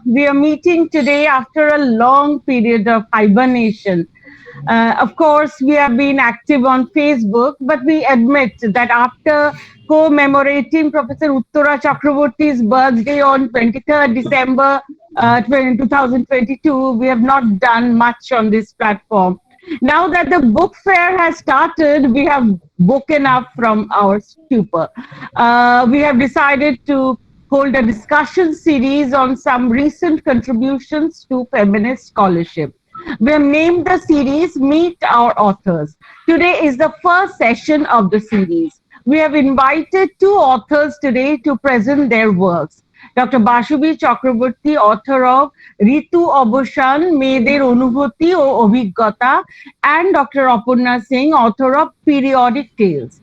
We are meeting today after a long period of hibernation. Of course, we have been active on Facebook, but we admit that after commemorating Professor Uttara Chakraborty's birthday on 23rd December 2022, we have not done much on this platform. Now that the book fair has started, we have woken up from our stupor. We have decided to hold a discussion series on some recent contributions to feminist scholarship. We have named the series Meet Our Authors. Today is the first session of the series. We have invited two authors today to present their works. Dr. Basabi Chakraborty, author of Ritu Oboshan, Meder Onubhoti o Obhiggota, and Dr. Aparna Singh, author of Periodic Tales.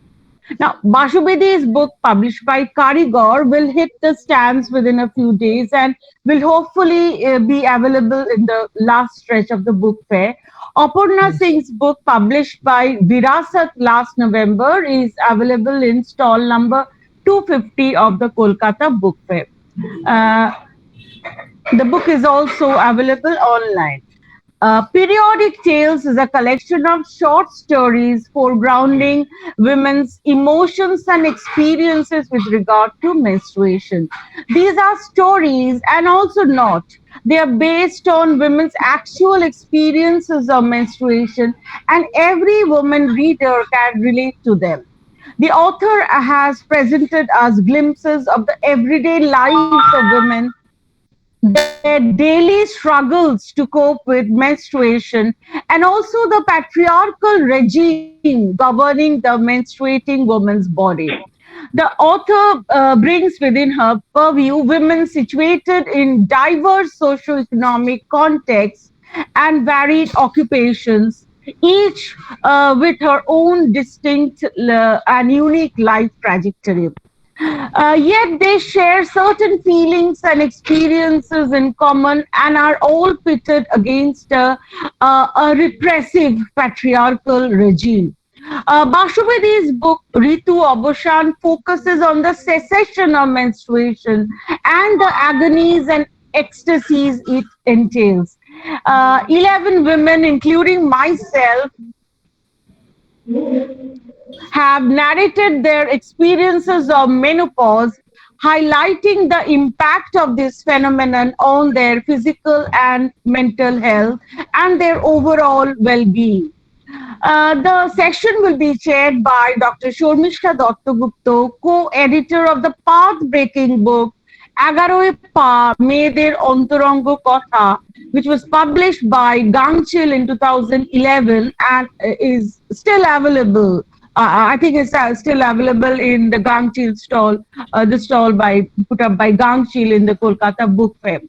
Now, Basabi's book, published by Karigor, will hit the stands within a few days and will hopefully be available in the last stretch of the book fair. Aparna Singh's book, published by Virasat last November, is available in stall number 250 of the Kolkata Book Fair. The book is also available online. Periodic Tales is a collection of short stories foregrounding women's emotions and experiences with regard to menstruation. These are stories and also not. They are based on women's actual experiences of menstruation, and every woman reader can relate to them. The author has presented us glimpses of the everyday lives of women, their daily struggles to cope with menstruation, and also the patriarchal regime governing the menstruating woman's body. The author brings within her purview women situated in diverse socio-economic contexts and varied occupations, each with her own distinct and unique life trajectory. Yet they share certain feelings and experiences in common and are all pitted against a repressive patriarchal regime. Basubedi's book Ritu Oboshan focuses on the cessation of menstruation and the agonies and ecstasies it entails. 11 women, including myself, have narrated their experiences of menopause, highlighting the impact of this phenomenon on their physical and mental health and their overall well-being. The session will be chaired by Dr. Sarmistha Dutta Gupta, co-editor of the path-breaking book Agaroe Pa Meder Ontorango Kotha, which was published by Gangchil in 2011 and is still available. I think it's still available in the Gangchil stall, the stall put up by Gangchil in the Kolkata Book Fair.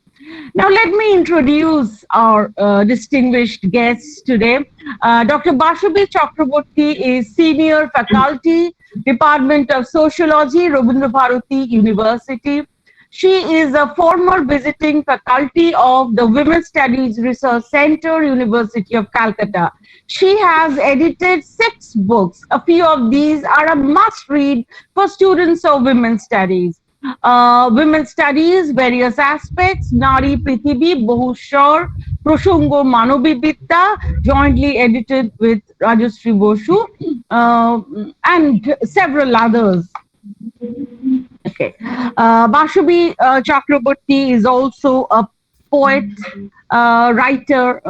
Now let me introduce our distinguished guests today. Dr. Basabi Chakraborty is Senior Faculty, Department of Sociology, Rabindra Bharati University. She is a former visiting faculty of the Women's Studies Research Center, University of Calcutta. She has edited 6 books. A few of these are a must-read for students of women's studies. Women's Studies, Various Aspects, Nari Prithibi, Bahushor, Proshongo Manobi Bitta, jointly edited with Rajashree Bosu, and several others. Okay. Basabi Chakraborty is also a poet, writer.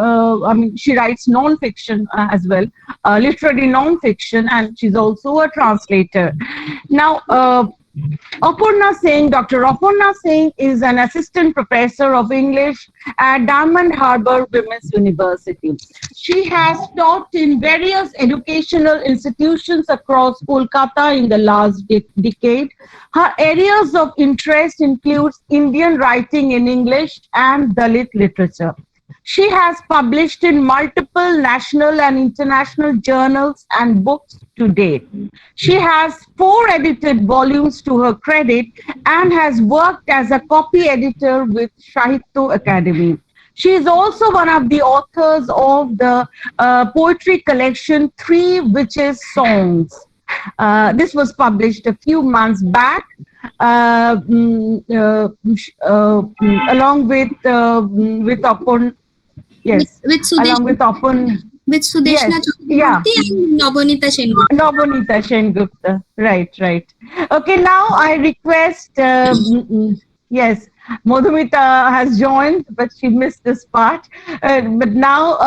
She writes non-fiction as well, literary non-fiction, and she's also a translator. Now, Aparna Singh, Dr. Aparna Singh is an assistant professor of English at Diamond Harbour Women's University. She has taught in various educational institutions across Kolkata in the last decade. Her areas of interest include Indian writing in English and Dalit literature. She has published in multiple national and international journals and books to date. She has 4 edited volumes to her credit and has worked as a copy editor with Sahitya Academy. She is also one of the authors of the poetry collection 3 Witches' Songs. This was published a few months back. along with Aparna. Yes, along with Aparna. With Sudeshna Chakraborty and Nobonita Sengupta. Nobonita Sengupta. Right. Okay, now I request, yes, Madhumita has joined, but she missed this part. But now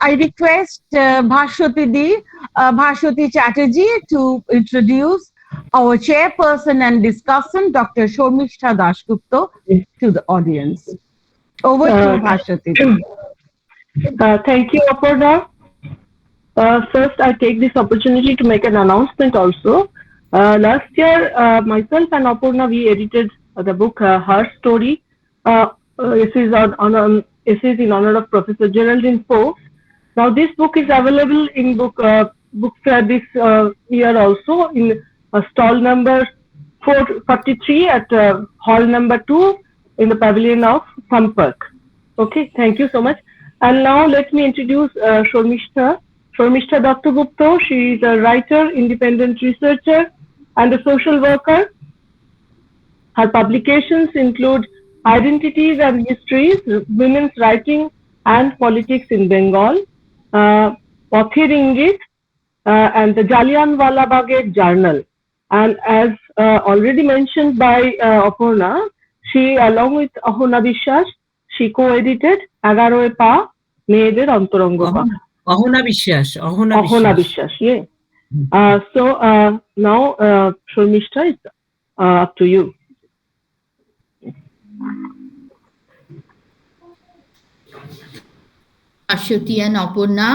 I request Bhashwati Chatterjee to introduce our chairperson and discussant, Dr. Sarmistha Dutta Gupta, to the audience. Over to Bhashwati. Thank you, Aparna. First, I take this opportunity to make an announcement also. Last year, myself and Aparna, we edited the book Her Story. Essays in honor of Professor Geraldine Poe. Now, this book is available in book fair this year also in stall number 443 at hall number 2 in the pavilion of Sampark. Okay, thank you so much. And now let me introduce Sarmistha Dutta Gupta. She is a writer, independent researcher, and a social worker. Her publications include Identities and Histories, Women's Writing and Politics in Bengal, Pathir Ingit, and the Jallianwala Bagh Journal. And as already mentioned by Aparna, she, along with Ahona Bishwas, she co-edited Agaro Pa, Meyeder Antoranga Pa. Ahona Bishwas, yeah. So now, Sarmistha, it's up to you. Ashwati and Aparna,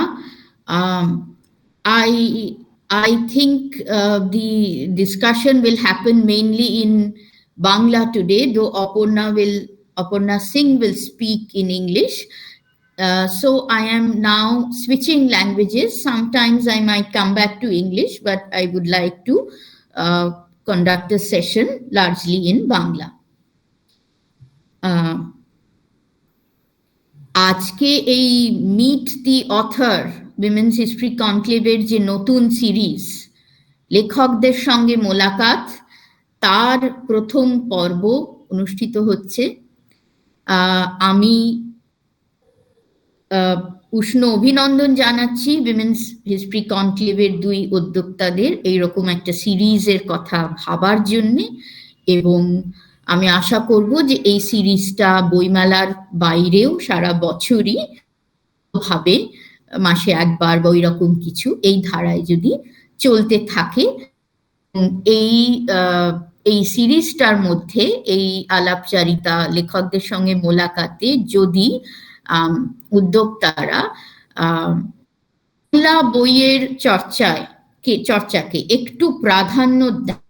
I think the discussion will happen mainly in Bangla today, though Aparna Singh will speak in English. So I am now switching languages. Sometimes I might come back to English, but I would like to conduct a session largely in Bangla. আজকে এই meet the author women's history কনক্লেভের যে নতুন series লেখকদের সঙ্গে মোলাকাত তার প্রথম পর্ব অনুষ্ঠিত হচ্ছে। আমি উষ্ণ অভিনন্দন জানাচ্ছি উইমেন্স হিস্ট্রি কনক্লেভের দুই উদ্যোক্তাদের এইরকম একটা সিরিজের কথা ভাবার জন্যে, এবং আমি আশা করব যে এই সিরিজটা বইমেলার বাইরেও সারা বছরই ভাবে মাসে একবার বা ওইরকম কিছু এই ধারায় যদি চলতে থাকে। এই সিরিজটার মধ্যে এই আলাপচারিতা লেখকদের সঙ্গে মোলাকাতে যদি উদ্যোক্তারা বাংলা বইয়ের চর্চাকে একটু প্রাধান্য দেয়,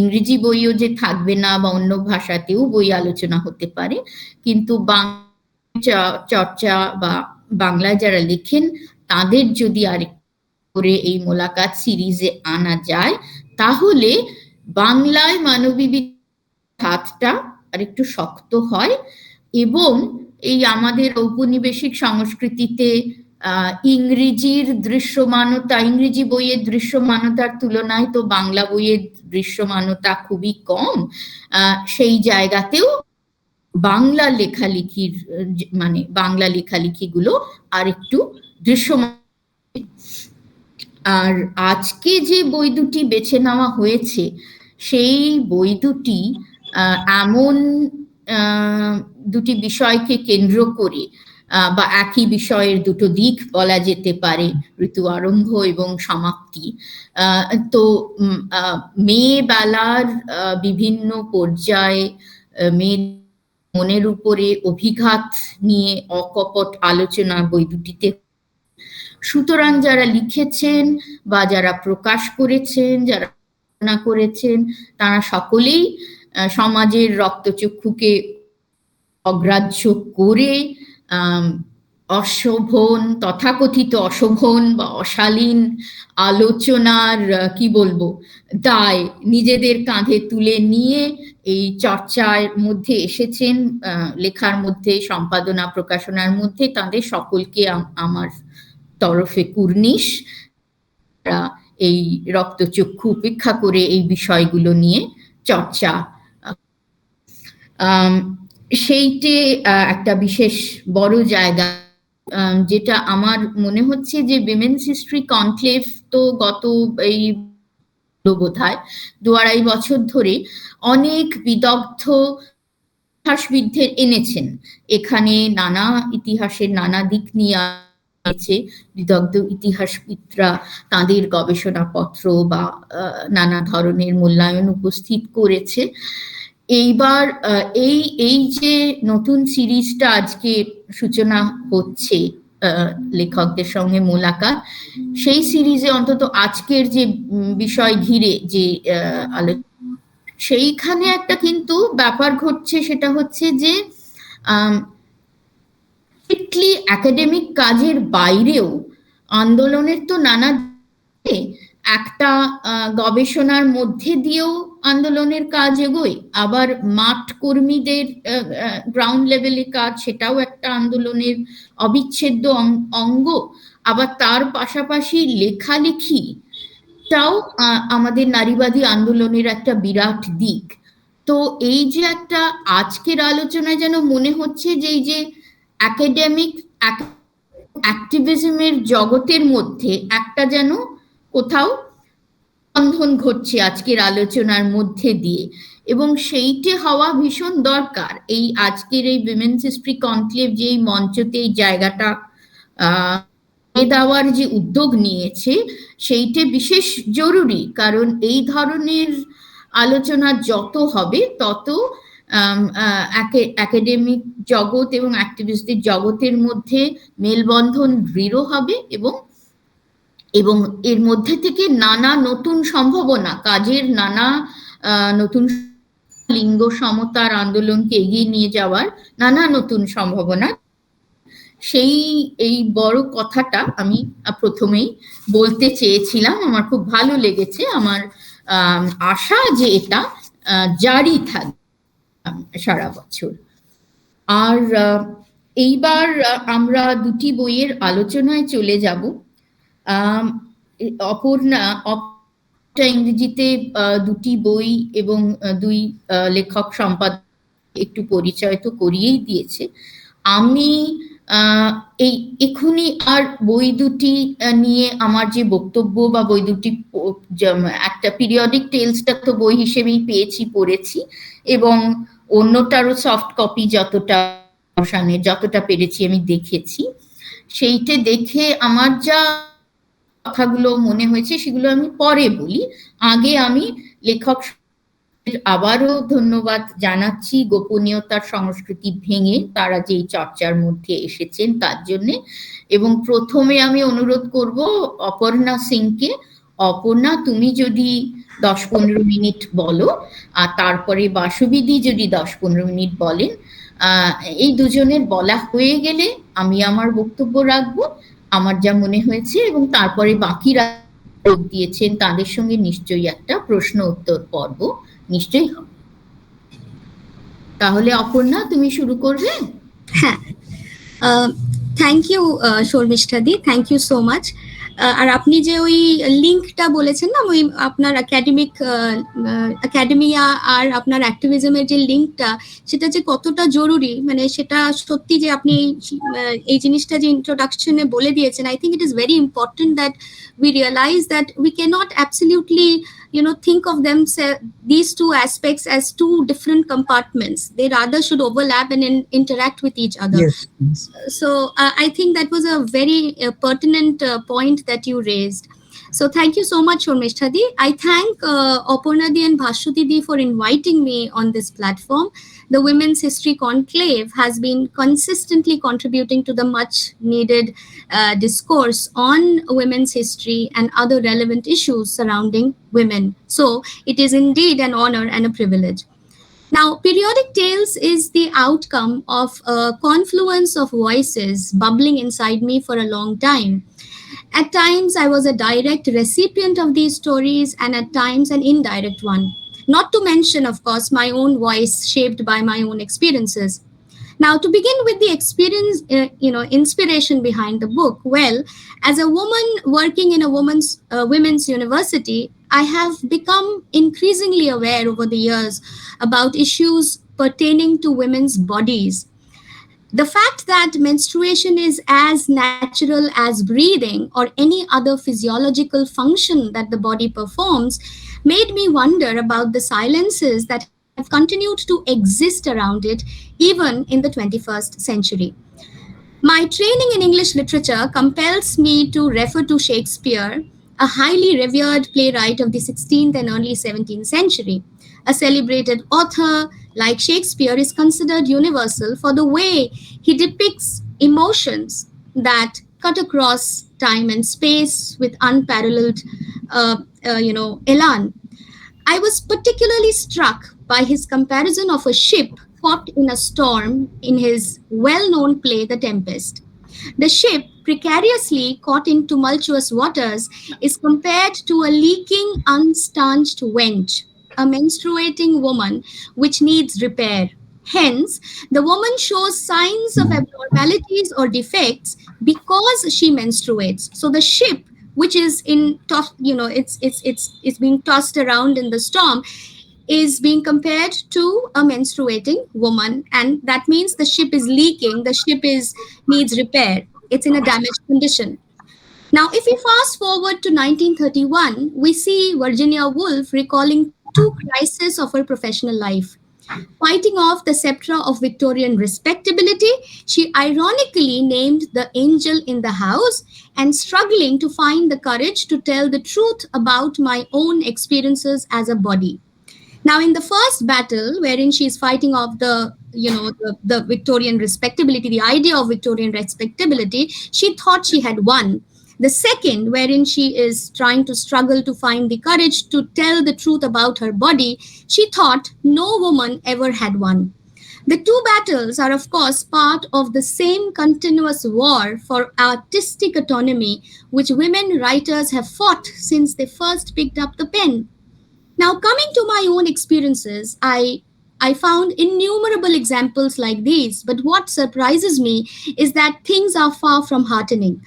ইংরেজি বইও যে থাকবে না বা অন্য ভাষাতেও বই আলোচনা হতে পারে, কিন্তু বাংলা চর্চা বা বাংলায় যারা লেখেন তাদের যদি আর করে এই মোলাকাত সিরিজে আনা যায়, তাহলে বাংলায় মানবিক হাতটা আর একটু শক্ত হয়, এবং এই আমাদের ঔপনিবেশিক সংস্কৃতিতে ইংরেজির দৃশ্যমানতা, ইংরেজি বইয়ের দৃশ্যমানতার তুলনায় তো বাংলা বইয়ের দৃশ্যমানতা খুবই কম, সেই জায়গাতেও বাংলা লেখালেখির বাংলা লেখালেখিগুলো আর একটু দৃশ্যমান। আর আজকে যে বই দুটি বেছে নেওয়া হয়েছে সেই বই দুটি এমন দুটি বিষয়কে কেন্দ্র করে বা একই বিষয়ের দুটো দিক বলা যেতে পারে, ঋতু আরম্ভ এবং সমাপ্তি। তো মেয়েবেলার বিভিন্ন পর্যায়ে মেয়ে মনের উপরে অভিঘাত নিয়ে অকপট আলোচনা বই দুটিতে। সুতরাং যারা লিখেছেন বা যারা প্রকাশ করেছেন, যারা রচনা করেছেন, তারা সকলেই সমাজের রক্তচক্ষুকে অগ্রাহ্য করে অশোভন, তথাকথিত অশোভন বা অশালীন আলোচনার কি বলবো দায় নিজেদের কাঁধে তুলে নিয়ে এই চর্চার মধ্যে এসেছেন, লেখার মধ্যে, সম্পাদনা প্রকাশনার মধ্যে। তাদের সকলকে আমার তরফে কুর্নিশ, এই রক্তচক্ষু উপেক্ষা করে এই বিষয়গুলো নিয়ে চর্চা সেইটে একটা বিশেষ বড় জায়গা, যেটা আমার মনে হচ্ছে যে উইমেন্স হিস্ট্রি কনক্লেভ তো গত এই বোধহয় 2-2.5 বছর ধরে অনেক বিদগ্ধ ইতিহাসবিদদের এনেছেন এখানে, নানা ইতিহাসের নানা দিক নিয়ে আছে। বিদগ্ধ ইতিহাসবিদরা তাদের গবেষণাপত্র বা নানা ধরনের মূল্যায়ন উপস্থিত করেছে। এইবার এই যে নতুন সিরিজটা আজকে সূচনা হচ্ছে লেখকদের সঙ্গে মোলাকাত, সেই সিরিজে অন্তত আজকের যে বিষয় ঘিরে যে আলোচনা, সেইখানে একটা কিন্তু ব্যাপার ঘটছে, সেটা হচ্ছে যে একাডেমিক কাজের বাইরেও আন্দোলনের তো নানা একটা গবেষণার মধ্যে দিয়েও আন্দোলনের কাজ এগোয়, আবার মাঠ কর্মীদের গ্রাউন্ড লেভেলে কাজ, সেটাও একটা আন্দোলনের অবিচ্ছেদ্য অঙ্গ, আবার তার পাশাপাশি লেখালেখি তাও আমাদের নারীবাদী আন্দোলনের একটা বিরাট দিক। তো এই যে একটা আজকের আলোচনায় যেন মনে হচ্ছে যে এই যে একাডেমিক অ্যাক্টিভিজমের জগতের মধ্যে একটা যেন কোথাও বন্ধন ঘটছে আজকের আলোচনার মধ্যে দিয়ে, এবং সেইটে হওয়া ভীষণ দরকার। এই আজকের এই উইমেন্স হিস্ট্রি কনক্লেভ যে এই মঞ্চতে এই জায়গাটা দেওয়ার যে উদ্যোগ নিয়েছে সেইটে বিশেষ জরুরি, কারণ এই ধরনের আলোচনা যত হবে তত একাডেমিক জগৎ এবং অ্যাক্টিভিস্টদের জগতের মধ্যে মেলবন্ধন দৃঢ় হবে, এবং এর মধ্যে থেকে নানা নতুন সম্ভাবনা, কাজের নানা নতুন লিঙ্গ সমতার আন্দোলনকে এগিয়ে নিয়ে যাওয়ার নানা নতুন সম্ভাবনা, সেই এই বড় কথাটা আমি প্রথমেই বলতে চেয়েছিলাম। আমার খুব ভালো লেগেছে, আমার আশা যে এটা জারি থাকবে সারা বছর। আর এইবার আমরা দুটি বইয়ের আলোচনায় চলে যাব। অপর্ণা ইংরেজিতে দুটি বই এবং দুই লেখক সম্পাদক একটু পরিচয় তো করিয়েই দিয়েছে। আমি এই এখুনি আর বই দুটি নিয়ে আমার যে বক্তব্য বা বই দুটি, একটা পিরিয়ডিক টেলসটা তো বই হিসেবেই পেয়েছি, পড়েছি, এবং অন্যটারও সফট কপি যতটা পেরেছি আমি দেখেছি। সেইটা দেখে আমার যা কথাগুলো মনে হয়েছে সেগুলো আমি পরে বলি। আগে আমি লেখক আবারও ধন্যবাদ জানাচ্ছি গোপনীয়তার সংস্কৃতি ভেঙে তারা যে চর্চার মধ্যে এসেছেন তার জন্যে, এবং প্রথমে আমি অনুরোধ করব অপর্ণা সিংকে। অপর্ণা, তুমি যদি 10-15 মিনিট বলো, আর তারপরে বাসবিদি যদি 10-15 মিনিট বলেন, এই দুজনের বলা হয়ে গেলে আমি আমার বক্তব্য রাখবো, আমার যা মনে হয়েছে, এবং তারপরে বাকিরা যোগ দিয়েছেন তাদের সঙ্গে নিশ্চয়ই একটা প্রশ্ন উত্তর পর্ব নিশ্চয়ই হবে। তাহলে অপর্ণা, তুমি শুরু করবে? হ্যাঁ, thank you Sharmistha di, thank you so much. আর আপনি যে ওই লিঙ্কটা বলেছেন না, ওই আপনার একাডেমিয়া আর আপনার অ্যাক্টিভিজমের যে লিঙ্কটা, সেটা যে কতটা জরুরি, মানে সেটা সত্যি যে আপনি এই জিনিসটা যে ইন্ট্রোডাকশনে বলে দিয়েছেন। I think it is very important that we realize that we cannot absolutely think of them, these two aspects as two different compartments. They rather should overlap and interact with each other. Yes. So I think that was a very pertinent point that you raised. So thank you so much, Shormishtha Di. I thank Aparna Di and Bhashuti Di for inviting me on this platform. The Women's History Conclave has been consistently contributing to the much needed discourse on women's history and other relevant issues surrounding women. So it is indeed an honor and a privilege. Now, Periodic Tales is the outcome of a confluence of voices bubbling inside me for a long time. At times, I was a direct recipient of these stories, and at times an indirect one. Not to mention, of course, my own voice shaped by my own experiences. Now, to begin with the experience, inspiration behind the book. Well, as a woman working in a women's university, I have become increasingly aware over the years about issues pertaining to women's bodies. The fact that menstruation is as natural as breathing or any other physiological function that the body performs made me wonder about the silences that have continued to exist around it even in the 21st century. My training in English literature compels me to refer to Shakespeare, a highly revered playwright of the 16th and early 17th century. A celebrated author like Shakespeare is considered universal for the way he depicts emotions that cut across time and space with unparalleled, elan. I was particularly struck by his comparison of a ship caught in a storm in his well known play, The Tempest. The ship, precariously caught in tumultuous waters, is compared to a leaking, unstanched wench, a menstruating woman which needs repair. Hence, the woman shows signs of abnormalities or defects because she menstruates. So the ship, which is it's being tossed around in the storm, is being compared to a menstruating woman, and that means the ship is leaking, the ship is needs repair, it's in a damaged condition. Now if we fast forward to 1931, we see Virginia Woolf recalling two crises of her professional life. Fighting off the scepter of Victorian respectability, she ironically named the angel in the house, and struggling to find the courage to tell the truth about my own experiences as a body. Now, in the first battle, wherein she is fighting off the Victorian respectability, the idea of Victorian respectability, she thought she had won. The second, wherein she is trying to struggle to find the courage to tell the truth about her body, she thought no woman ever had won. The two battles are, of course, part of the same continuous war for artistic autonomy, which women writers have fought since they first picked up the pen. Now, coming to my own experiences, I found innumerable examples like these, but what surprises me is that things are far from heartening.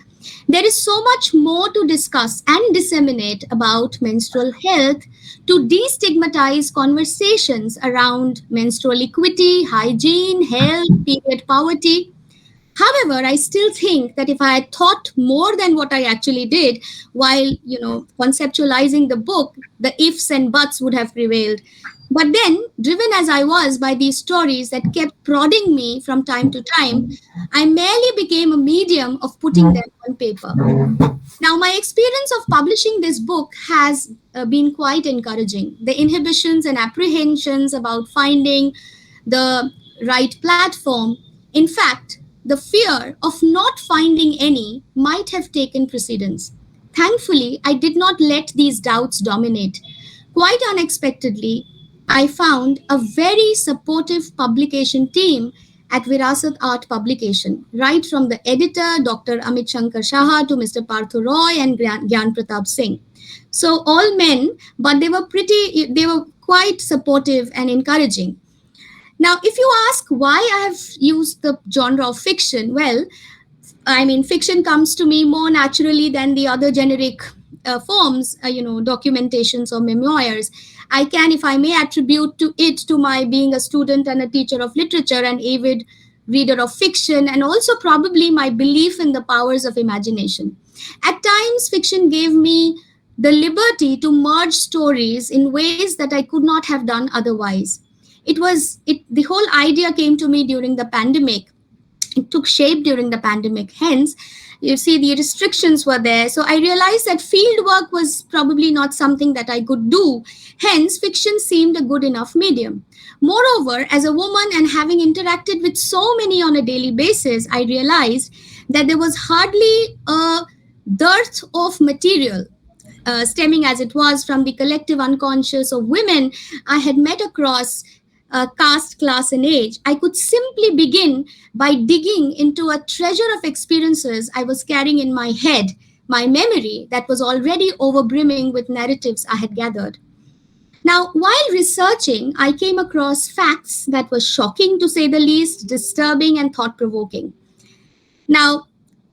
There is so much more to discuss and disseminate about menstrual health, to destigmatize conversations around menstrual equity, hygiene, health, period poverty. However, I still think that if I had thought more than what I actually did while, conceptualizing the book, the ifs and buts would have prevailed. But then, driven as I was by these stories that kept prodding me from time to time, I merely became a medium of putting them on paper. Now, my experience of publishing this book has been quite encouraging. The inhibitions and apprehensions about finding the right platform, in fact, the fear of not finding any, might have taken precedence. Thankfully, I did not let these doubts dominate. Quite unexpectedly, I found a very supportive publication team at Virasat Art Publication, right from the editor, Dr. Amit Shankar Shaha, to Mr. Partho Roy and Gyan Pratap Singh. So all men, but they were quite supportive and encouraging. Now, if you ask why I have used the genre of fiction, well, I mean, fiction comes to me more naturally than the other generic forms, documentations or memoirs. I can, if I may, attribute to it to my being a student and a teacher of literature, an avid reader of fiction, and also probably my belief in the powers of imagination. At times, fiction gave me the liberty to merge stories in ways that I could not have done otherwise. The whole idea came to me during the pandemic. It took shape during the pandemic. Hence, you see, the restrictions were there. So I realized that field work was probably not something that I could do. Hence, fiction seemed a good enough medium. Moreover, as a woman and having interacted with so many on a daily basis, I realized that there was hardly a dearth of material, stemming as it was from the collective unconscious of women I had met across caste, class, and age. I could simply begin by digging into a treasure of experiences I was carrying in my head, my memory that was already overbrimming with narratives I had gathered. Now, while researching, I came across facts that were shocking, to say the least, disturbing, and thought-provoking. Now,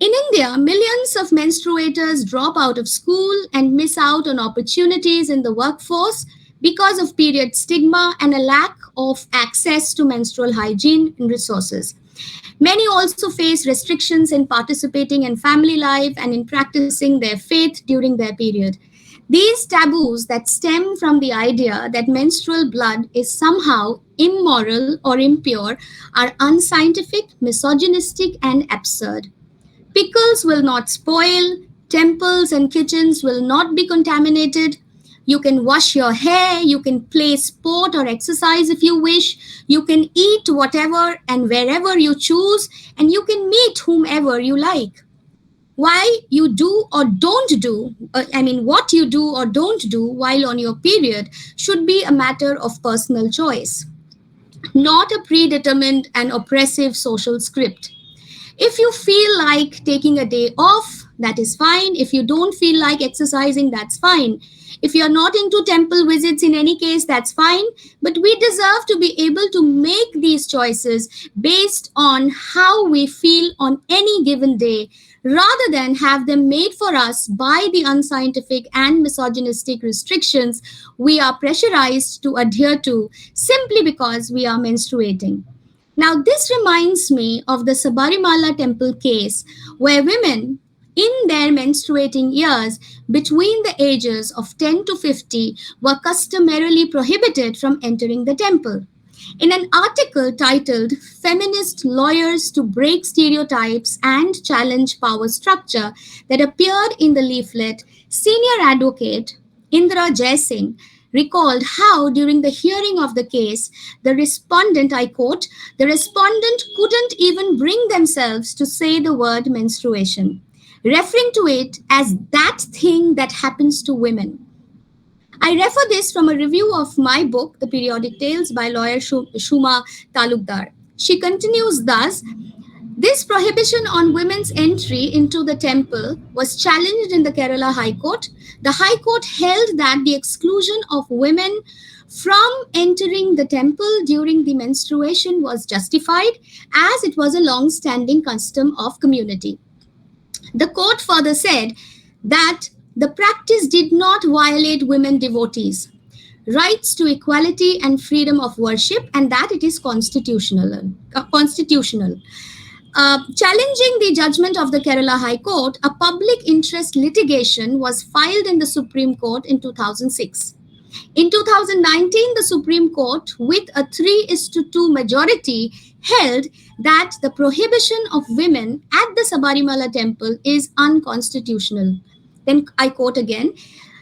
in India, millions of menstruators drop out of school and miss out on opportunities in the workforce because of period stigma and a lack of access to menstrual hygiene and resources. Many also face restrictions in participating in family life and in practicing their faith during their period. These taboos that stem from the idea that menstrual blood is somehow immoral or impure are unscientific, misogynistic, and absurd. Pickles will not spoil, temples and kitchens will not be contaminated. You can wash your hair, you can play sport or exercise if you wish, you can eat whatever and wherever you choose, and you can meet whomever you like. Why you do or don't do, what you do or don't do while on your period should be a matter of personal choice, not a predetermined and oppressive social script. If you feel like taking a day off, that is fine. If you don't feel like exercising, that's fine. If you're not into temple visits, in any case, that's fine. But we deserve to be able to make these choices based on how we feel on any given day, rather than have them made for us by the unscientific and misogynistic restrictions we are pressurized to adhere to simply because we are menstruating. Now, this reminds me of the Sabarimala temple case, where women in their menstruating years between the ages of 10 to 50 were customarily prohibited from entering the temple. In an article titled Feminist Lawyers to Break Stereotypes and Challenge Power Structure that appeared in the leaflet, senior advocate Indra Jaisingh recalled how during the hearing of the case, the respondent, I quote, the respondent couldn't even bring themselves to say the word menstruation, referring to it as that thing that happens to women. I refer this from a review of my book, The Periodic Tales, by lawyer Shuma Talukdar. She continues thus: this prohibition on women's entry into the temple was challenged in the Kerala High Court. The High Court held that the exclusion of women from entering the temple during the menstruation was justified, as it was a long-standing custom of community. The court further said that the practice did not violate women devotees' rights to equality and freedom of worship, and that it is constitutional. Challenging the judgment of the Kerala High Court, a public interest litigation was filed in the Supreme Court in 2006. In 2019, the Supreme Court, with a 3:2 majority, held that the prohibition of women at the Sabarimala temple is unconstitutional. Then I quote again,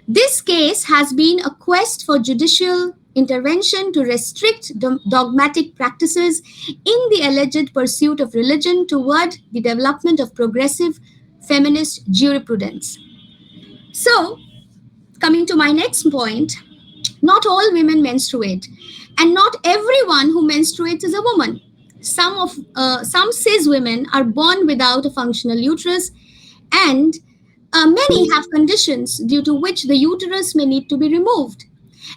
this case has been a quest for judicial intervention to restrict dogmatic practices in the alleged pursuit of religion toward the development of progressive feminist jurisprudence. So, coming to my next point, not all women menstruate, and not everyone who menstruates is a woman. Some cis women are born without a functional uterus, and many have conditions due to which the uterus may need to be removed.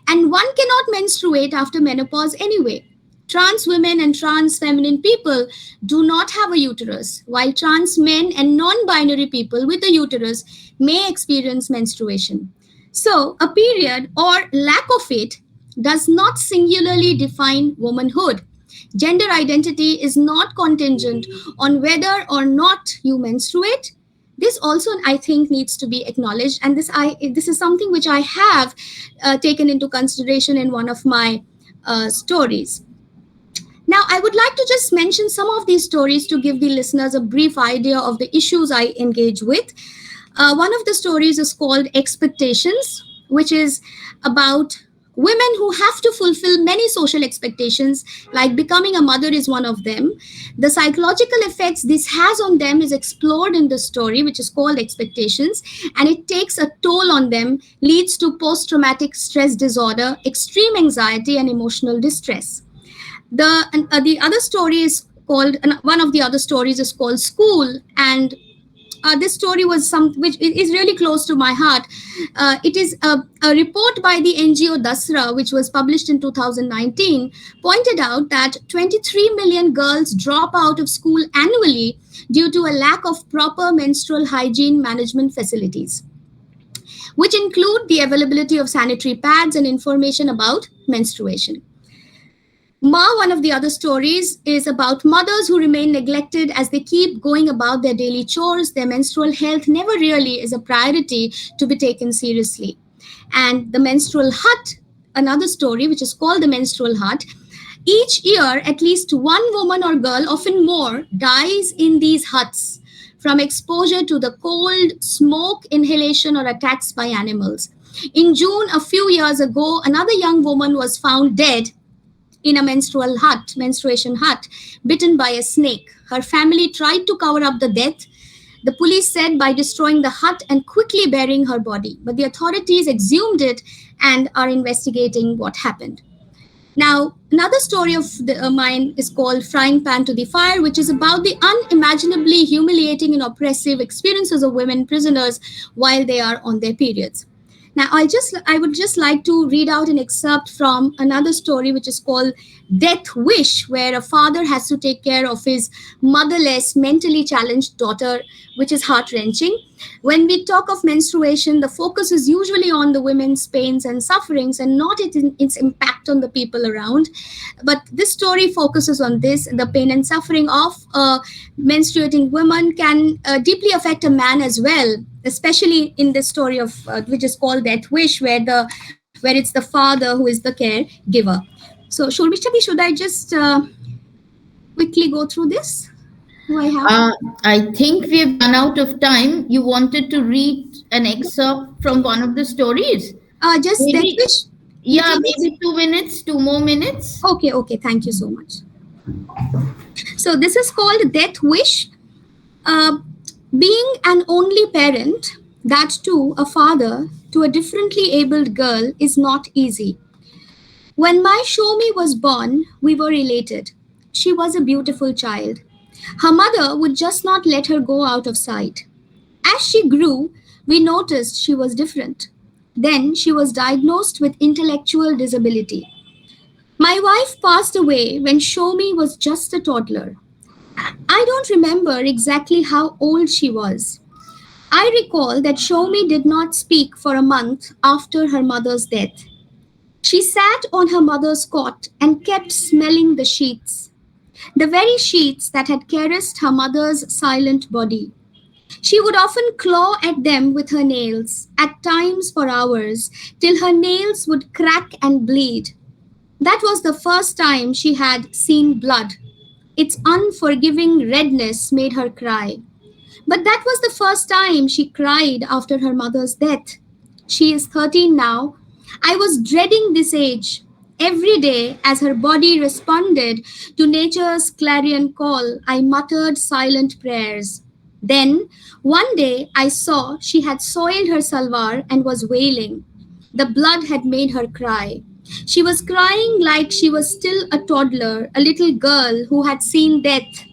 And one cannot menstruate after menopause anyway. Trans women and trans feminine people do not have a uterus, while trans men and non-binary people with a uterus may experience menstruation. So, a period or lack of it does not singularly define womanhood. Gender identity is not contingent on whether or not you menstruate. This also, I think, needs to be acknowledged, and this is something which I have taken into consideration in one of my stories. Now, I would like to just mention some of these stories to give the listeners a brief idea of the issues I engage with. One of the stories is called Expectations, which is about women who have to fulfill many social expectations, like becoming a mother is one of them. The psychological effects this has on them is explored in the story, which is called Expectations, and it takes a toll on them, leads to post-traumatic stress disorder, extreme anxiety, and emotional distress. The other story is called, one of the other stories is called School, and this story was which is really close to my heart. It is a report by the NGO Dasra, which was published in 2019, pointed out that 23 million girls drop out of school annually due to a lack of proper menstrual hygiene management facilities. which include the availability of sanitary pads and information about menstruation. One of the other stories is about mothers who remain neglected as they keep going about their daily chores. Their menstrual health never really is a priority to be taken seriously. And the menstrual hut, another story which is called the menstrual hut. Each year, at least one woman or girl, often more, dies in these huts from exposure to the cold, smoke inhalation, or attacks by animals. In June, a few years ago, another young woman was found dead in a menstruation hut, bitten by a snake. Her family tried to cover up the death, the police said, by destroying the hut and quickly burying her body. But the authorities exhumed it and are investigating what happened. Now, another story of mine is called Frying Pan to the Fire, which is about the unimaginably humiliating and oppressive experiences of women prisoners while they are on their periods. Now, I would just like to read out an excerpt from another story, which is called Death Wish, where a father has to take care of his motherless, mentally challenged daughter, which is heart-wrenching. When we talk of menstruation, the focus is usually on the women's pains and sufferings and not its impact on the people around. But this story focuses on this. The pain and suffering of menstruating women can deeply affect a man as well, especially in this story of which is called Death Wish, where it's the father who is the caregiver. So, Shurmishta, should I just quickly go through this? Do I have? I think we've run out of time. You wanted to read an excerpt from one of the stories? Just Maybe- Death Wish? Yeah, maybe 2 minutes, 2 more minutes. Okay, thank you so much. So this is called Death Wish. Being an only parent, that too a father, to a differently abled girl is not easy. When my Shomi was born, we were elated. She was a beautiful child. Her mother would just not let her go out of sight. As she grew, we noticed she was different. Then she was diagnosed with intellectual disability. My wife passed away when Shomi was just a toddler. I don't remember exactly how old she was. I recall that Shomi did not speak for a month after her mother's death. She sat on her mother's cot and kept smelling the sheets, the very sheets that had caressed her mother's silent body. She would often claw at them with her nails, at times for hours, till her nails would crack and bleed. That was the first time she had seen blood. Its unforgiving redness made her cry. But that was the first time she cried after her mother's death. She is 13 now. I was dreading this age. Every day, as her body responded to nature's clarion call, I muttered silent prayers. Then, one day, I saw she had soiled her salwar and was wailing. The blood had made her cry. She was crying like she was still a toddler, a little girl who had seen death.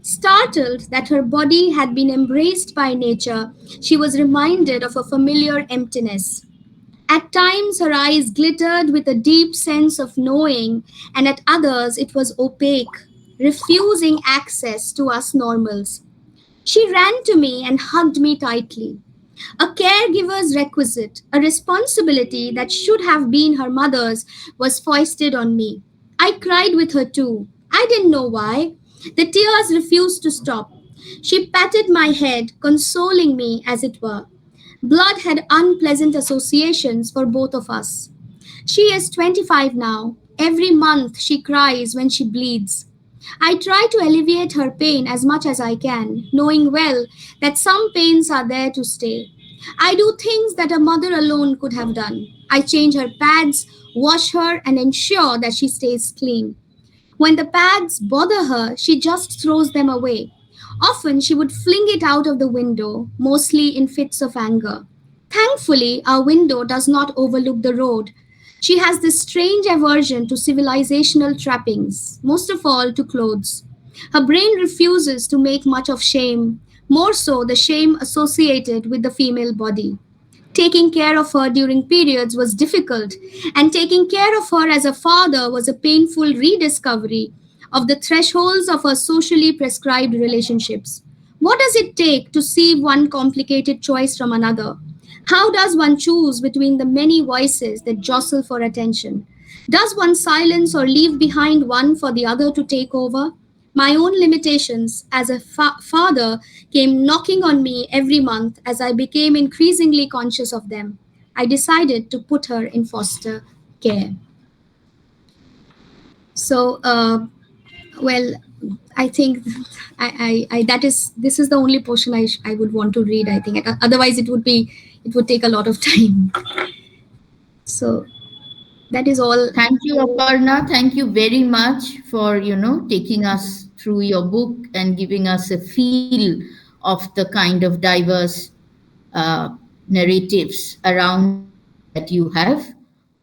Startled that her body had been embraced by nature, she was reminded of a familiar emptiness. At times, her eyes glittered with a deep sense of knowing, and at others, it was opaque, refusing access to us normals. She ran to me and hugged me tightly. A caregiver's requisite, a responsibility that should have been her mother's, was foisted on me. I cried with her too. I didn't know why. The tears refused to stop. She patted my head, consoling me, as it were. Blood had unpleasant associations for both of us. She is 25 now. Every month she cries when she bleeds. I try to alleviate her pain as much as I can, knowing well that some pains are there to stay. I do things that a mother alone could have done. I change her pads, wash her, and ensure that she stays clean. When the pads bother her, she just throws them away. Often she would fling it out of the window, mostly in fits of anger. Thankfully, our window does not overlook the road. She has this strange aversion to civilizational trappings, most of all to clothes. Her brain refuses to make much of shame, more so the shame associated with the female body. Taking care of her during periods was difficult, and taking care of her as a father was a painful rediscovery of the thresholds of her socially prescribed relationships. What does it take to sieve one complicated choice from another? How does one choose between the many voices that jostle for attention? Does one silence or leave behind one for the other to take over? My own limitations as a father came knocking on me every month as I became increasingly conscious of them. I decided to put her in foster care. So, well, I think this is the only portion I would want to read. I think otherwise it would take a lot of time. So that is all. Thank you, Aparna. Thank you very much for, taking us through your book and giving us a feel of the kind of diverse narratives around that you have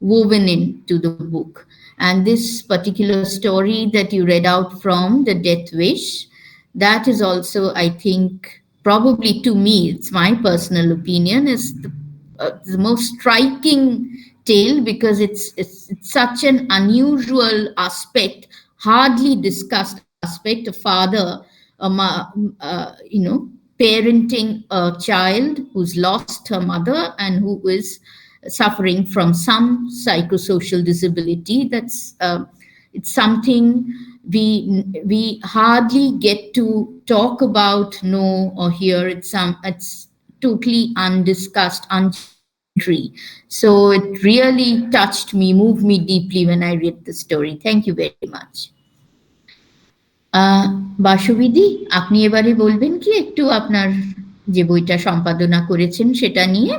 woven into the book. And this particular story that you read out from, The Death Wish, that is also, I think, probably to me, it's my personal opinion, is the most striking tale, because it's such an unusual aspect, hardly discussed aspect, a father, parenting a child who's lost her mother and who is suffering from some psychosocial disability. That's it's something we hardly get to talk about, know, or hear. It's totally undiscussed, so it really touched me, moved me deeply when I read the story. Thank you very much. বাসবিদি, আপনি এবারে বলবেন কি একটু আপনার যে বইটা সম্পাদনা করেছেন সেটা নিয়ে?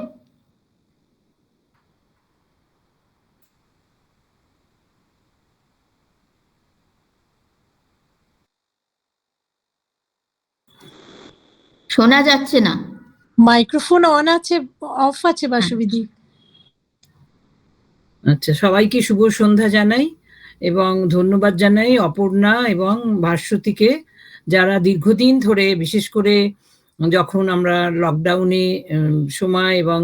শোনা যাচ্ছে না। মাইক্রোফোন অন আছে, অফ আছে বাসবিদি? আচ্ছা, সবাইকে শুভ সন্ধ্যা জানাই এবং ধন্যবাদ জানাই অপর্ণা এবং ভাস্বতীকে, যারা দীর্ঘদিন ধরে, বিশেষ করে যখন আমরা লকডাউনে সময় এবং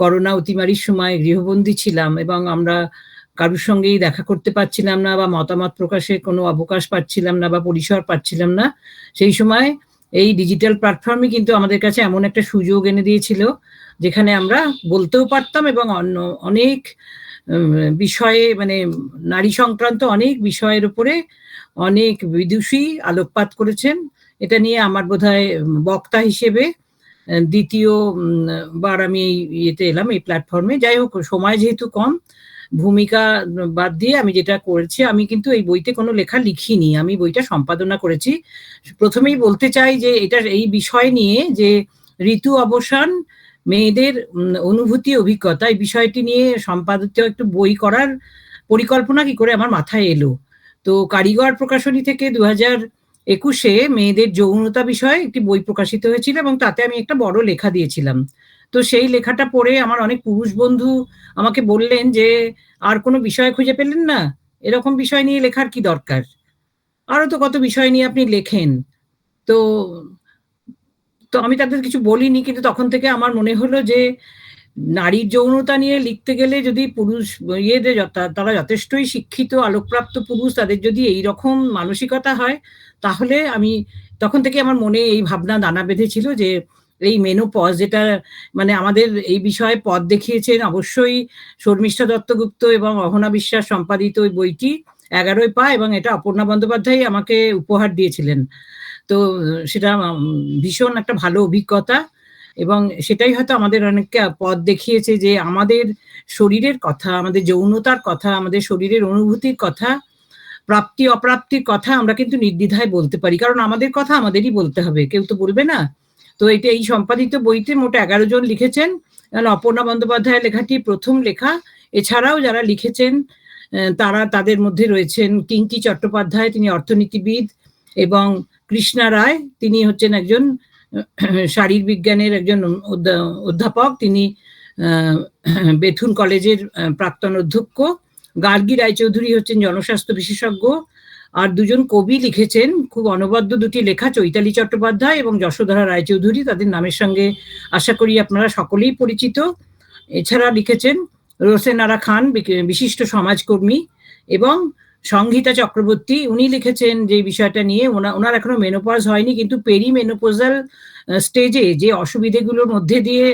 করোনা অতিমারির সময় গৃহবন্দী ছিলাম এবং আমরা কারোর সঙ্গেই দেখা করতে পারছিলাম না বা মতামত প্রকাশের কোনো অবকাশ পাচ্ছিলাম না বা পরিসর পাচ্ছিলাম না, সেই সময় এই ডিজিটাল প্ল্যাটফর্মে কিন্তু আমাদের কাছে এমন একটা সুযোগ এনে দিয়েছিল যেখানে আমরা বলতেও পারতাম এবং অনেক বিষয়ে, মানে নারী সংক্রান্ত অনেক বিষয়ের উপরে অনেক বিদুষী আলোকপাত করেছেন। এটা নিয়ে আমার বোধহয় বক্তা হিসেবে দ্বিতীয়বার আমি ইয়েতে এলাম, এই প্ল্যাটফর্মে। যাই হোক, সময় যেহেতু কম, ভূমিকা বাদ দিয়ে আমি যেটা করেছি, আমি কিন্তু এই বইতে কোনো লেখা লিখিনি, আমি বইটা সম্পাদনা করেছি। প্রথমেই বলতে চাই যে এই বিষয় নিয়ে, যে ঋতু অবসান, মেয়েদের অনুভূতি, অভিজ্ঞতা, এই বিষয়টি নিয়ে সম্পাদিত একটু বই করার পরিকল্পনা কি করে আমার মাথায় এলো। তো কারিগর প্রকাশনী থেকে 2021-এ মেয়েদের যৌনতা বিষয়ে একটি বই প্রকাশিত হয়েছিল এবং তাতে আমি একটা বড় লেখা দিয়েছিলাম। তো সেই লেখাটা পড়ে আমার অনেক পুরুষ বন্ধু আমাকে বললেন যে, আর কোনো বিষয় খুঁজে পেলেন না? এরকম বিষয় নিয়ে লেখার কি দরকার? আরো তো কত বিষয় নিয়ে আপনি লেখেন। তো আমি তাদের কিছু বলিনি, কিন্তু তখন থেকে আমার মনে হলো যে নারীর যৌনতা নিয়ে লিখতে গেলে যদি পুরুষ তারা যথেষ্টই শিক্ষিত, আলোকপ্রাপ্ত পুরুষ, তাদের যদি এই রকম মানসিকতা হয়, তাহলে তখন থেকে আমার মনে এই ভাবনা দানা বেঁধেছিল যে এই মেনোপজ, যেটা মানে আমাদের এই বিষয়ে পথ দেখিয়েছেন অবশ্যই শর্মিষ্ঠা দত্তগুপ্ত এবং অহনা বিশ্বাস সম্পাদিত ওই বইটি 11 পা, এবং এটা অপর্ণা বন্দ্যোপাধ্যায় আমাকে উপহার দিয়েছিলেন। তো সেটা ভীষণ একটা ভালো অভিজ্ঞতা এবং সেটাই হয়তো আমাদের অনেককে পথ দেখিয়েছে যে আমাদের শরীরের কথা, আমাদের যৌনতার কথা, আমাদের শরীরের অনুভূতির কথা, প্রাপ্তি অপ্রাপ্তির কথা আমরা কিন্তু নির্দ্বিধায় বলতে পারি, কারণ আমাদের কথা আমাদেরই বলতে হবে, কেউ তো বলবে না। তো এই সম্পাদিত বইতে মোট 11 জন লিখেছেন। অপর্ণা বন্দ্যোপাধ্যায়ের লেখাটি প্রথম লেখা। এছাড়াও যারা লিখেছেন তাদের মধ্যে রয়েছেন কিঙ্কি চট্টোপাধ্যায়, তিনি অর্থনীতিবিদ, এবং কৃষ্ণা রায়, তিনি হচ্ছেন একজন শারীরবিজ্ঞানের একজন অধ্যাপক, তিনি বেথুন কলেজের প্রাক্তন অধ্যক্ষ। গার্গী রায়চৌধুরী হচ্ছেন জনস্বাস্থ্য বিশেষজ্ঞ। আর দুজন কবি লিখেছেন খুব অনবদ্য দুটি লেখা, চৈতালি চট্টোপাধ্যায় এবং যশোধরা রায়চৌধুরী, তাদের নামের সঙ্গে আশা করি আপনারা সকলেই পরিচিত। এছাড়া লিখেছেন রোসেনারা খান, বিশিষ্ট সমাজকর্মী, এবং সংহিতা চক্রবর্তী, উনি লিখেছেন যে বিষয়টা নিয়ে, ওনার এখনো মেনোপজ হয়নি, কিন্তু পেরি মেনোপোজাল স্টেজে যে অসুবিধেগুলোর মধ্যে দিয়ে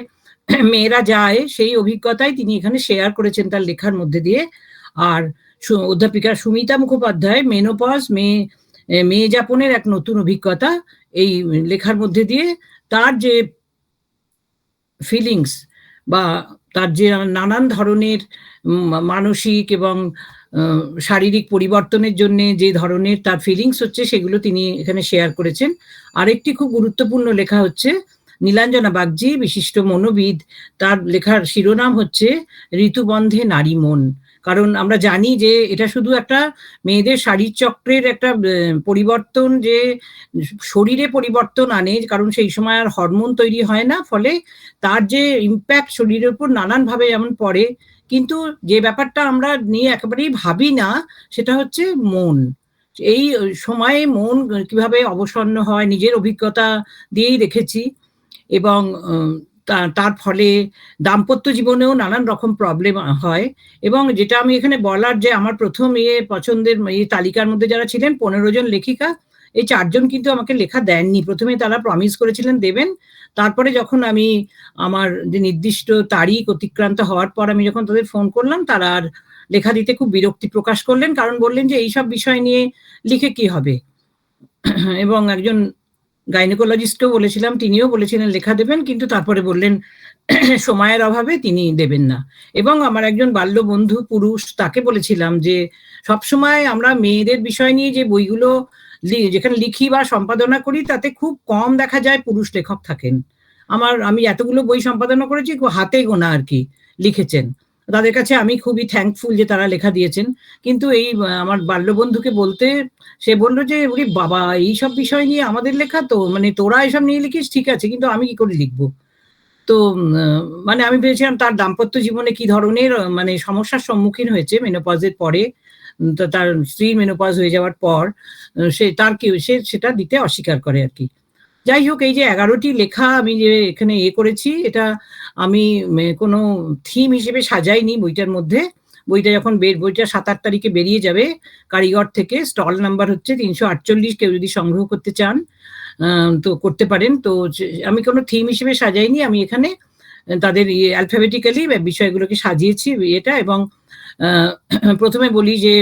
মেয়েরা যায় সেই অভিজ্ঞতাই তিনি এখানে শেয়ার করেছেন তার লেখার মধ্যে দিয়ে। আর অধ্যাপিকা সুমিতা মুখোপাধ্যায় মেনোপজ মেয়ে যাপনের এক নতুন অভিজ্ঞতা এই লেখার মধ্যে দিয়ে তার যে ফিলিংস বা তার যে নানান ধরনের মানসিক এবং শারীরিক পরিবর্তনের জন্য যে ধরনের তার ফিলিংস হচ্ছে সেগুলো তিনি এখানে শেয়ার করেছেন। আরেকটি খুব গুরুত্বপূর্ণ লেখা হচ্ছে নীলাঞ্জনা বাগজি, বিশিষ্ট মনোবিদ, তার লেখার শিরোনাম হচ্ছে ঋতুবন্ধে নারী মন। কারণ আমরা জানি যে এটা শুধু একটা মেয়েদের শারীর চক্রের একটা পরিবর্তন, যে শরীরে পরিবর্তন আনে, কারণ সেই সময় আর হরমোন তৈরি হয় না, ফলে তার যে ইম্প্যাক্ট শরীরের উপর নানানভাবে যেমন পড়ে, কিন্তু যে ব্যাপারটা আমরা নিয়ে একেবারেই ভাবি না সেটা হচ্ছে মন। এই সময়ে মন কিভাবে অবসন্ন হয় নিজের অভিজ্ঞতা দিয়েই দেখেছি, এবং তার ফলে দাম্পত্য জীবনেও নানান রকম প্রবলেম হয়। এবং যেটা আমি এখানে বলার, যে আমার প্রথম পছন্দের এই তালিকার মধ্যে যারা ছিলেন 15 জন লেখিকা, এই 4 জন কিন্তু আমাকে লেখা দেননি। প্রথমে তারা প্রমিস করেছিলেন দেবেন, তারপরে যখন আমি আমার যে নির্দিষ্ট তারিখ অতিক্রান্ত হওয়ার পর আমি যখন তাদের ফোন করলাম, তারা আর লেখা দিতে খুব বিরক্তি প্রকাশ করলেন, কারণ বললেন যে এইসব বিষয় নিয়ে লিখে কি হবে। এবং একজন গাইনোকোলজিস্টকেও বলেছিলাম, তিনিও বলেছিলেন লেখা দেবেন, কিন্তু তারপরে বললেন সময়ের অভাবে তিনি দেবেন না। এবং আমার একজন বাল্য বন্ধু পুরুষ, তাকে বলেছিলাম যে সবসময় আমরা মেয়েদের বিষয় নিয়ে যে বইগুলো যেখানে লিখি বা সম্পাদনা করি, তাতে খুব কম দেখা যায় পুরুষ লেখক থাকেন। আমি এতগুলো বই সম্পাদনা করেছি, হাতে গোনা আর কি লিখেছেন। তাদের কাছে আমি খুবই থ্যাঙ্কফুল যে তারা লেখা দিয়েছেন। কিন্তু এই আমার বাল্যবন্ধুকে বলতে সে বললো যে ওরে বাবা, এইসব বিষয় নিয়ে আমাদের লেখা, তো মানে তোরা এসব নিয়ে লিখিস ঠিক আছে, কিন্তু আমি কি করে লিখবো। তো মানে আমি ভেবেছিলাম তার দাম্পত্য জীবনে কি ধরনের মানে সমস্যার সম্মুখীন হয়েছে মেনোপজের পরে, তার স্ত্রীর মেনোপজ হয়ে যাওয়ার পর সে সেটা দিতে অস্বীকার করে আর কি। যাই হোক, এই যে 11টি লেখা আমি যে এখানে করেছি, এটা আমি কোনো থিম হিসেবে সাজাইনি বইটার মধ্যে। বইটা যখন বইটা 7-8 তারিখে বেরিয়ে যাবে কারিগর থেকে, স্টল নাম্বার হচ্ছে 348, কেউ যদি সংগ্রহ করতে চান তো করতে পারেন। তো আমি কোনো থিম হিসেবে সাজাইনি, আমি এখানে তাদের অ্যালফাবেটিক্যালি বিষয়গুলোকে সাজিয়েছি এটা। এবং প্রথমে বলি যে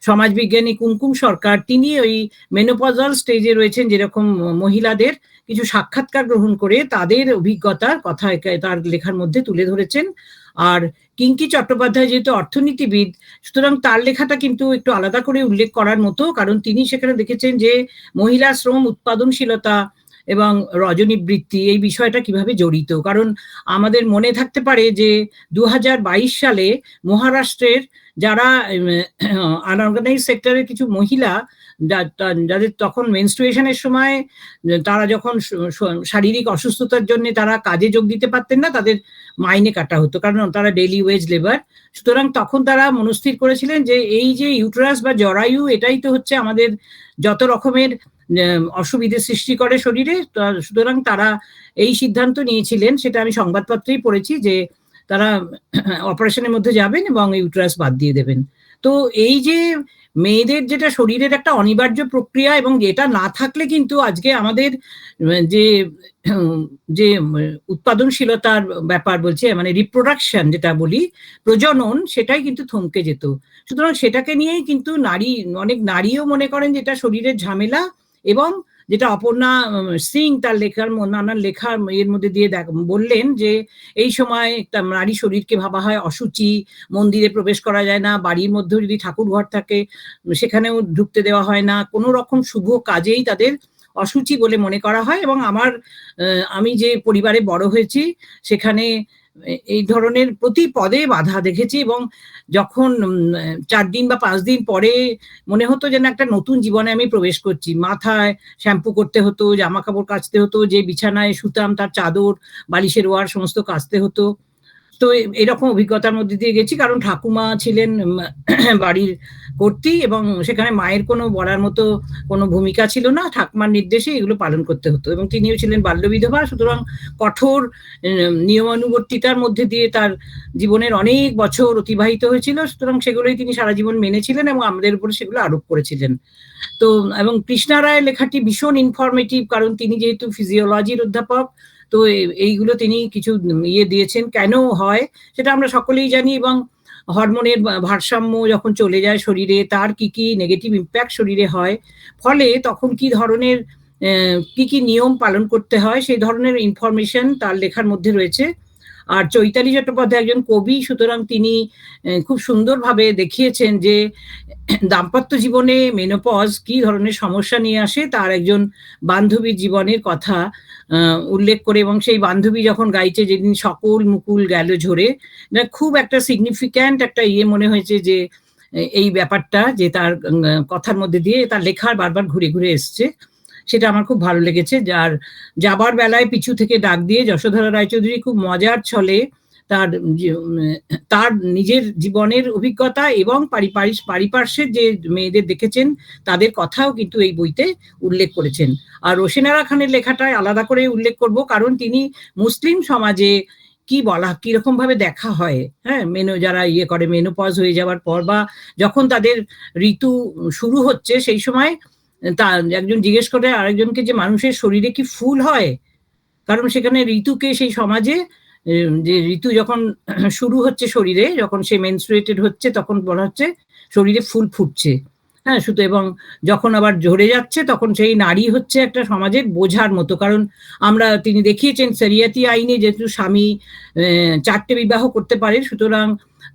সমাজবিজ্ঞানী কুমকুম সরকার, তিনি ওই মেনোপজাল স্টেজে রয়েছেন যেরকম মহিলাদের, কিছু সাক্ষাৎকার গ্রহণ করে তাদের অভিজ্ঞতার কথা তার লেখার মধ্যে তুলে ধরেছেন। আর কিঙ্কি চট্টোপাধ্যায় যেহেতু অর্থনীতিবিদ, সুতরাং তার লেখাটা কিন্তু একটু আলাদা করে উল্লেখ করার মতো, কারণ তিনি সেখানে দেখেছেন যে মহিলা শ্রম, উৎপাদনশীলতা এবং রজনীবৃত্তি এই বিষয়টা কিভাবে জড়িত। কারণ আমাদের মনে থাকতে পারে যে 2022 সালে মহারাষ্ট্রের যারা আনঅর্গানাইজ সেক্টরের কিছু মহিলা, যাদের তখন মেনস্ট্রুয়েশনের সময় তারা যখন শারীরিক অসুস্থতার জন্য তারা কাজে যোগ দিতে পারতেন না, তাদের মাইনে কাটা হতো, কারণ তারা ডেইলি ওয়েজ লেবার। সুতরাং তখন তারা মনস্থির করেছিলেন যে এই যে ইউটেরাস বা জরায়ু, এটাই তো হচ্ছে আমাদের যত রকমের অসুবিধে সৃষ্টি করে শরীরে। সুতরাং তারা এই সিদ্ধান্ত নিয়েছিলেন, সেটা আমি সংবাদপত্রেই পড়েছি, যে তারা অপারেশনের মধ্যে যাবেন এবং ইউটেরাস বাদ দিয়ে দেবেন। তো এই যে মেয়েদের যেটা শরীরের একটা অনিবার্য প্রক্রিয়া, এবং যেটা না থাকলে কিন্তু আজকে আমাদের যে যে উৎপাদনশীলতার ব্যাপার বলছে, মানে রিপ্রোডাকশন যেটা বলি, প্রজনন, সেটাই কিন্তু থমকে যেত। সুতরাং সেটাকে নিয়েই কিন্তু অনেক নারীও মনে করেন যেটা শরীরের ঝামেলা। এবং যেটা অপর্ণা সিং তার নানান লেখার এর মধ্যে দিয়ে বললেন যে এই সময় একটা নারী শরীরকে ভাবা হয় অসুচি, মন্দিরে প্রবেশ করা যায় না, বাড়ির মধ্যে যদি ঠাকুর ঘর থাকে সেখানেও ঢুকতে দেওয়া হয় না, কোনো রকম শুভ কাজেই তাদের অসুচি বলে মনে করা হয়। এবং আমি যে পরিবারে বড় হয়েছি সেখানে এই ধরনের প্রতি পদে বাধা দেখেছি। এবং যখন 4 দিন বা 5 দিন পরে মনে হতো যেন একটা নতুন জীবনে আমি প্রবেশ করছি। মাথায় শ্যাম্পু করতে হতো, জামা কাপড় কাচতে হতো, যে বিছানায় শুতাম তার চাদর, বালিশের ওয়ার সমস্ত কাচতে হতো। তো এরকম অভিজ্ঞতার মধ্যে দিয়ে গেছি, কারণ ঠাকুমা ছিলেন বাড়ির কর্ত্রী, এবং সেখানে মায়ের কোনো বলার মতো কোনো ভূমিকা ছিল না, ঠাকুমার নির্দেশে এগুলো পালন করতে হতো। এবং তিনিও ছিলেন বাল্যবিধবা, সুতরাং কঠোর নিয়মানুবর্তিতার মধ্যে দিয়ে তার জীবনের অনেক বছর অতিবাহিত হয়েছিল। সুতরাং সেগুলোই তিনি সারা জীবন মেনেছিলেন এবং আমাদের উপরে সেগুলো আরোপ করেছিলেন। তো এবং কৃষ্ণা রায়ের লেখাটি ভীষণ ইনফরমেটিভ, কারণ তিনি যেহেতু ফিজিওলজির অধ্যাপক, তো এইগুলো তিনি কিছু ইয়ে দিয়েছেন। কেন হয় সেটা আমরা সকলেই জানি, এবং হরমোনের ভারসাম্য যখন চলে যায় শরীরে তার কি কি নেগেটিভ ইম্প্যাক্ট শরীরে হয়, ফলে তখন কি ধরনের কি কি নিয়ম পালন করতে হয় সেই ধরনের ইনফরমেশন তার লেখার মধ্যে রয়েছে। আর চৈতালি চট্টোপাধ্যায় একজন কবি, সুতরাং তিনি খুব সুন্দরভাবে দেখিয়েছেন যে দাম্পত্য জীবনে মেনোপজ কি ধরনের সমস্যা নিয়ে আসে তার একজন বান্ধবীর জীবনের কথা উল্লেখ করে, এবং সেই বান্ধবী যখন গাইছে যেদিন সকল মুকুল গেল ঝরে, খুব একটা সিগনিফিক্যান্ট একটা ইয়ে মনে হয়েছে যে এই ব্যাপারটা যে তার কথার মধ্যে দিয়ে তার লেখার বারবার ঘুরে ঘুরে এসছে, সেটা আমার খুব ভালো লেগেছে। যার যাবার বেলায় পিছু থেকে ডাক দিয়ে যশোধরা রায়চৌধুরী খুব মজার ছলে তার নিজের জীবনের অভিজ্ঞতা এবং পারিপার্শ্বের যে মেয়েদের দেখেছেন তাদের কথাও কিন্তু এই বইতে উল্লেখ করেছেন। আর রোশেনারা খানের লেখাটায় আলাদা করে উল্লেখ করব, কারণ তিনি মুসলিম সমাজে কিরকম ভাবে দেখা হয়, হ্যাঁ, যারা ইয়ে করে মেনোপজ হয়ে যাওয়ার পর বা যখন তাদের ঋতু শুরু হচ্ছে সেই সময় তা একজন জিজ্ঞেস করে আরেকজনকে যে মানুষের শরীরে কি ফুল হয়, কারণ সেখানে ঋতুকে সেই সমাজে যে ঋতু যখন শুরু হচ্ছে শরীরে, যখন সে মেনস্ট্রুয়েটেড হচ্ছে তখন বলা হচ্ছে শরীরে ফুল ফুটছে, হ্যাঁ, শুধু, এবং যখন আবার ঝরে যাচ্ছে তখন সেই নারী হচ্ছে একটা সমাজের বোঝার মতো। কারণ তিনি দেখিয়েছেন শরিয়তি আইনে যেহেতু স্বামী 4টে বিবাহ করতে পারে, সুতরাং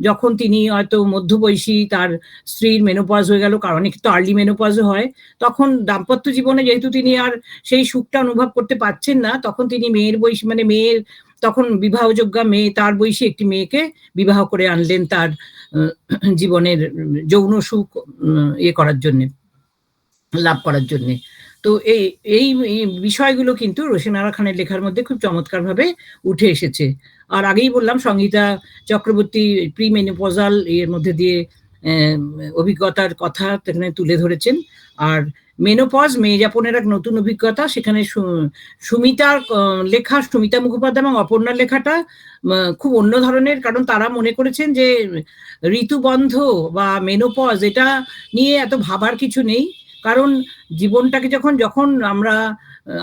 যখন তিনি হয়তো মধ্যবয়সী তার স্ত্রীর মেনোপজ হয়ে গেল, কারণ অনেক তো আর্লি মেনোপজও হয়, তখন দাম্পত্য জীবনে যেহেতু তিনি আর সেই সুখটা অনুভব করতে পারছেন না, তখন তিনি মেয়ের তখন বিবাহযোগ্যা মেয়ে, তার বয়সী একটি মেয়েকে বিবাহ করে আনলেন তার জীবনের যৌন সুখ করার জন্যে, লাভ করার জন্যে। তো এই বিষয়গুলো কিন্তু রোশেনারা খানের লেখার মধ্যে খুব চমৎকারভাবে উঠে এসেছে। আর আগেই বললাম সঙ্গীতা চক্রবর্তী প্রিমেনোপজাল এর মধ্যে দিয়ে অভিজ্ঞতার কথা সেখানে তুলে ধরেছেন। আর মেনোপজ মেয়ে যাপনের এক নতুন অভিজ্ঞতা, সেখানে সুমিতার লেখা, সুমিতা মুখোপাধ্যায় এবং অপর্ণার লেখাটা খুব অন্য ধরনের, কারণ তারা মনে করেছেন যে ঋতুবন্ধ বা মেনোপজ এটা নিয়ে এত ভাবার কিছু নেই, কারণ জীবনটাকে যখন আমরা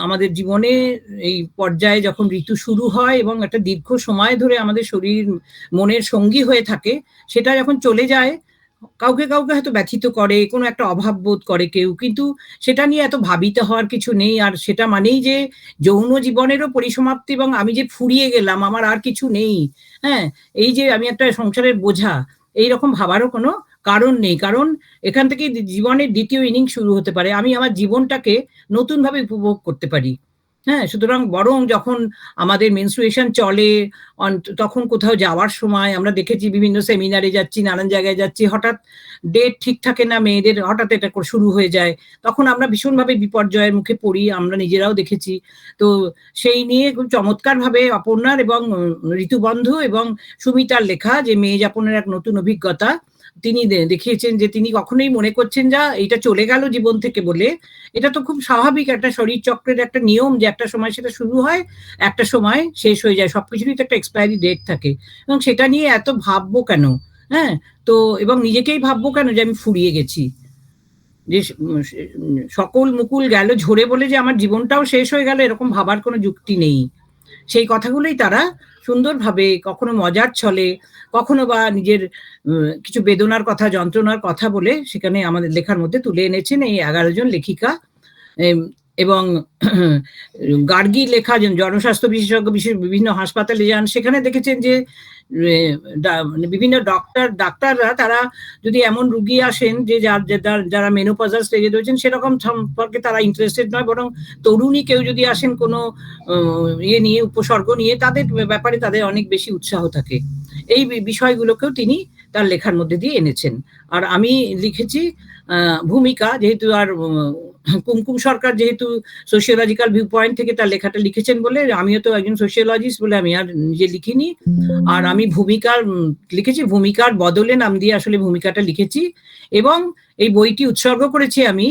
আমাদের জীবনে এই পর্যায়ে যখন ঋতু শুরু হয় এবং একটা দীর্ঘ সময় ধরে আমাদের শরীর মনের সঙ্গী হয়ে থাকে, সেটা যখন চলে যায় কাউকে কাউকে হয়তো ব্যথিত করে, কোনো একটা অভাব বোধ করে কেউ, কিন্তু সেটা নিয়ে এত ভাবিতে হওয়ার কিছু নেই। আর সেটা মানেই যে যৌন জীবনেরও পরিসমাপ্তি এবং আমি যে ফুরিয়ে গেলাম, আমার আর কিছু নেই, হ্যাঁ, এই যে আমি একটা সংসারের বোঝা, এইরকম ভাবারও কোনো কারণ নেই, কারণ এখান থেকে জীবনের দ্বিতীয় ইনিংস শুরু হতে পারে, আমি আমার জীবনটাকে নতুনভাবে উপভোগ করতে পারি, হ্যাঁ। সুতরাং বরং যখন আমাদের মেনস্ট্রুয়েশন চলে তখন কোথাও যাওয়ার সময় আমরা দেখেছি বিভিন্ন সেমিনারে যাচ্ছি, নানান জায়গায় যাচ্ছি, হঠাৎ ডেট ঠিক থাকে না মেয়েদের, হঠাৎ এটা শুরু হয়ে যায়, তখন আমরা ভীষণভাবে বিপর্যয়ের মুখে পড়ি, আমরা নিজেরাও দেখেছি। তো সেই নিয়ে খুব চমৎকারভাবে অপর্ণার এবং ঋতুবন্ধ এবং সুমিতার লেখা যে মেয়ে যাপনের এক নতুন অভিজ্ঞতা তিনি দেখিয়েছেন, যে তিনি কখনোই মনে করছেন যা এটা চলে গেল জীবন থেকে বলে, এটা তো খুব স্বাভাবিক একটা শরীর চক্রের একটা নিয়ম যে একটা সময় সেটা শুরু হয়, একটা সময় শেষ হয়ে যায়, সবকিছুরই তো একটা এক্সপায়ারি ডেট থাকে, এবং সেটা নিয়ে এত ভাববো কেন, হ্যাঁ, তো এবং নিজেকেই ভাববো কেন যে আমি ফুরিয়ে গেছি, যে সকল মুকুল গেল ঝরে বলে যে আমার জীবনটাও শেষ হয়ে গেল, এরকম ভাবার কোনো যুক্তি নেই। সেই কথাগুলোই তারা সুন্দরভাবে কখনো মজার ছলে, কখনো বা নিজের কিছু বেদনার কথা, যন্ত্রণার কথা বলে সেখানে আমাদের লেখার মধ্যে তুলে এনেছেন এই 11 জন লেখিকা। এবং গার্গী লেখা জনস্বাস্থ্য বিশেষজ্ঞ, বিভিন্ন হাসপাতালে যান, সেখানে দেখেছেন যে বিভিন্ন ডাক্তাররা তারা যদি এমন রুগী আসেন যে যারা মেনোপজাল স্টেজে রয়েছেন সেরকম সম্পর্কে তারা ইন্টারেস্টেড নয়, বরং তরুণী কেউ যদি আসেন কোনো নিয়ে, উপসর্গ নিয়ে, তাদের ব্যাপারে তাদের অনেক বেশি উৎসাহ থাকে। এই বিষয়গুলোকেও তিনি তার লেখার মধ্যে দিয়ে এনেছেন। আর আমি লিখেছি ভূমিকা, যেহেতু আর কুমকুম সরকার যেহেতু সোশিওলজিক্যাল ভিউ পয়েন্ট থেকে তার লেখাটা লিখেছেন বলে, আমিও তো একজন সোশিওলজিস্ট বলে আমি আর নিজে লিখিনি, আর আমি লিখেছি ভূমিকার বদলে নাম দিয়ে আসলে ভূমিকাটা লিখেছি, এবং এই বইটি উৎসর্গ করেছি আমি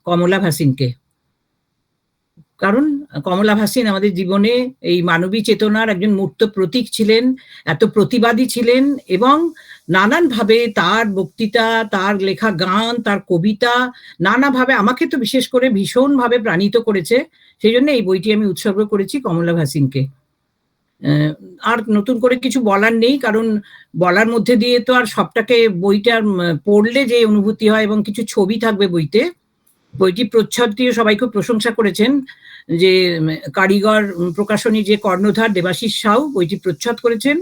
কমলা ভাসিনকে, কারণ কমলা ভাসিন আমাদের জীবনে এই মানবী চেতনার একজন মূর্ত প্রতীক ছিলেন, এত প্রতিবাদী ছিলেন, এবং নানানভাবে তার বক্তৃতা, তার লেখা গান, তার কবিতা নানাভাবে আমাকে তো বিশেষ করে ভীষণভাবে প্রাণিত করেছে। সেই জন্য এই বইটি আমি উৎসর্গ করেছি কমলা ভাসিনকে। আর নতুন করে কিছু বলার নেই, কারণ বলার মধ্যে দিয়ে তো আর সবটাকে বইটা পড়লে যে অনুভূতি হয়, এবং কিছু ছবি থাকবে বইতে। বইটি প্রচ্ছদ দিয়ে সবাই খুব প্রশংসা করেছেন, যে কারিগর প্রকাশনী যে কর্ণধার দেবাশিস সাউ বইটি প্রচ্ছদ করেছেন,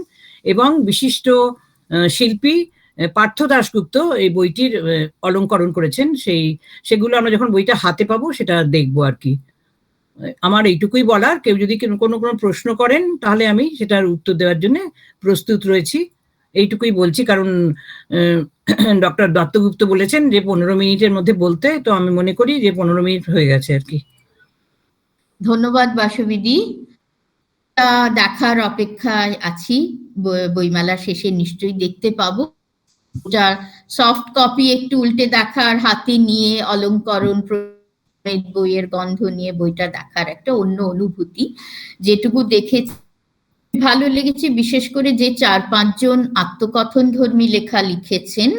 এবং বিশিষ্ট শিল্পী পার্থ দাশগুপ্ত এই বইটির অলংকরণ করেছেন। সেগুলো আমরা যখন বইটা হাতে পাবো সেটা দেখবো আর কি। আমার এইটুকুই বলার। কেউ যদি কোনো প্রশ্ন করেন তাহলে আমি সেটার উত্তর দেওয়ার জন্য প্রস্তুত রয়েছি। এইটুকুই বলছি, কারণ ডক্টর দত্তগুপ্ত বলেছেন যে 15 মিনিটের মধ্যে বলতে, তো আমি মনে করি যে 15 মিনিট হয়ে গেছে আর কি। ধন্যবাদ বাসবিদি। দেখার অপেক্ষায় আছি, বইমেলা শেষে নিশ্চয়ই দেখতে পাবো। ওটার সফট কপি একটু উল্টে দেখার, হাতে নিয়ে অলংকরণ, বইয়ের গন্ধ নিয়ে বইটা দেখার একটা অন্য অনুভূতি। যেটুকু দেখেছি ভালো লেগেছে, বিশেষ করে যে 4-5 জন আত্মকথন ধর্মী লেখা লিখেছেন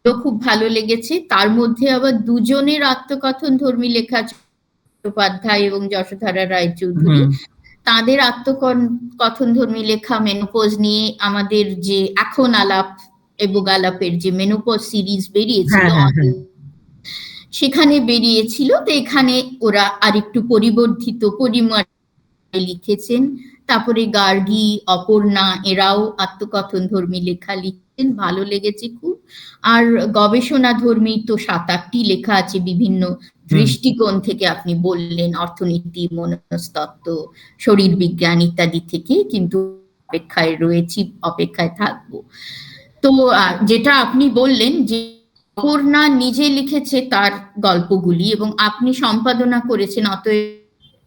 খুব ভালো লেগেছে। তার মধ্যে আবার 2 জনের আত্মকথন ধর্মী লেখা, চট্টোপাধ্যায় এবং যশোধরা রায়চৌধুরী, তাদের আত্মকথন ধর্মী লেখা মেনোপজ নিয়ে আমাদের যে এখন আলাপ এবং আলাপের যে মেনোপজ সিরিজ বেরিয়েছিল সেখানে বেরিয়েছিল। তো এখানে ওরা আরেকটু পরিবর্ধিত পরিমাণ লিখেছেন। তারপরে গার্গী, অপর্ণা এরাও আত্মকথন ধর্মী লেখা লিখছেন, ভালো লেগেছে খুব। আর গবেষণা ধর্মী তো 7-8টি লেখা আছে বিভিন্ন দৃষ্টিকোণ থেকে, আপনি বললেন অর্থনীতি, মনস্তত্ত্ব, শরীর বিজ্ঞান ইত্যাদি থেকে, কিন্তু অপেক্ষায় রয়েছি, অপেক্ষায় থাকবো। তো যেটা আপনি বললেন যে অপর্ণা নিজে লিখেছে তার গল্পগুলি এবং আপনি সম্পাদনা করেছেন, অতএব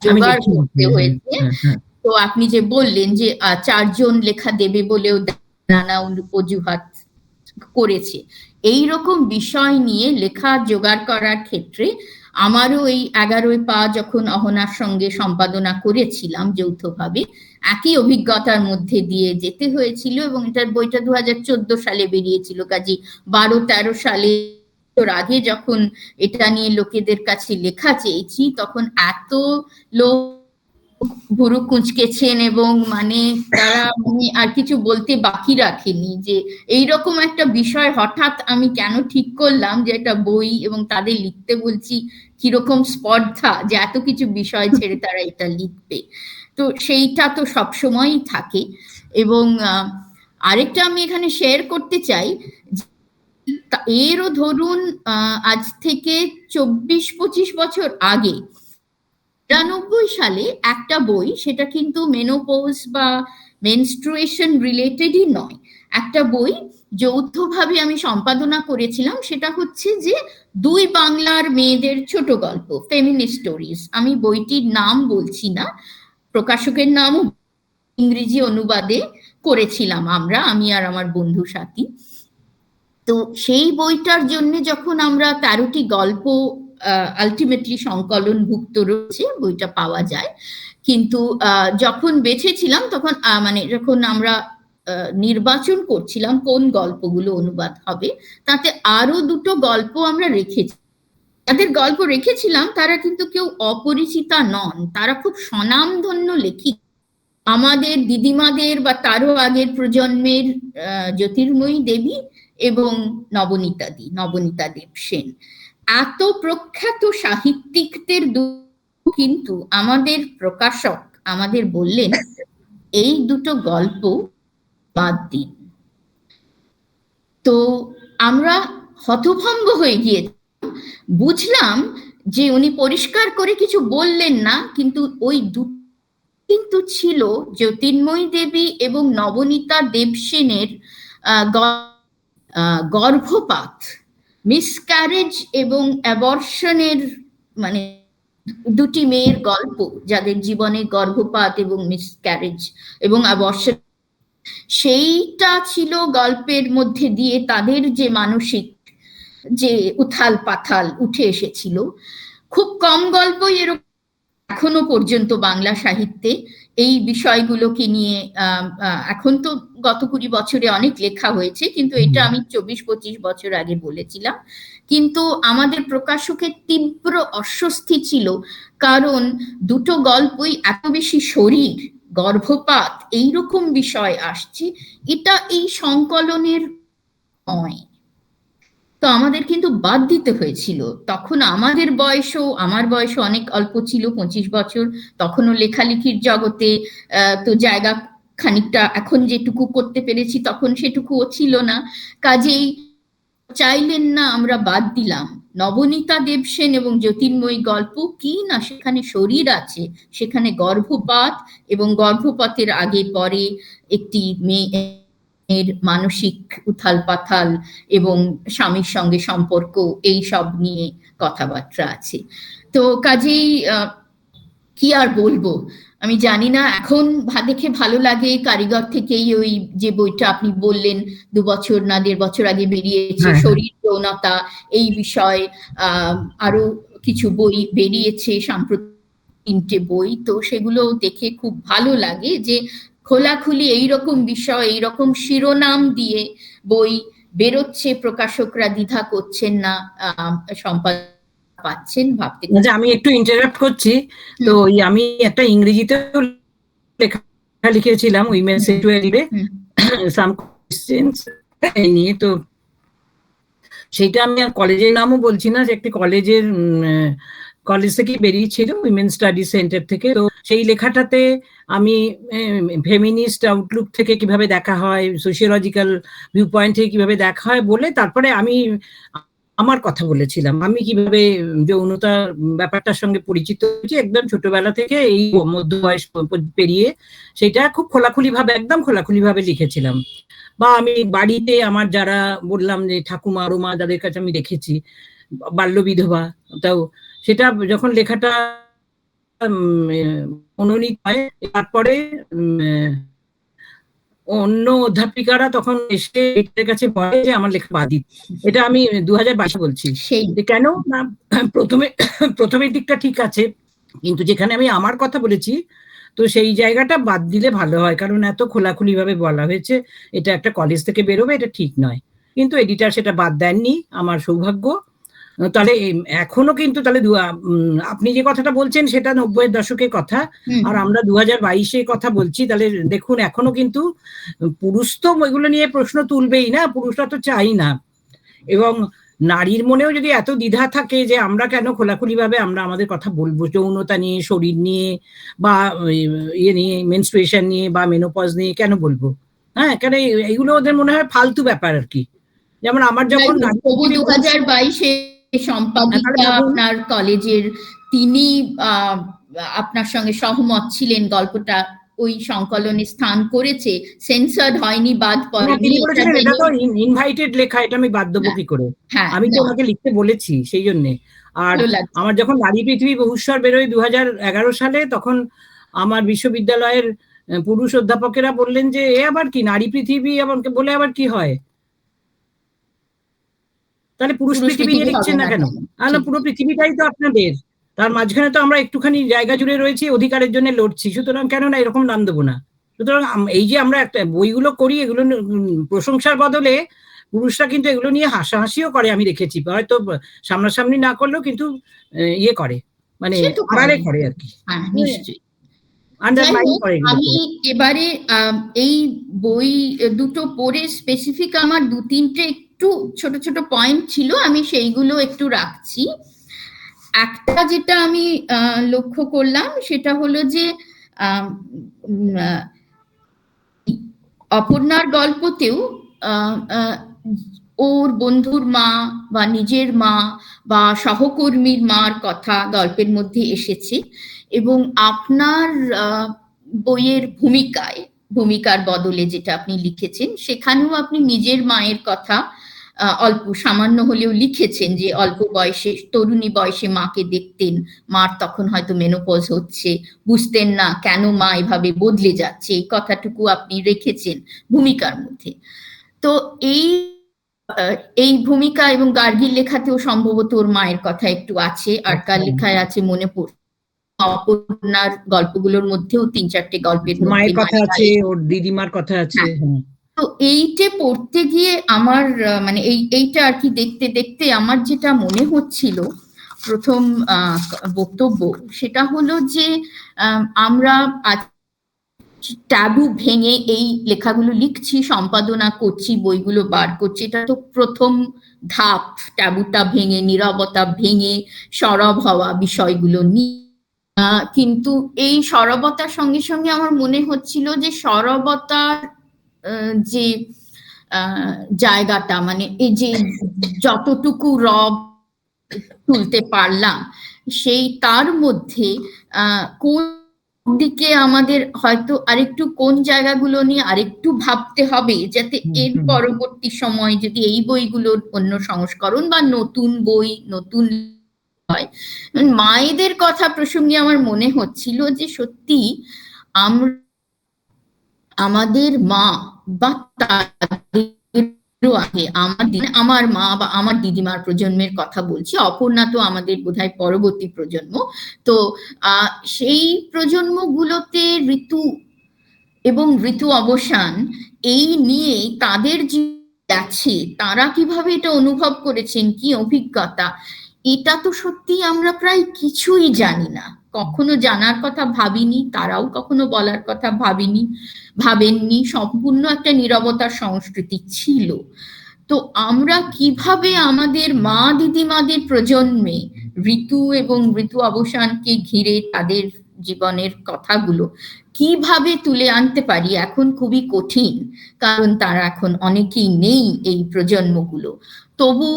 জোগাড় করতে হয়েছে। তো আপনি যে বললেন যে 4 জন লেখা দেবে বলেও নানা অজুহাত করেছে, এই রকম বিষয় নিয়ে লেখা জোগাড় করার ক্ষেত্রে আমারও এই 11 পা যখন অহনার সঙ্গে সম্পাদনা করেছিলাম যৌথভাবে, একই অভিজ্ঞতার মধ্যে দিয়ে যেতে হয়েছিল। এবং এটার বইটা 2014 সালে বেরিয়েছিল, কাজী 12-13 সালে আগে যখন এটা নিয়ে লোকেদের কাছে লেখা চেয়েছি, তখন এত লোক ভুরু কুঁচকেছেন এবং মানে তারা আর কিছু বলতে বাকি রাখেনি যে এইরকম একটা বিষয় হঠাৎ আমি কেন ঠিক করলাম যে একটা বই, এবং তাদের লিখতে বলছি, কিরকম স্পর্ধা যে এত কিছু বিষয় ছেড়ে তারা এটা লিখবে। তো সেইটা তো সবসময়ই থাকে। এবং আরেকটা আমি এখানে শেয়ার করতে চাই, এরও ধরুন আজ থেকে 24-25 বছর আগে 93 সালে একটা বই, সেটা কিন্তু মেনোপজ বা মেনস্ট্রুয়েশন রিলেটেডই নয়, একটা বই যৌথভাবে আমি সম্পাদনা করেছিলাম। সেটা হচ্ছে যে 2 বাংলার মেয়েদের ছোট গল্প, ফেমিনিস্ট স্টোরিজ। আমি বইটির নাম বলছি না, প্রকাশকের নামও ইংরেজি অনুবাদে করেছিলাম আমি আর আমার বন্ধু সাথী। তো সেই বইটার জন্য যখন আমরা 13টি গল্প আলটিমেটলি সংকলনভুক্ত রয়েছে, বইটা পাওয়া যায়, কিন্তু যখন বেছেছিলাম তখন মানে যখন আমরা নির্বাচন করছিলাম কোন গল্পগুলো অনুবাদ হবে, তাতে আরো 2টো গল্প আমরা রেখেছি। যাদের গল্প রেখেছিলাম তারা কিন্তু কেউ অপরিচিতা নন, তারা খুব স্বনামধন্য লেখিকা, আমাদের দিদিমাদের বা তারও আগের প্রজন্মের জ্যোতির্ময়ী দেবী এবং নবনীতা দেব সেন। এত প্রখ্যাত সাহিত্যিকদের কিন্তু আমাদের প্রকাশক আমাদের বললেন এই 2টো গল্প বাদ দিন। তো আমরা হতভম্ব হয়ে গিয়েছিলাম, বুঝলাম যে উনি পরিষ্কার করে কিছু বললেন না, কিন্তু ওই কিন্তু ছিল জ্যোতির্ময়ী দেবী এবং নবনীতা দেবসেনের গর্ভপাত, মিসক্যারেজ এবং অ্যাবর্শনের, মানে 2টি মেয়ের গল্প যাদের জীবনে গর্ভপাত এবং মিসক্যারেজ এবং অ্যাবর্শন, সেইটা ছিল গল্পের মধ্যে দিয়ে তাদের যে মানসিক যে উথাল পাথাল উঠে এসেছিল। খুব কম গল্পই এরকম এখনো পর্যন্ত বাংলা সাহিত্যে এই বিষয়গুলোকে নিয়ে এখন তো গত 20 বছরে অনেক লেখা হয়েছে, কিন্তু এটা আমি 24-25 বছর আগে বলেছিলাম। কিন্তু আমাদের প্রকাশকের তীব্র অস্বস্তি ছিল, কারণ দুটো গল্পই এত বেশি শরীর, গর্ভপাত এইরকম বিষয় আসছে, এটা এই সংকলনের নয়। তো আমাদের কিন্তু বাদ দিতে হয়েছিল। তখন আমার বয়সও অনেক অল্প ছিল, 25 বছর। তখনও লেখালেখির জগতে তো জায়গা খানিকটা এখন যেটুকু করতে পেরেছি তখন সেটুকুও ছিল না। কাজেই চাইলেন না, আমরা বাদ দিলাম। নবনীতা দেবসেন এবং জ্যোতির্ময়ী গল্প কি না সেখানে শরীর আছে, সেখানে গর্ভপাত এবং গর্ভপাতের আগে পরে একটি মেয়ের মানসিক উথাল পাথাল এবং স্বামীর সঙ্গে সম্পর্ক, এই সব নিয়ে কথাবার্তা আছে। তো কাজেই কি আর বলবো, আমি জানি না। এখন দেখে ভালো লাগে, কারিগর থেকেই ওই যে বইটা আপনি বললেন 2 বছর না 1.5 বছর আগে বেরিয়েছে, শরীর যৌনতা এই বিষয়, আরো কিছু বই বেরিয়েছে সাম্প্রতিক 3টে বই। তো সেগুলো দেখে খুব ভালো লাগে যে খোলাখুলি এইরকম বিষয়, এইরকম শিরোনাম দিয়ে বই বেরোচ্ছে, প্রকাশকরা দ্বিধা করছেন না, সম্পাদক পাচ্ছেন। ভাবতে আমি একটু ইন্টারাপ্ট করছি। তো আমি একটা ইংরেজিতেও লেখা লিখেছিলাম উইমেন সেক্সুয়ালিটি সাম কোয়েশ্চেনস নিয়ে। তো সেটা আমি আর কলেজের নামও বলছি না, যে একটি কলেজ থেকে বেরিয়েছিল, উইমেন স্টাডি সেন্টার থেকে। তো সেই লেখাটাতে আমি ফেমিনিস্ট আউটলুক থেকে কিভাবে দেখা হয়, সোশিওলজিক্যাল ভিউ পয়েন্ট থেকে কিভাবে দেখা হয় বলে তারপরে আমি আমার কথা বলেছিলাম, আমি কিভাবে যৌনতা ব্যাপারটার সঙ্গে পরিচিত হয়েছি একদম ছোটবেলা থেকে, এই মধ্য বয়স পেরিয়ে। সেটা খুব একদম খোলাখুলি ভাবে লিখেছিলাম। বা আমি বাড়িতে আমার যারা বললাম যে ঠাকুমা রোমা, যাদের কাছে আমি দেখেছি বাল্য বিধবা, তাও সেটা যখন লেখাটা মনোনীত হয়, তারপরে অন্য অধ্যাপিকারা তখন এসে এটার কাছে বলে যে আমার লেখা বাদ দিতে। এটা আমি 2022 বলছি। যে কেন না, প্রথমের দিকটা ঠিক আছে, কিন্তু যেখানে আমি আমার কথা বলেছি তো সেই জায়গাটা বাদ দিলে ভালো হয়, কারণ এত খোলাখুলি ভাবে বলা হয়েছে এটা একটা কলেজ থেকে বেরোবে, এটা ঠিক নয়। কিন্তু এডিটার সেটা বাদ দেননি, আমার সৌভাগ্য। তাহলে এখনো কিন্তু তাহলে আপনি যে কথাটা বলছেন সেটা 90-এর দশকের কথা, আর আমরা 2022-এ কথা বলছি। তাহলে দেখুন এখনো কিন্তু পুরুষ তো এগুলো নিয়ে প্রশ্ন তুলবেই না, পুরুষরা তো চাই না। এবং নারীর মনেও যদি এত দ্বিধা থাকে যে আমরা কেন খোলাখুলি ভাবে আমরা আমাদের কথা বলবো যৌনতা নিয়ে, শরীর নিয়ে, বা ইয়ে নিয়ে, মেনস্ট্রুয়েশন নিয়ে বা মেনোপজ নিয়ে কেন বলবো? হ্যাঁ, কেন এগুলো ওদের মনে হয় ফালতু ব্যাপার আর কি। যেমন আমার যখন 2022-এ সম্পাদিকা আপনার কলেজের, তিনি আপনার সঙ্গে সহমত ছিলেন, গল্পটা ওই সংকলনে স্থান করেছে, সেন্সর্ড হয়নি, বাদ পড়েনি। এটা তো ইনভাইটেড লেখা, এটা আমি বাদ দেবো কি করে? আমি তো ওনাকে লিখতে বলেছি সেই জন্য। আর আমার যখন নারী পৃথিবী বহুস্বর বেরোয় 2011 সালে, তখন আমার বিশ্ববিদ্যালয়ের পুরুষ অধ্যাপকেরা বললেন যে এ আবার কি নারী পৃথিবী এমনকে বলে আবার কি হয়, তাহলে পুরুষ পৃথিবী নিয়ে লিখছেন না কেন? পুরো পৃথিবীটাই তো আপনাদের, তার মাঝখানে তো আমরা একটুখানি জায়গা জুড়ে রয়েছি, অধিকারের জন্য লড়ছি, সুতরাং কেন না এরকম নাম দেবো না? সুতরাং এই যে আমরা একটা বইগুলো করি, এগুলো প্রশংসার বদলে পুরুষরা কিন্তু এগুলো নিয়ে হাসাহাসিও করে, আমি দেখেছি। হয়তো সামনাসামনি না করলেও কিন্তু ইয়ে করে, মানে আড়ালে করে আর কি। নিশ্চয়ই। আমি এবারে এই বই দুটো পড়ে স্পেসিফিক আমার 2-3টে একটু ছোট ছোট পয়েন্ট ছিল, আমি সেইগুলো একটু রাখছি। একটা যেটা আমি লক্ষ্য করলাম সেটা হলো যে অপর্ণার গল্পতেও ওর বন্ধুর মা বা নিজের মা বা সহকর্মীর মার কথা গল্পের মধ্যে এসেছে, এবং আপনার বইয়ের ভূমিকার বদলে যেটা আপনি লিখেছেন সেখানেও আপনি নিজের মায়ের কথা অল্প সামান্য হলেও লিখেছেন, যে অল্প বয়সে, তরুণী বয়সে মাকে দেখতেন, মার তখন হয়তো মেনোপজ হচ্ছে, বুঝতেন না কেন মা এভাবে বদলে যাচ্ছে, এই কথাটুকু আপনি রেখেছেন ভূমিকার মধ্যে। তো এই ভূমিকা এবং গার্গীর লেখাতেও সম্ভবত ওর মায়ের কথা একটু আছে, আর কার লেখায় আছে মনে পড়ছে, অপর্ণার গল্পগুলোর মধ্যেও ৩-৪টে গল্পের মায়ের মধ্যে কথা মায়ের আছে, ওর দিদিমার কথা আছে। তো এইটে পড়তে গিয়ে আমার মানে এইটা আর কি দেখতে দেখতে আমার যেটা মনে হচ্ছিল প্রথম বক্তব্য, সেটা হলো যে আমরা আজ ট্যাবু ভেঙে এই লেখাগুলো লিখছি, সম্পাদনা করছি, বইগুলো বার করছি, এটা তো প্রথম ধাপ, ট্যাবুটা ভেঙে, নীরবতা ভেঙে সরব হওয়া বিষয়গুলো নিয়ে। কিন্তু এই সরবতার সঙ্গে সঙ্গে আমার মনে হচ্ছিল যে সরবতার যে জায়গাটা, মানে এই যে যতটুকু রব তুলতে পারলাম, সেই তার মধ্যে কোন দিকে আমাদের হয়তো আরেকটু, কোন জায়গাগুলো নিয়ে আরেকটু ভাবতে হবে, যাতে এর পরবর্তী সময় যদি এই বইগুলোর অন্য সংস্করণ বা নতুন বই নতুন হয়। মায়েদের কথা প্রসঙ্গে আমার মনে হচ্ছিল যে সত্যি আমরা আমাদের মা বা আগে আমার মা বা আমার দিদিমার প্রজন্মের কথা বলছি, অপর্ণা তো আমাদের বোধহয় পরবর্তী প্রজন্ম, তো সেই প্রজন্মগুলোতে ঋতু এবং ঋতু অবসান এই নিয়ে তাদের যে আছে, তারা কিভাবে এটা অনুভব করেছেন, কি অভিজ্ঞতা, এটা তো সত্যি আমরা প্রায় কিছুই জানি না, কখনো জানার কথা ভাবিনি, তারাও কখনো বলার কথা ভাবেননি, সম্পূর্ণ একটা নীরবতার সংস্কৃতি ছিল। তো আমরা কিভাবে আমাদের মা দিদিমাদের প্রজন্মে ঋতু এবং ঋতু অবসানকে ঘিরে তাদের জীবনের কথাগুলো কিভাবে তুলে আনতে পারি, এখন খুবই কঠিন, কারণ তারা এখন অনেকেই নেই এই প্রজন্মগুলো। তবু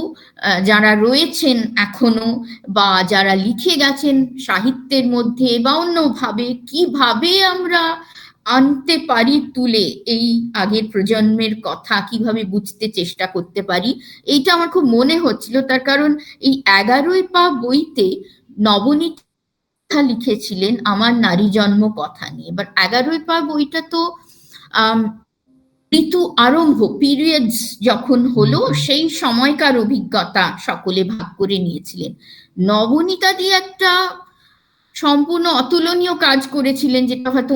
যারা রয়েছেন এখনো, বা যারা লিখে গেছেন সাহিত্যের মধ্যে বা অন্যভাবে, কিভাবে আমরা আনতে পারি তুলে এই আগের প্রজন্মের কথা, কিভাবে বুঝতে চেষ্টা করতে পারি, এইটা আমার খুব মনে হচ্ছিল। তার কারণ এই 11 পা বইতে নবনীতা লিখেছিলেন আমার নারী জন্ম কথা নিয়ে। এবার 11 পা বইটা তো ঋতু আরম্ভ, পিরিয়ডস যখন হলো সেই সময়কার অভিজ্ঞতা সকলে ভাগ করে নিয়েছিলেন। নবনীতা দিয়ে একটা সম্পূর্ণ অতুলনীয় কাজ করেছিলেন, যেটা হয়তো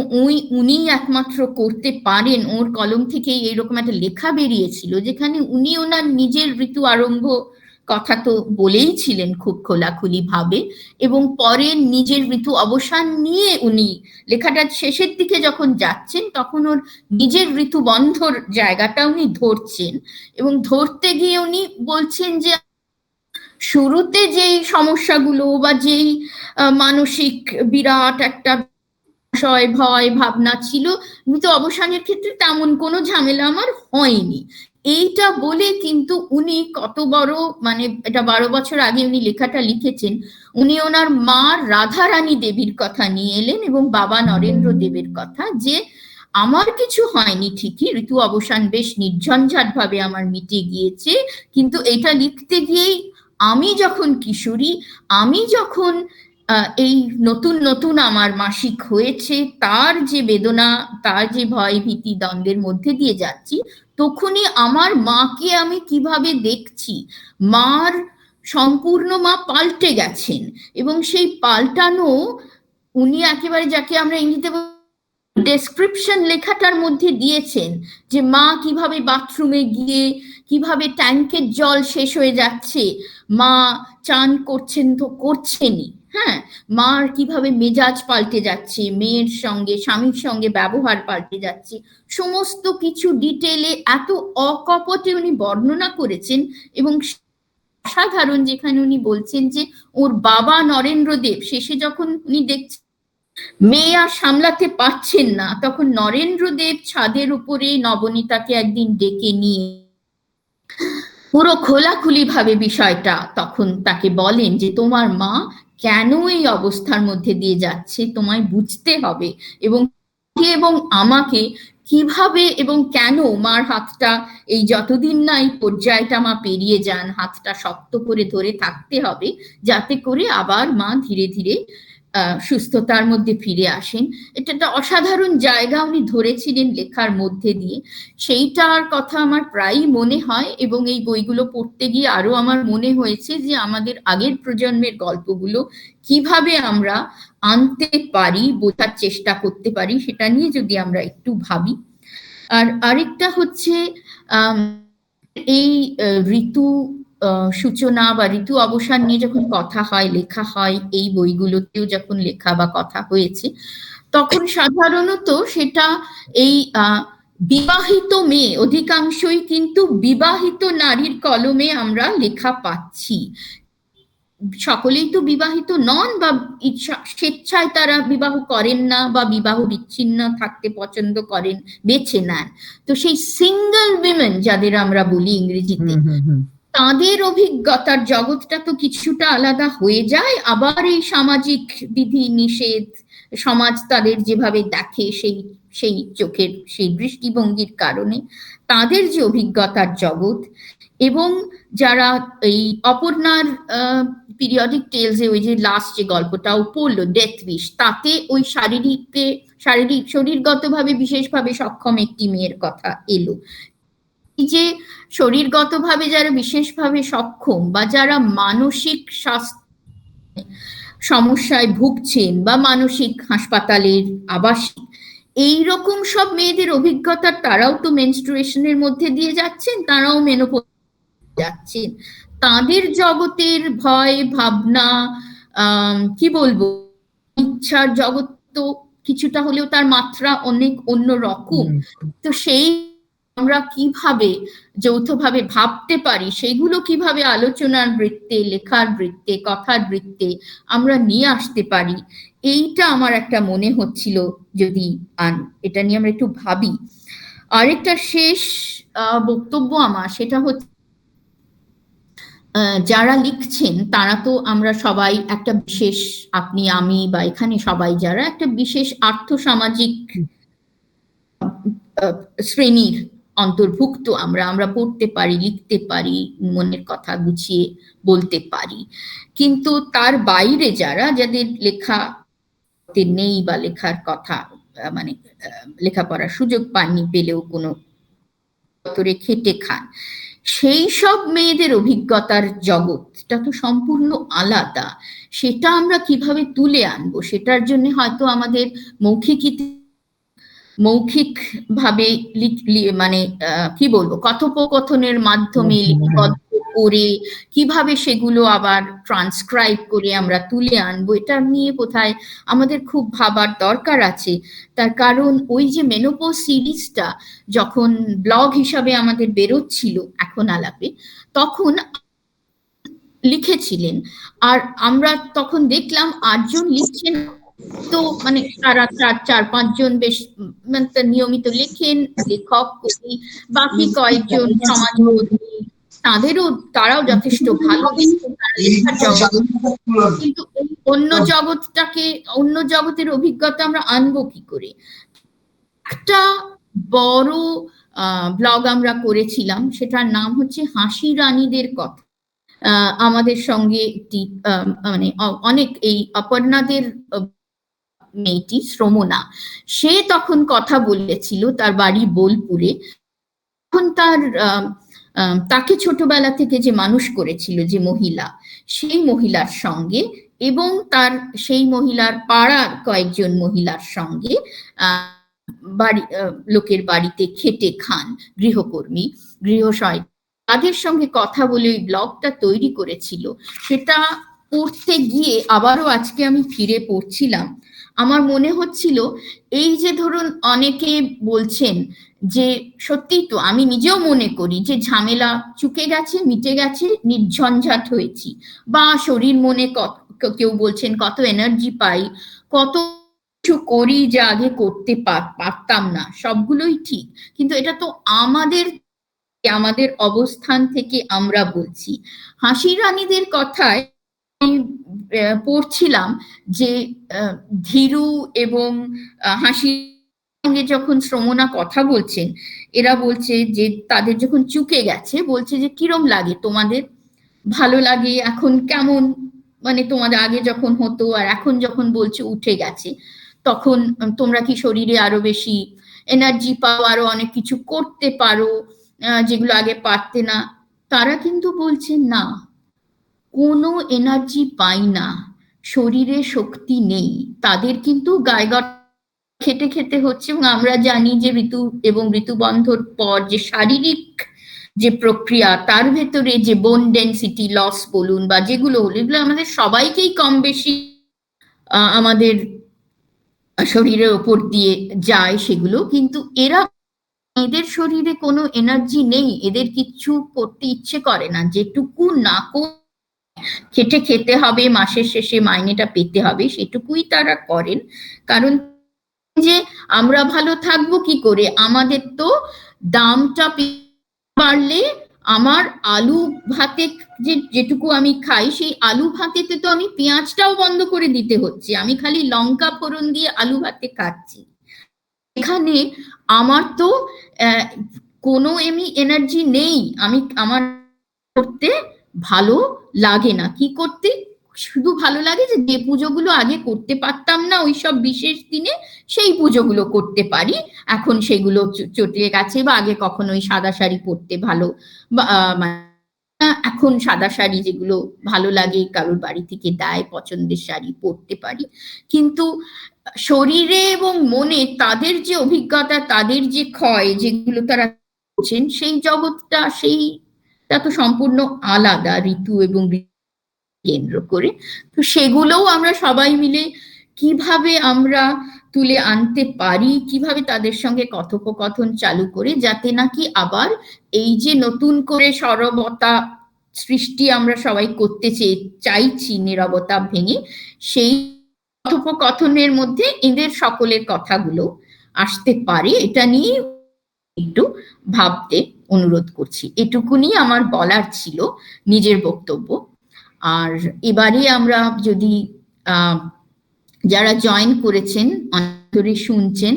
উনিই একমাত্র করতে পারেন। ওর কলম থেকে এইরকম একটা লেখা বেরিয়েছিল যেখানে উনি ওনার নিজের ঋতু আরম্ভ কথা তো বলেই ছিলেন খুব খোলাখুলি ভাবে, এবং পরে নিজের ঋতু অবসান নিয়ে উনি লেখাটার শেষের দিকে যখন যাচ্ছেন তখন ওর নিজের ঋতু বন্ধর জায়গাটা উনি ধরছেন, এবং ধরতে গিয়ে উনি বলছেন যে শুরুতে যেই সমস্যাগুলো বা যেই মানসিক বিরাট একটা বিষয়, ভয় ভাবনা ছিল, ঋতু অবসানের ক্ষেত্রে তেমন কোনো ঝামেলা আমার হয়নি। এইটা বলে কিন্তু উনি কত বড়, মানে এটা 12 বছর আগে উনি লেখাটা লিখেছেন, উনি ওনার মা রাধারানী দেবীর কথা নিয়ে এলেন এবং বাবা নরেন্দ্র দেবের কথা, যে আমার কিছু হয়নি ঠিকই, ঋতু অবসান বেশ নির্ঝঞ্ঝাট ভাবে আমার মিটে গিয়েছে, কিন্তু এটা লিখতে গিয়েই আমি যখন কিশোরী, আমি যখন এই নতুন নতুন আমার মাসিক হয়েছে, তার যে বেদনা, তার যে ভয় ভীতি দ্বন্দ্বের মধ্যে দিয়ে যাচ্ছি, তখনই আমার মাকে আমি কিভাবে দেখছি, মার সম্পূর্ণ মা পাল্টে গেছেন, এবং সেই পাল্টানো উনি একেবারে, যাকে আমরা ইংরেজিতে ডেসক্রিপশন লেখাটার মধ্যে দিয়েছেন, যে মা কিভাবে বাথরুমে গিয়ে কিভাবে ট্যাঙ্কের জল শেষ হয়ে যাচ্ছে, মা চান করছেন তো করছেনই, হ্যাঁ, মার কিভাবে মেজাজ পাল্টে যাচ্ছে, মেয়ের সঙ্গে স্বামীর সঙ্গে ব্যবহার পাল্টে যাচ্ছে, সমস্ত কিছু ডিটেলে এত অকপটে উনি বর্ণনা করেছেন। এবং সাধারণ, যেখানে উনি বলছেন যে ওর বাবা নরেন্দ্র দেব শেষে যখন উনি দেখছেন মেয়ে আর সামলাতে পারছেন না, তখন নরেন্দ্র দেব ছাদের উপরে নবনীতাকে একদিন ডেকে নিয়ে পুরো খোলাখুলি ভাবে বিষয়টা তখন তাকে বলেন যে তোমার মা কেন এই অবস্থার মধ্যে দিয়ে যাচ্ছে, তোমায় বুঝতে হবে, এবং আমাকে কিভাবে এবং কেন মার হাতটা এই যতদিন না এই পর্যায়টা মা পেরিয়ে যান, হাতটা শক্ত করে ধরে থাকতে হবে, যাতে করে আবার মা ধীরে ধীরে সুস্থতার মধ্যে ফিরে আসেন। এটা একটা অসাধারণ জায়গা উনি ধরেছিলেন লেখার মধ্যে দিয়ে, সেইটার কথা আমার প্রায়ই মনে হয়। এবং এই বইগুলো পড়তে গিয়ে আরো আমার মনে হয়েছে যে আমাদের আগের প্রজন্মের গল্পগুলো কিভাবে আমরা আনতে পারি, বোঝার চেষ্টা করতে পারি, সেটা নিয়ে যদি আমরা একটু ভাবি। আর আরেকটা হচ্ছে এই ঋতু সূচনা বা ঋতু অবসান নিয়ে যখন কথা হয়, লেখা হয়, এই বইগুলোতেও যখন লেখা বা কথা হয়েছে, তখন সাধারণত সেটা এই বিবাহিত মেয়ে, অধিকাংশই কিন্তু বিবাহিত নারীর কলমে আমরা লেখা পাচ্ছি। সকলেই তো বিবাহিত নন বা স্বেচ্ছায় তারা বিবাহ করেন না বা বিবাহ বিচ্ছিন্ন থাকতে পছন্দ করেন, বেছে নেন। তো সেই সিঙ্গেল উইমেন যাদের আমরা বলি ইংরেজিতে, তাদের অভিজ্ঞতার জগৎটা তো কিছুটা আলাদা হয়ে যায়। আবার এই সামাজিক বিধি নিষেধ, সমাজ তাদের যেভাবে দেখে সেই চোখের সেই দৃষ্টিভঙ্গির কারণে তাদের যে অভিজ্ঞতার জগৎ, এবং যারা এই অপর্ণার পিরিয়ডিক টেলসে ওই যে লাস্ট যে গল্পটাও পড়লো ডেথ উইশ, তাতে ওই শরীরগতভাবে বিশেষভাবে সক্ষম একটি মেয়ের কথা এলো। যে শরীরগতভাবে যারা বিশেষভাবে সক্ষম বা যারা মানসিক স্বাস্থ্য সমস্যায় ভুগছেন বা মানসিক হাসপাতালের আবাসিক, এইরকম সব মেয়েদের অভিজ্ঞতা, তারাও তো মেনস্ট্রুয়েশনের মধ্যে দিয়ে যাচ্ছেন, তারাও মেনোপজ যাচ্ছেন। তাদের জগতের ভয় ভাবনা, কি বলবো, ইচ্ছার জগৎ তো কিছুটা হলেও তার মাত্রা অনেক অন্য রকম। তো সেই আমরা কিভাবে যৌথভাবে ভাবতে পারি, সেইগুলো কিভাবে আলোচনার বৃত্তে, লেখার বৃত্তে, কথার বৃত্তে আমরা নিয়ে আসতে পারি, এইটা আমার একটা মনে হচ্ছিল যদি এটা নিয়ে আমরা একটু ভাবি। আরেকটা শেষ বক্তব্য আমার, সেটা হচ্ছে যারা লিখছেন তারা তো আমরা সবাই একটা বিশেষ, আপনি আমি বা এখানে সবাই যারা একটা বিশেষ আর্থসামাজিক শ্রেণীর অন্তর্ভুক্ত, আমরা পড়তে পারি, লিখতে পারি, মনের কথা গুছিয়ে বলতে পারি। কিন্তু তার বাইরে যাদের লেখা নেই বা লেখার কথা মানে লেখাপড়ার সুযোগ পাননি, পেলেও কোনো ভেতরে খেটে খান, সেই সব মেয়েদের অভিজ্ঞতার জগৎটা তো সম্পূর্ণ আলাদা। সেটা আমরা কিভাবে তুলে আনবো, সেটার জন্য হয়তো আমাদের মৌখিক ভাবে মানে কি বলবো, কথোপকথনের মাধ্যমে লিপিবদ্ধ করে কিভাবে সেগুলো আবার ট্রান্সক্রাইব করে আমরা তুলে আনবো, এটা নিয়ে কোথায় আমাদের খুব ভাবার দরকার আছে। তার কারণ ওই যে মেনোপজ সিরিজটা যখন ব্লগ হিসাবে আমাদের বেরোচ্ছিল এখন আলাপে, তখন লিখেছিলেন, আর আমরা তখন দেখলাম 8 জন লিখছেন, তো মানে তারা 4-5 জন বেশ নিয়মিত লেখেন, লেখক কবি, বাকি কয়েকজন সমাজকর্মী, তারাও যথেষ্ট ভালো লিখছেন, তারা লেখার জগৎ। কিন্তু অন্য জগতের অভিজ্ঞতা আমরা আনবো কি করে? একটা বড় ব্লগ আমরা করেছিলাম, সেটার নাম হচ্ছে হাসি রানীদের কথা। আমাদের সঙ্গে একটি মানে অনেক এই অপর্ণাদের মেয়েটি শ্রমনা, সে তখন কথা বলেছিল, তার বাড়ি বোলপুরে। তখন তাকে ছোটবেলা থেকে যে মানুষ করেছিল যে মহিলা, সেই মহিলার সঙ্গে এবং তার সেই মহিলার পাড়ার কয়েকজন মহিলার সঙ্গে লোকের বাড়িতে খেটে খান গৃহকর্মী, গৃহশয়, তাদের সঙ্গে কথা বলে ওই ব্লগটা তৈরি করেছিল। সেটা পড়তে গিয়ে আবারও আজকে আমি ফিরে পড়ছিলাম, আমার মনে হচ্ছিল এই যে ধরুন অনেকে বলছেন যে সত্যিই তো, আমি নিজেও মনে করি যে ঝামেলা চুকে গেছে, মিটে গেছে, নির্ঝঞ্ঝাট হয়েছি, বা শরীর মনে কেউ বলছেন কত এনার্জি পাই, কত কিছু করি যা আগে করতে পারতাম না, সবগুলোই ঠিক। কিন্তু এটা তো আমাদের অবস্থান থেকে আমরা বলছি। হাসি রানীদের কথায় পড়ছিলাম যে ধীরু এবং হাসির সঙ্গে যখন শ্রমনা কথা বলছেন, এরা বলছে যে তাদের যখন চুকে গেছে, বলছে যে কিরম লাগে তোমাদের, ভালো লাগে, এখন কেমন মানে তোমাদের আগে যখন হতো আর এখন যখন বলছে উঠে গেছে, তখন তোমরা কি শরীরে আরো বেশি এনার্জি পাও, আরো অনেক কিছু করতে পারো যেগুলো আগে পারতে না। তারা কিন্তু বলছে না, কোনো এনার্জি পাই না, শরীরে শক্তি নেই। তাদের কিন্তু গায়ে খেটে খেতে হচ্ছে। এবং আমরা জানি যে ঋতু এবং ঋতুবন্ধর পর যে শারীরিক যে প্রক্রিয়া, তার ভেতরে যে বোন ডেন্সিটি লস বলুন বা যেগুলো হলো, এগুলো আমাদের সবাইকেই কম বেশি আমাদের শরীরের ওপর দিয়ে যায় সেগুলো। কিন্তু এদের শরীরে কোনো এনার্জি নেই, এদের কিচ্ছু করতে ইচ্ছে করে না, যেটুকু না খেটে খেতে হবে, মাসের শেষে মাইনেটা পেতে হবে, সেটুকুই তারা করেন। কারণ যে আমরা ভালো থাকবো কি করে, আমাদের তো দামটা বাড়লে আমার আলু ভাতে যেটুকু আমি খাই, সেই আলু ভাতেতে তো আমি পেঁয়াজটাও বন্ধ করে দিতে হচ্ছে, আমি খালি লঙ্কা ফোড়ন দিয়ে আলু ভাতে খাচ্ছি। এখানে আমার তো কোনো এনার্জি নেই, আমার করতে ভালো লাগে না। কি করতে শুধু ভালো লাগে যে পুজোগুলো আগে করতে পারতাম না ওইসব বিশেষ দিনে, সেই পুজোগুলো করতে পারি, এখন সেগুলো চটে গেছে। বা আগে কখনো ওই সাদা শাড়ি পরতে ভালো, এখন সাদা শাড়ি যেগুলো ভালো লাগে কারোর বাড়ি থেকে দেয় পছন্দের শাড়ি পরতে পারি। কিন্তু শরীরে এবং মনে তাদের যে অভিজ্ঞতা, তাদের যে ক্ষয় যেগুলো তারা করছেন, সেই জগৎটা সেইটা তো সম্পূর্ণ আলাদা ঋতু এবং কেন্দ্র করে। তো সেগুলোও আমরা সবাই মিলে কিভাবে আমরা তুলে আনতে পারি, কিভাবে তাদের সঙ্গে কথোপকথন চালু করে, যাতে নাকি আবার এই যে নতুন করে সরবতা সৃষ্টি আমরা সবাই করতে চাইছি নীরবতা ভেঙে, সেই কথোপকথনের মধ্যে এদের সকলের কথাগুলো আসতে পারে, এটা নিয়ে একটু ভাবতে অনুরোধ করছি। এটুকুনি আমার বলার ছিল নিজের বক্তব্য। আর এবারে আমরা যদি যারা জয়েন করেছেন অন্তরে শুনছেন,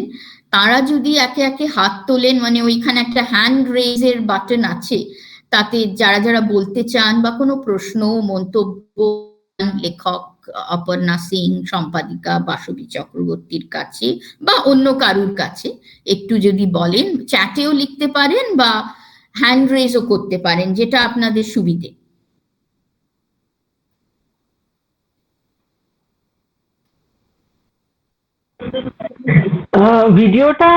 তারা যদি একে একে হাত তোলেন, মানে ওইখানে একটা হ্যান্ড রেজের বাটন আছে, তাতে যারা যারা বলতে চান বা কোনো প্রশ্ন মন্তব্য লেখক অপর্ণা সিং, সম্পাদিকা বাসবী চক্রবর্তীর কাছে বা অন্য কারুর কাছে একটু যদি বলেন, চ্যাটেও লিখতে পারেন বা হ্যান্ড রেজও করতে পারেন, যেটা আপনাদের সুবিধে। ভিডিওটা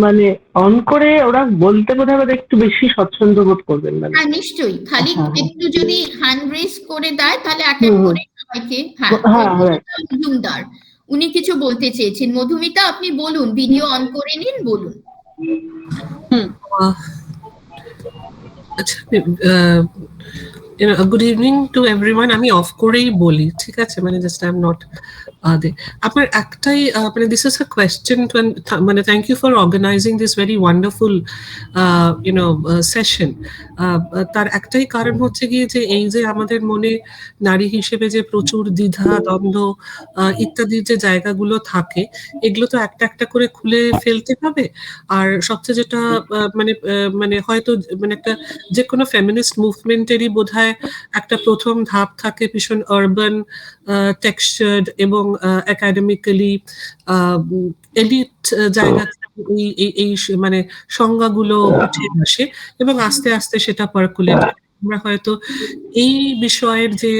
মানে অন করে ওরা বলতে বোধহয় একটু বেশি স্বচ্ছন্দ বোধ করবেন। মানে হ্যাঁ নিশ্চয়ই, খালি একটু যদি হ্যান্ড রেজ করে দেয় তাহলে এক এক করে সবাইকে। হ্যাঁ, মজুমদার উনি কিছু বলতে চেয়েছেন। মধুমিতা আপনি বলুন, ভিডিও অন করে নিন, বলুন। আচ্ছা, গুড ইভিনিং টু এভরিওয়ান। আমি অফ করেই বলি, ঠিক আছে? মানে জাস্ট আই এম নট আপনার একটাই মানে this is a question to, মানে thank you for organising this very wonderful session. তার একটাই কারণ হচ্ছে গিয়ে যে এই যে আমাদের মনে নারী হিসেবে যে প্রচুর দ্বিধা দ্বন্দ্ব ইত্যাদির যে জায়গাগুলো থাকে, এগুলো তো একটা একটা করে খুলে ফেলতে হবে। আর সবচেয়ে যেটা মানে হয়তো মানে একটা যে কোনো ফেমিনিস্ট মুভমেন্টেরই বোধহয় একটা প্রথম ধাপ থাকে ভীষণ আরবান টেক্সচার্ড এবং একাডেমিক্যালি এলিট জায়গা এই মানে সংজ্ঞাগুলো উঠে আসে এবং আস্তে আস্তে সেটা পার্কুলেট। আমরা হয়তো এই বিষয়ের যে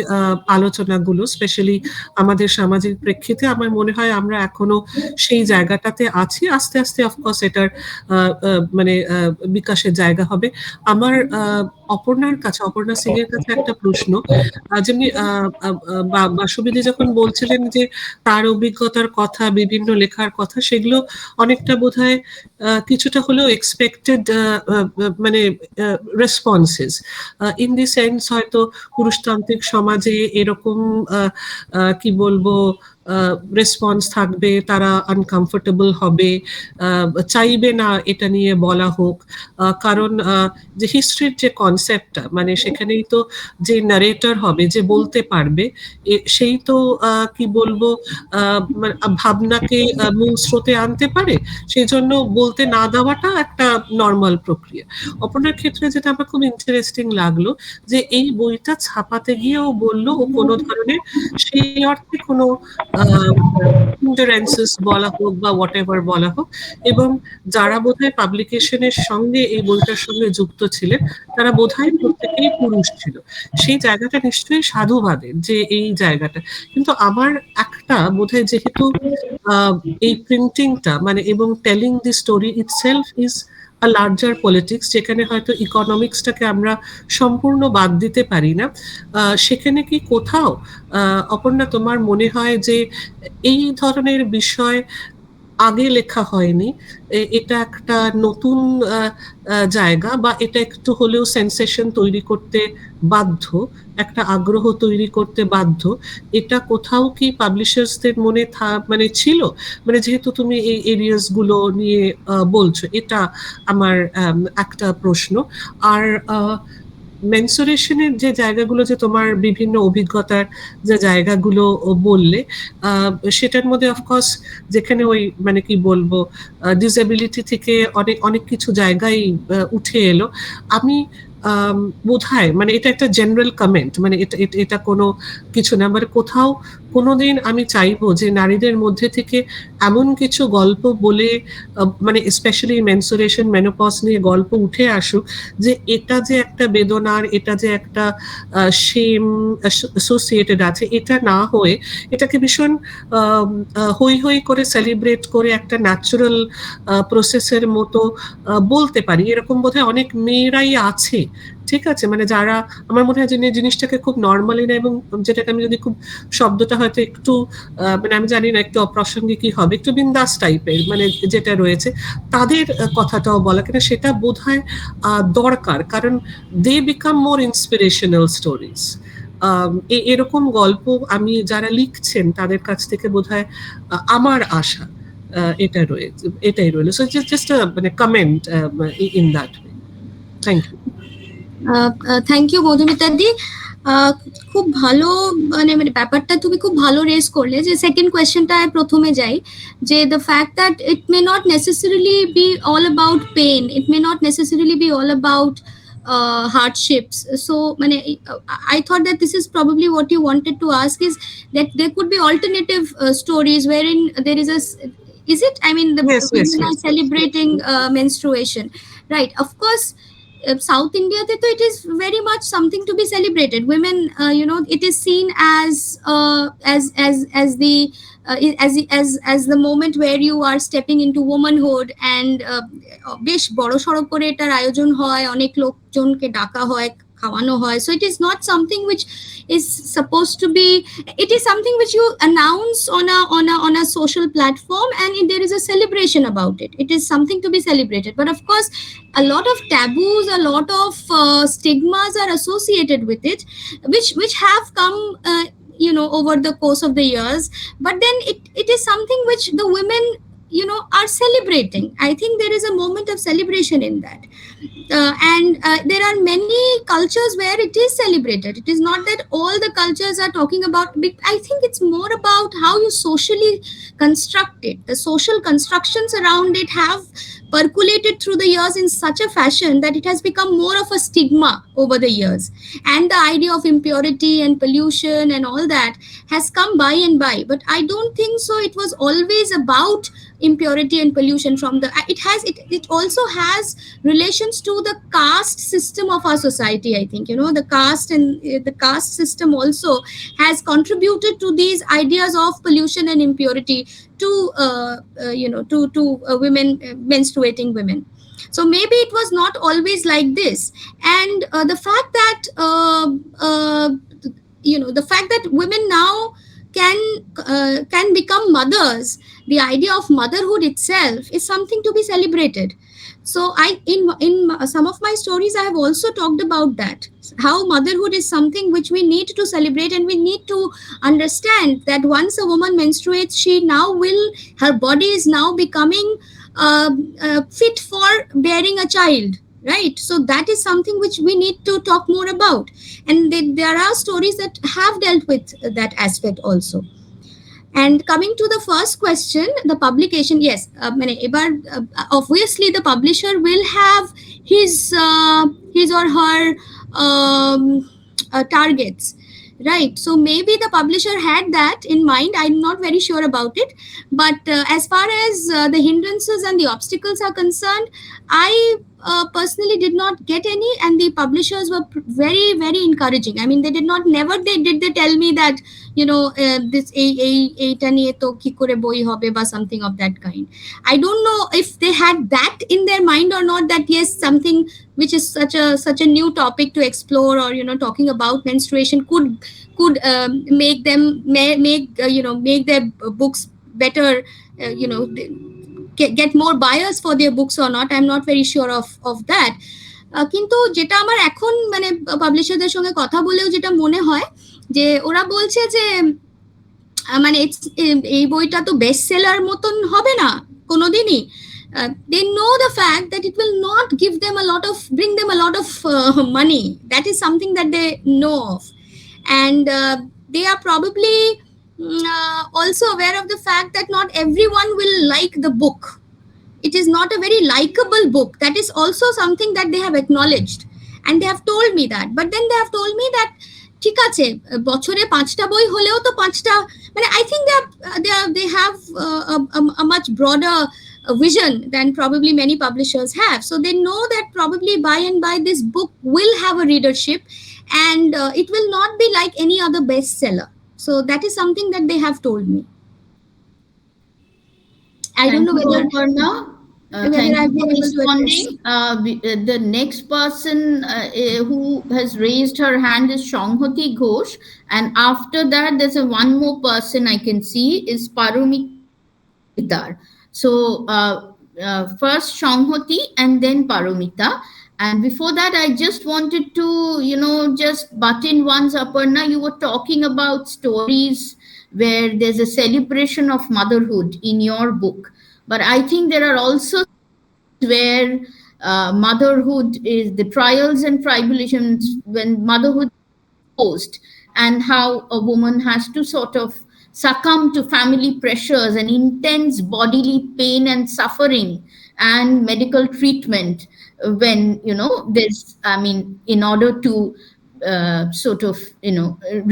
আলোচনাগুলো স্পেশালি আমাদের সামাজিক প্রেক্ষিতে, আমার মনে হয় আমরা এখনো সেই জায়গাটাতে আছি। আস্তে আস্তে অফকোর্স এটার মানে বিকাশের জায়গা হবে। আমার অপর্ণা সিং এর কাছে একটা প্রশ্ন, যেমনি বাসবিদি যখন বলছিলেন যে তার অভিজ্ঞতার কথা, বিভিন্ন লেখার কথা, সেগুলো অনেকটা বোধহয় কিছুটা হলেও এক্সপেক্টেড মানে রেসপন্সেস ইন দি সেন্স হয়তো পুরুষতান্ত্রিক সমাজে এরকম কি বলবো রেসপন্স থাকবে, তারা আনকমফোর্টেবল হবে, চাইবে না এটা নিয়ে বলা হোক। কারণ যে হিস্ট্রির যে কনসেপ্টটা, মানে সেখানেই তো যে নারেটর হবে, যে বলতে পারবে, সেই তো কি বলবো মানে ভাবনাকে মূল স্রোতে আনতে পারে, সেই জন্য বলতে না দেওয়াটা একটা নর্মাল প্রক্রিয়া। অপর্ণার ক্ষেত্রে যেটা আমার খুব ইন্টারেস্টিং লাগলো, যে এই বইটা ছাপাতে গিয়েও বললো ও কোনো ধরনের সেই অর্থে কোনো হিন্ডারেন্সেস বলা হোক বা হোয়াট এভার বলা হোক, এবং যারা বোধহয় পাবলিকেশনের সঙ্গে এই বইটার সঙ্গে যুক্ত ছিলেন তারা বোধহয় প্রত্যেকেই পুরুষ ছিল। সেই জায়গাটা নিশ্চয়ই সাধুবাদের, যে এই জায়গাটা। কিন্তু আমার একটা বোধহয়, যেহেতু এই প্রিন্টিংটা মানে এবং telling the story itself is a larger politics, যেখানে হয়তো ইকোনমিক্সটাকে আমরা সম্পূর্ণ বাদ দিতে পারি না, সেখানে কি কোথাও অপর্ণা তোমার মনে হয় যে এই ধরনের বিষয় আগে লেখা হয়নি, এটা একটা নতুন জায়গা, বা এটা একটু হলেও সেন্সেশন তৈরি করতে বাধ্য, একটা আগ্রহ তৈরি করতে বাধ্য, এটা কোথাও কি পাবলিশার্সদের মনে মানে ছিল? মানে যেহেতু তুমি এই এরিয়াস গুলো নিয়ে বলছো, এটা আমার একটা প্রশ্ন। আর মেনসুরেশনের যে জায়গাগুলো, যে তোমার বিভিন্ন অভিজ্ঞতার যে জায়গাগুলো বললে, সেটার মধ্যে অফকোর্স যেখানে ওই মানে কি বলবো ডিসেবিলিটি থেকে অনেক অনেক কিছু জায়গায় উঠে এলো। আমি বোধহয় মানে এটা একটা জেনারেল কমেন্ট, মানে এটা কোনো কিছু না, মানে কোথাও কোনোদিন আমি চাইবো যে নারীদের মধ্যে থেকে এমন কিছু গল্প বলে, মানে স্পেশালি মেনসুরেশন মেনোপজ নিয়ে গল্প উঠে আসুক, যে এটা যে একটা বেদনার, এটা যে একটা শেম অ্যাসোসিয়েটেড আছে, এটা না হয়ে এটাকে ভীষণ হই হই করে সেলিব্রেট করে একটা ন্যাচারাল প্রসেসের মতো বলতে পারি। এরকম বোধহয় অনেক মেয়েরাই আছে, ঠিক আছে, মানে যারা আমার মনে হয় যে জিনিসটাকে খুব নর্মালি না, এবং যেটাকে আমি যদি খুব শব্দটা হয়তো একটু মানে আমি জানি না একটু অপ্রাসঙ্গিকই হবে, একটু বিন্দাস টাইপের মানে যেটা রয়েছে, তাদের কথাটাও বলা, কিনা সেটা বোধহয় দরকার, কারণ they become more inspirational stories. এরকম গল্প আমি যারা লিখছেন তাদের কাছ থেকে বোধহয় আমার আশা এটাই রইল। সো জাস্ট মানে comment in that way. Thank you. Thank you Madhumita di. খুব ভালো মানে ব্যাপারটা তুমি খুব ভালো রেজ করলে, যে সেকেন্ড কোয়েশ্চেনটা প্রথমে যাই, যে the fact that it may not necessarily be all about pain, it may not necessarily be all about hardships. So I thought that this is probably what you wanted to ask, is that there could be alternative stories wherein there is a, is it, I mean the Yes. are celebrating menstruation, right? Of course South India to it is very much something to be celebrated. Women it is seen as the as the moment where you are stepping into womanhood, and বেশ বড় সড়ো করে এটার আয়োজন হয়, অনেক লোকজনকে ডাকা হয়, খাওয়ানো হয়. So it is not something which is supposed to be, it is something which you announce on a social platform, and there is a celebration about it. It is something to be celebrated. But of course a lot of taboos, a lot of stigmas are associated with it, which have come over the course of the years. But then it is something which the women are celebrating. I think there is a moment of celebration in that. And there are many cultures where it is celebrated. It is not that all the cultures are talking about. I think it's more about how you socially construct it. The social constructions around it have percolated through the years in such a fashion that it has become more of a stigma over the years. And the idea of impurity and pollution and all that has come by and by. But I don't think so it was always about impurity and pollution. From the it also has relations to the caste system of our society. I think the caste and the caste system also has contributed to these ideas of pollution and impurity to women, menstruating women. So maybe it was not always like this. And the fact that the fact that women now can become mothers, the idea of motherhood itself is something to be celebrated. So in some of my stories I have also talked about that, how motherhood is something which we need to celebrate, and we need to understand that once a woman menstruates, her body is now becoming fit for bearing a child, right? So that is something which we need to talk more about, and there are stories that have dealt with that aspect also. And coming to the first question, the publication, yes, obviously the publisher will have his or her targets, right? So maybe the publisher had that in mind. I'm not very sure about it, but as far as the hindrances and the obstacles are concerned, I personally did not get any, and the publishers were very, very encouraging. I mean, they did they tell me that, this এইটা নিয়ে তো কি করে বই হবে বা something of that kind. I don't know if they had that in their mind or not, that yes, something which is such a new topic to explore, or talking about menstruation could make them make their books better, get more buyers for their books or not. I'm not very sure of that. কিন্তু যেটা আমার এখন মানে পাবলিশারদের সঙ্গে কথা বলেও যেটা মনে হয়, যে ওরা বলছে যে মানে এই বইটা তো বেস্ট সেলার মতন হবে না কোনোদিনই। They know the fact that it will not bring them a lot of money. That is something that they know of, and they are probably also aware of the fact that not everyone will like the book. It is not a very likable book. That is also something that they have acknowledged, and they have told me that. But then they have told me that ঠিক আছে, বছরে 5টা বই হলেও তো 5টা, মানে I think they have a much broader vision than probably many publishers have. So they know that probably by and by this book will have a readership, and it will not be like any other bestseller. So that is something that they have told me. I don't know whether thank you for responding. The next person who has raised her hand is Shanghati Ghosh, and after that there's one more person I can see is Paromita. So first Shanghati and then Paromita. And before that, I just wanted to, just butt in once, Aparna, you were talking about stories where there's a celebration of motherhood in your book. But I think there are also where motherhood is the trials and tribulations when motherhood is imposed, and how a woman has to sort of succumb to family pressures and intense bodily pain and suffering and medical treatment when, there's, in order to sort of,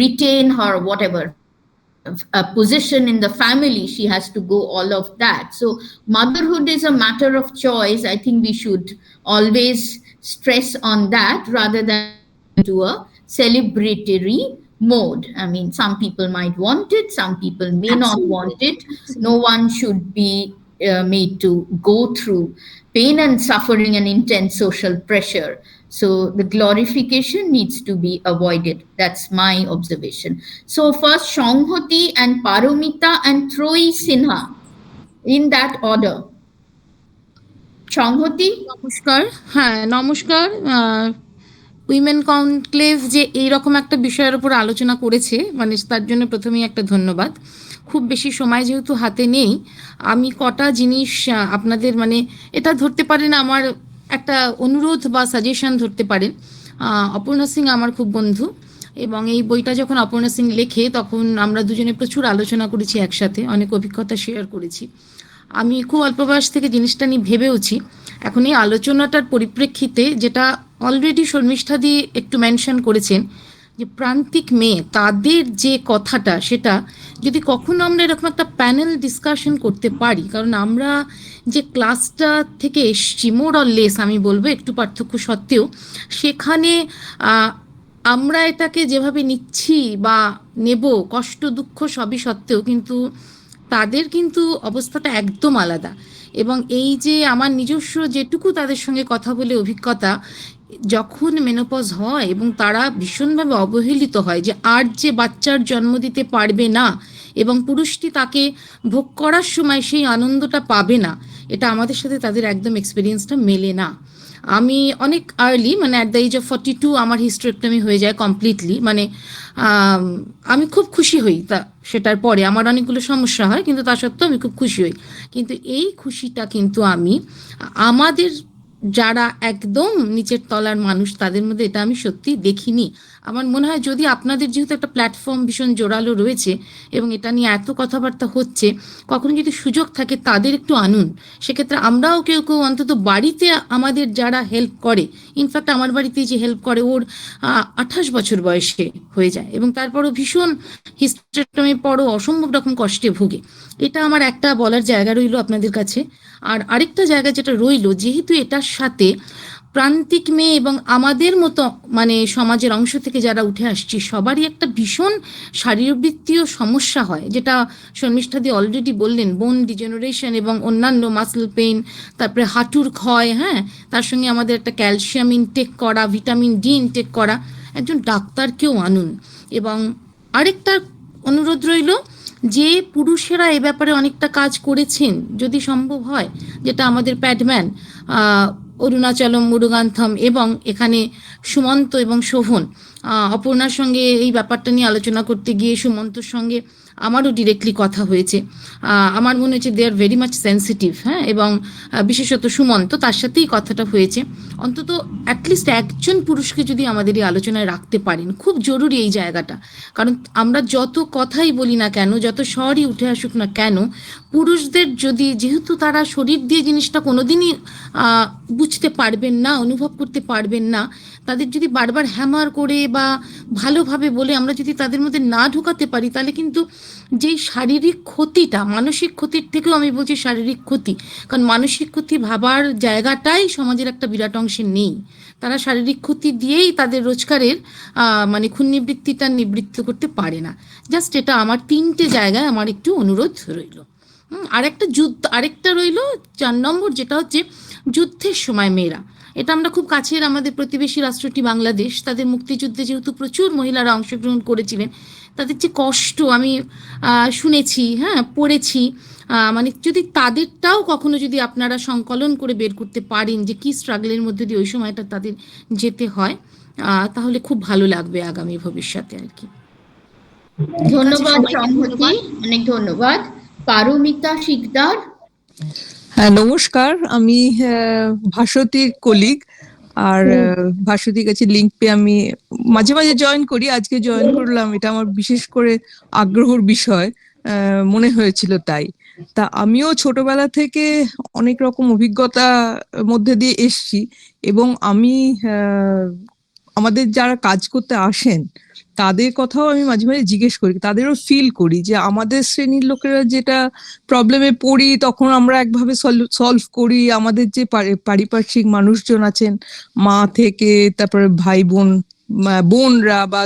retain her whatever a position in the family, she has to go all of that. So motherhood is a matter of choice. I think we should always stress on that rather than to a celebratory mode. I mean, some people might want it, some people may not want it. No one should be made to go through pain and suffering and intense social pressure. So the glorification needs to be avoided. That's my observation. So first Shanghati and Paromita and Troi Sinha, in that order. Shanghati? নমস্কার। হ্যাঁ নমস্কার। Women conclave যে এইরকম একটা বিষয়ের উপর আলোচনা করেছে, মানে তার জন্য প্রথমেই একটা ধন্যবাদ। খুব বেশি সময় যেহেতু হাতে নেই, আমি কটা জিনিস আপনাদের মানে এটা ধরতে পারেন আমার একটা অনুরোধ বা সাজেশন ধরতে পারেন। অপর্ণা সিং আমার খুব বন্ধু, এবং এই বইটা যখন অপর্ণা সিং লেখে তখন আমরা দুজনে প্রচুর আলোচনা করেছি একসাথে, অনেক অভিজ্ঞতা শেয়ার করেছি। আমি খুব অল্প বয়স থেকে জিনিসটা নিয়ে ভেবেওছি। এখন এই আলোচনাটার পরিপ্রেক্ষিতে যেটা অলরেডি শর্মিষ্ঠাদি একটু মেনশন করেছেন, যে প্রান্তিক মেয়ে তাদের যে কথাটা, সেটা যদি কখনো আমরা এরকম একটা প্যানেল ডিসকাশন করতে পারি, কারণ আমরা যে ক্লাসটা থেকে এসছি মোর অর লেস আমি বলবো একটু পার্থক্য সত্ত্বেও, সেখানে আমরা এটাকে যেভাবে নিচ্ছি বা নেব কষ্ট দুঃখ সবই সত্ত্বেও, কিন্তু তাদের কিন্তু অবস্থাটা একদম আলাদা। এবং এই যে আমার নিজস্ব যেটুকু তাদের সঙ্গে কথা বলে অভিজ্ঞতা, যখন মেনোপজ হয় এবং তারা ভীষণভাবে অবহেলিত হয় যে আর যে বাচ্চার জন্ম দিতে পারবে না এবং পুরুষটি তাকে ভোগ করার সময় সেই আনন্দটা পাবে না, এটা আমাদের সাথে তাদের একদম এক্সপিরিয়েন্সটা মেলে না। আমি অনেক আর্লি, মানে অ্যাট দ্য এজ অফ 42 আমার হিস্টেরেক্টমি হয়ে যায় কমপ্লিটলি। মানে আমি খুব খুশি হই তা সেটার পরে। আমার অনেকগুলো সমস্যা হয় কিন্তু তা সত্ত্বেও আমি খুব খুশি হই। কিন্তু এই খুশিটা কিন্তু আমি আমাদের যারা একদম নিচের তলার মানুষ তাদের মধ্যে এটা আমি সত্যি দেখিনি। আমার মনে হয় যদি আপনাদের যেহেতু একটা প্ল্যাটফর্ম ভীষণ জোরালো রয়েছে এবং এটা নিয়ে এত কথাবার্তা হচ্ছে, কখনো যদি সুযোগ থাকে তাদের একটু আনুন। সেক্ষেত্রে আমরাও কেউ কেউ অন্তত বাড়িতে আমাদের যারা হেল্প করে, ইনফ্যাক্ট আমার বাড়িতে যে হেল্প করে ওর 28 বছর বয়সে হয়ে যায় এবং তারপরও ভীষণ হিস্টেরেক্টমির পরও অসম্ভব রকম কষ্টে ভোগে। এটা আমার একটা বলার জায়গা রইল আপনাদের কাছে। আর আরেকটা জায়গা যেটা রইল, যেহেতু এটার সাথে প্রান্তিক মেয়ে এবং আমাদের মতো মানে সমাজের অংশ থেকে যারা উঠে আসছি সবারই একটা ভীষণ শারীরবৃত্তীয় সমস্যা হয়, যেটা শর্মিষ্ঠাদি অলরেডি বললেন, বোন ডিজেনারেশন এবং অন্যান্য মাসল পেইন, তারপরে হাঁটুর ক্ষয়, হ্যাঁ, তার সঙ্গে আমাদের একটা ক্যালসিয়াম ইনটেক করা, ভিটামিন ডি ইনটেক করা। একজন ডাক্তারকেও আনুন। এবং আরেকটা অনুরোধ রইল যে পুরুষেরা এ ব্যাপারে অনেকটা কাজ করেছেন যদি সম্ভব হয়, যেটা আমাদের প্যাডম্যান, অরুণাচলম, মুরুগান্থম এবং এখানে সুমন্ত এবং শোভন, অপর্ণার সঙ্গে এই ব্যাপারটা নিয়ে আলোচনা করতে গিয়ে সুমন্তর সঙ্গে আমারও ডিরেক্টলি কথা হয়েছে। আমার মনে হচ্ছে দে আর ভেরি মাচ সেন্সিটিভ, হ্যাঁ, এবং বিশেষত সুমন্ত, তার সাথেই কথাটা হয়েছে। অন্তত অ্যাটলিস্ট একজন পুরুষকে যদি আমাদের এই আলোচনায় রাখতে পারেন, খুব জরুরি এই জায়গাটা। কারণ আমরা যত কথাই বলি না কেন, যত শহরই উঠে আসুক না কেন, পুরুষদের যদি, যেহেতু তারা শরীর দিয়ে জিনিসটা কোনোদিনই বুঝতে পারবেন না, অনুভব করতে পারবেন না, তাদের যদি বারবার হ্যামার করে বা ভালোভাবে বলে আমরা যদি তাদের মধ্যে না ঢোকাতে পারি, তাহলে কিন্তু যেই শারীরিক ক্ষতিটা, মানসিক ক্ষতির থেকেও আমি বলছি শারীরিক ক্ষতি, কারণ মানসিক ক্ষতি ভাবার জায়গাটাই সমাজের একটা বিরাট অংশে নেই। তারা শারীরিক ক্ষতি দিয়েই তাদের রোজগারের মানে ক্ষুণ্ণবৃত্তিটা নিবৃত্ত করতে পারে না। জাস্ট এটা আমার 3টে জায়গায় আমার একটু অনুরোধ রইল। আরেকটা আরেকটা রইল 4 নম্বর, যেটা হচ্ছে যুদ্ধের সময় মেয়েরা, এটা আমরা খুব কাছের আমাদের প্রতিবেশী রাষ্ট্রটি বাংলাদেশ, তাদের মুক্তিযুদ্ধে যেহেতু প্রচুর মহিলারা অংশগ্রহণ করেছিলেন, তাদের যে কষ্ট আমি শুনেছি, হ্যাঁ, পড়েছি। মানে যদি তাদেরটাও কখনো যদি আপনারা সংকলন করে বের করতে পারেন যে কি স্ট্রাগলের মধ্যে দিয়ে ওই সময়টা তাদের যেতে হয়, তাহলে খুব ভালো লাগবে আগামী ভবিষ্যতে আর কি। ধন্যবাদ সংহতি, অনেক ধন্যবাদ। পারমিতা শিকদার। হ্যাঁ, নমস্কার। আমি ভাস্বতীর কলিগ, আর ভাস্বতীর কাছে লিঙ্ক পেয়ে আমি মাঝে মাঝে জয়েন করি। আজকে জয়েন করলাম, এটা আমার বিশেষ করে আগ্রহর বিষয় মনে হয়েছিল, তাই। তা আমিও ছোটবেলা থেকে অনেক রকম অভিজ্ঞতা মধ্যে দিয়ে এসছি, এবং আমি আমাদের যারা কাজ করতে আসেন তাদের কথাও আমি মাঝে মাঝে জিজ্ঞেস করি, তাদেরও ফিল করি যে আমাদের শ্রেণীর লোকেরা যেটা প্রবলেমে পড়ি তখন আমরা একভাবে সলভ করি, আমাদের যে পারিপার্শ্বিক মানুষজন আছেন, মা থেকে তারপরে ভাই বোনরা বা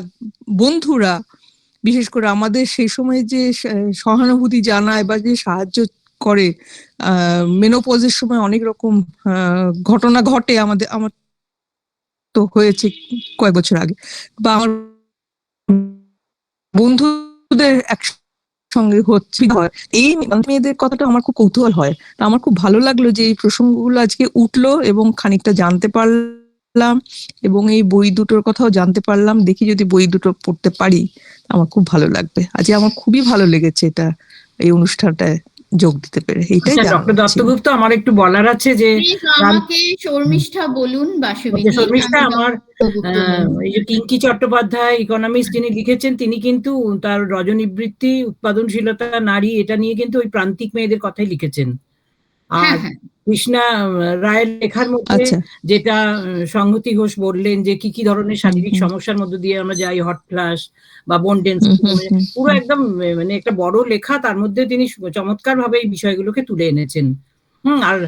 বন্ধুরা, বিশেষ করে আমাদের সেই সময় যে সহানুভূতি জানায় বা যে সাহায্য করে, মেনোপজের সময় অনেক রকম ঘটনা ঘটে, আমার তো হয়েছে কয়েক বছর আগে, বা আমার বন্ধুদের একসঙ্গে হচ্ছে হয়, এই মেয়েদের কথাটা আমার খুব কৌতূহল হয়। তা আমার খুব ভালো লাগলো যে এই প্রসঙ্গগুলো আজকে উঠলো এবং খানিকটা জানতে পারলাম, এবং এই বই দুটোর কথাও জানতে পারলাম। দেখি যদি বই দুটো পড়তে পারি আমার খুব ভালো লাগবে। আজকে আমার খুবই ভালো লেগেছে এটা, এই অনুষ্ঠানটায় যোগ দিতে পেরে। এইটাই ডক্টর দত্তগুপ্ত, আমার একটু বলার আছে যে আমাকে শর্মিষ্ঠা বলুন। বাসবিনী শর্মিষ্ঠা, আমার এই যে পিঙ্কি চট্টোপাধ্যায় ইকোনমিস্ট যিনি লিখেছেন, তিনি কিন্তু তার রজনীবৃত্তি, উৎপাদনশীলতা, নারী, এটা নিয়ে কিন্তু ওই প্রান্তিক মেয়েদের কথাই লিখেছেন। আর কৃষ্ণা রায়ের লেখার মধ্যে যেটা সংহতি ঘোষ বললেন যে কি কি ধরনের শারীরিক সমস্যার মধ্যে দিয়ে আমরা যাই, হট ফ্লাশ বা বোন ডেন্সিটি, পুরো একদম মানে একটা বড় লেখা, তার মধ্যে তিনি চমৎকার ভাবে এই বিষয়গুলোকে তুলে এনেছেন। আর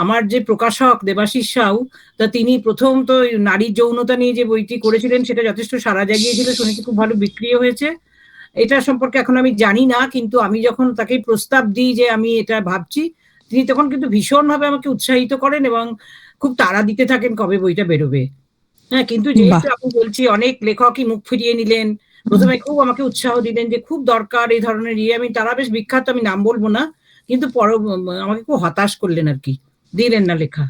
আমার যে প্রকাশক দেবাশিস সাউ, তা তিনি প্রথম তো নারীর যৌনতা নিয়ে যে বইটি করেছিলেন সেটা যথেষ্ট সাড়া জাগিয়েছিল, শুনেছি খুব ভালো বিক্রিও হয়েছে। এটা সম্পর্কে এখন আমি জানি না, কিন্তু আমি যখন তাকে প্রস্তাব দিই যে আমি এটা ভাবছি, তিনি তখন কিন্তু ভীষণভাবে আমাকে উৎসাহিত করেন এবং খুব তাড়া দিতে থাকেন কবে বইটা বেরোবে। হ্যাঁ, কিন্তু যেহেতু আমি বলছি অনেক লেখকই মুখ ফিরিয়ে নিলেন, প্রথমে খুব আমাকে উৎসাহ দিলেন যে খুব দরকার এই ধরনের আমি তারা বেশ বিখ্যাত, আমি নাম বলবো না, কিন্তু আমাকে খুব হতাশ করলেন আর কি, দিলেন না লেখা।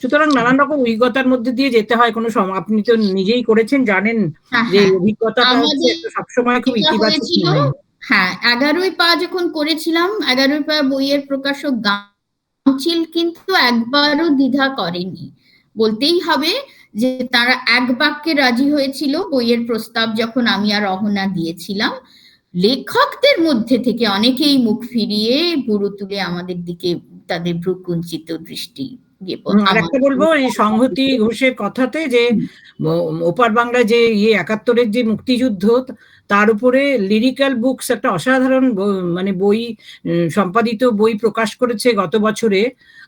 সুতরাং নানান রকম অভিজ্ঞতার মধ্যে দিয়ে যেতে হয়। কোনো আপনি তো নিজেই করেছেন, জানেন যে অভিজ্ঞতাটা হচ্ছে সবসময় খুব ইতিবাচক নয়। হ্যাঁ, 11ই পা যখন করেছিলাম, 11ই পা বইয়ের প্রকাশক কাউন্সিল কিন্তু একবারও দ্বিধা করেনি, বলতেই হবে যে তারা এক বাক্যে রাজি হয়েছিল বইয়ের প্রস্তাব যখন আমি আর অহনা দিয়েছিলাম। লেখকদের মধ্যে থেকে অনেকেই মুখ ফিরিয়ে ভুরু তুলে আমাদের দিকে তাদের ভ্রুকুঞ্চিত দৃষ্টি। আর একটা বলবো, এই সংহতি ঘোষের কথাতে যে ওপার বাংলা যে 71-এর যে মুক্তিযুদ্ধ, তার উপরে লিরিক্যাল বুকস একটা অসাধারণ মানে বই, সম্পাদিত বই প্রকাশ করেছে গত বছরে।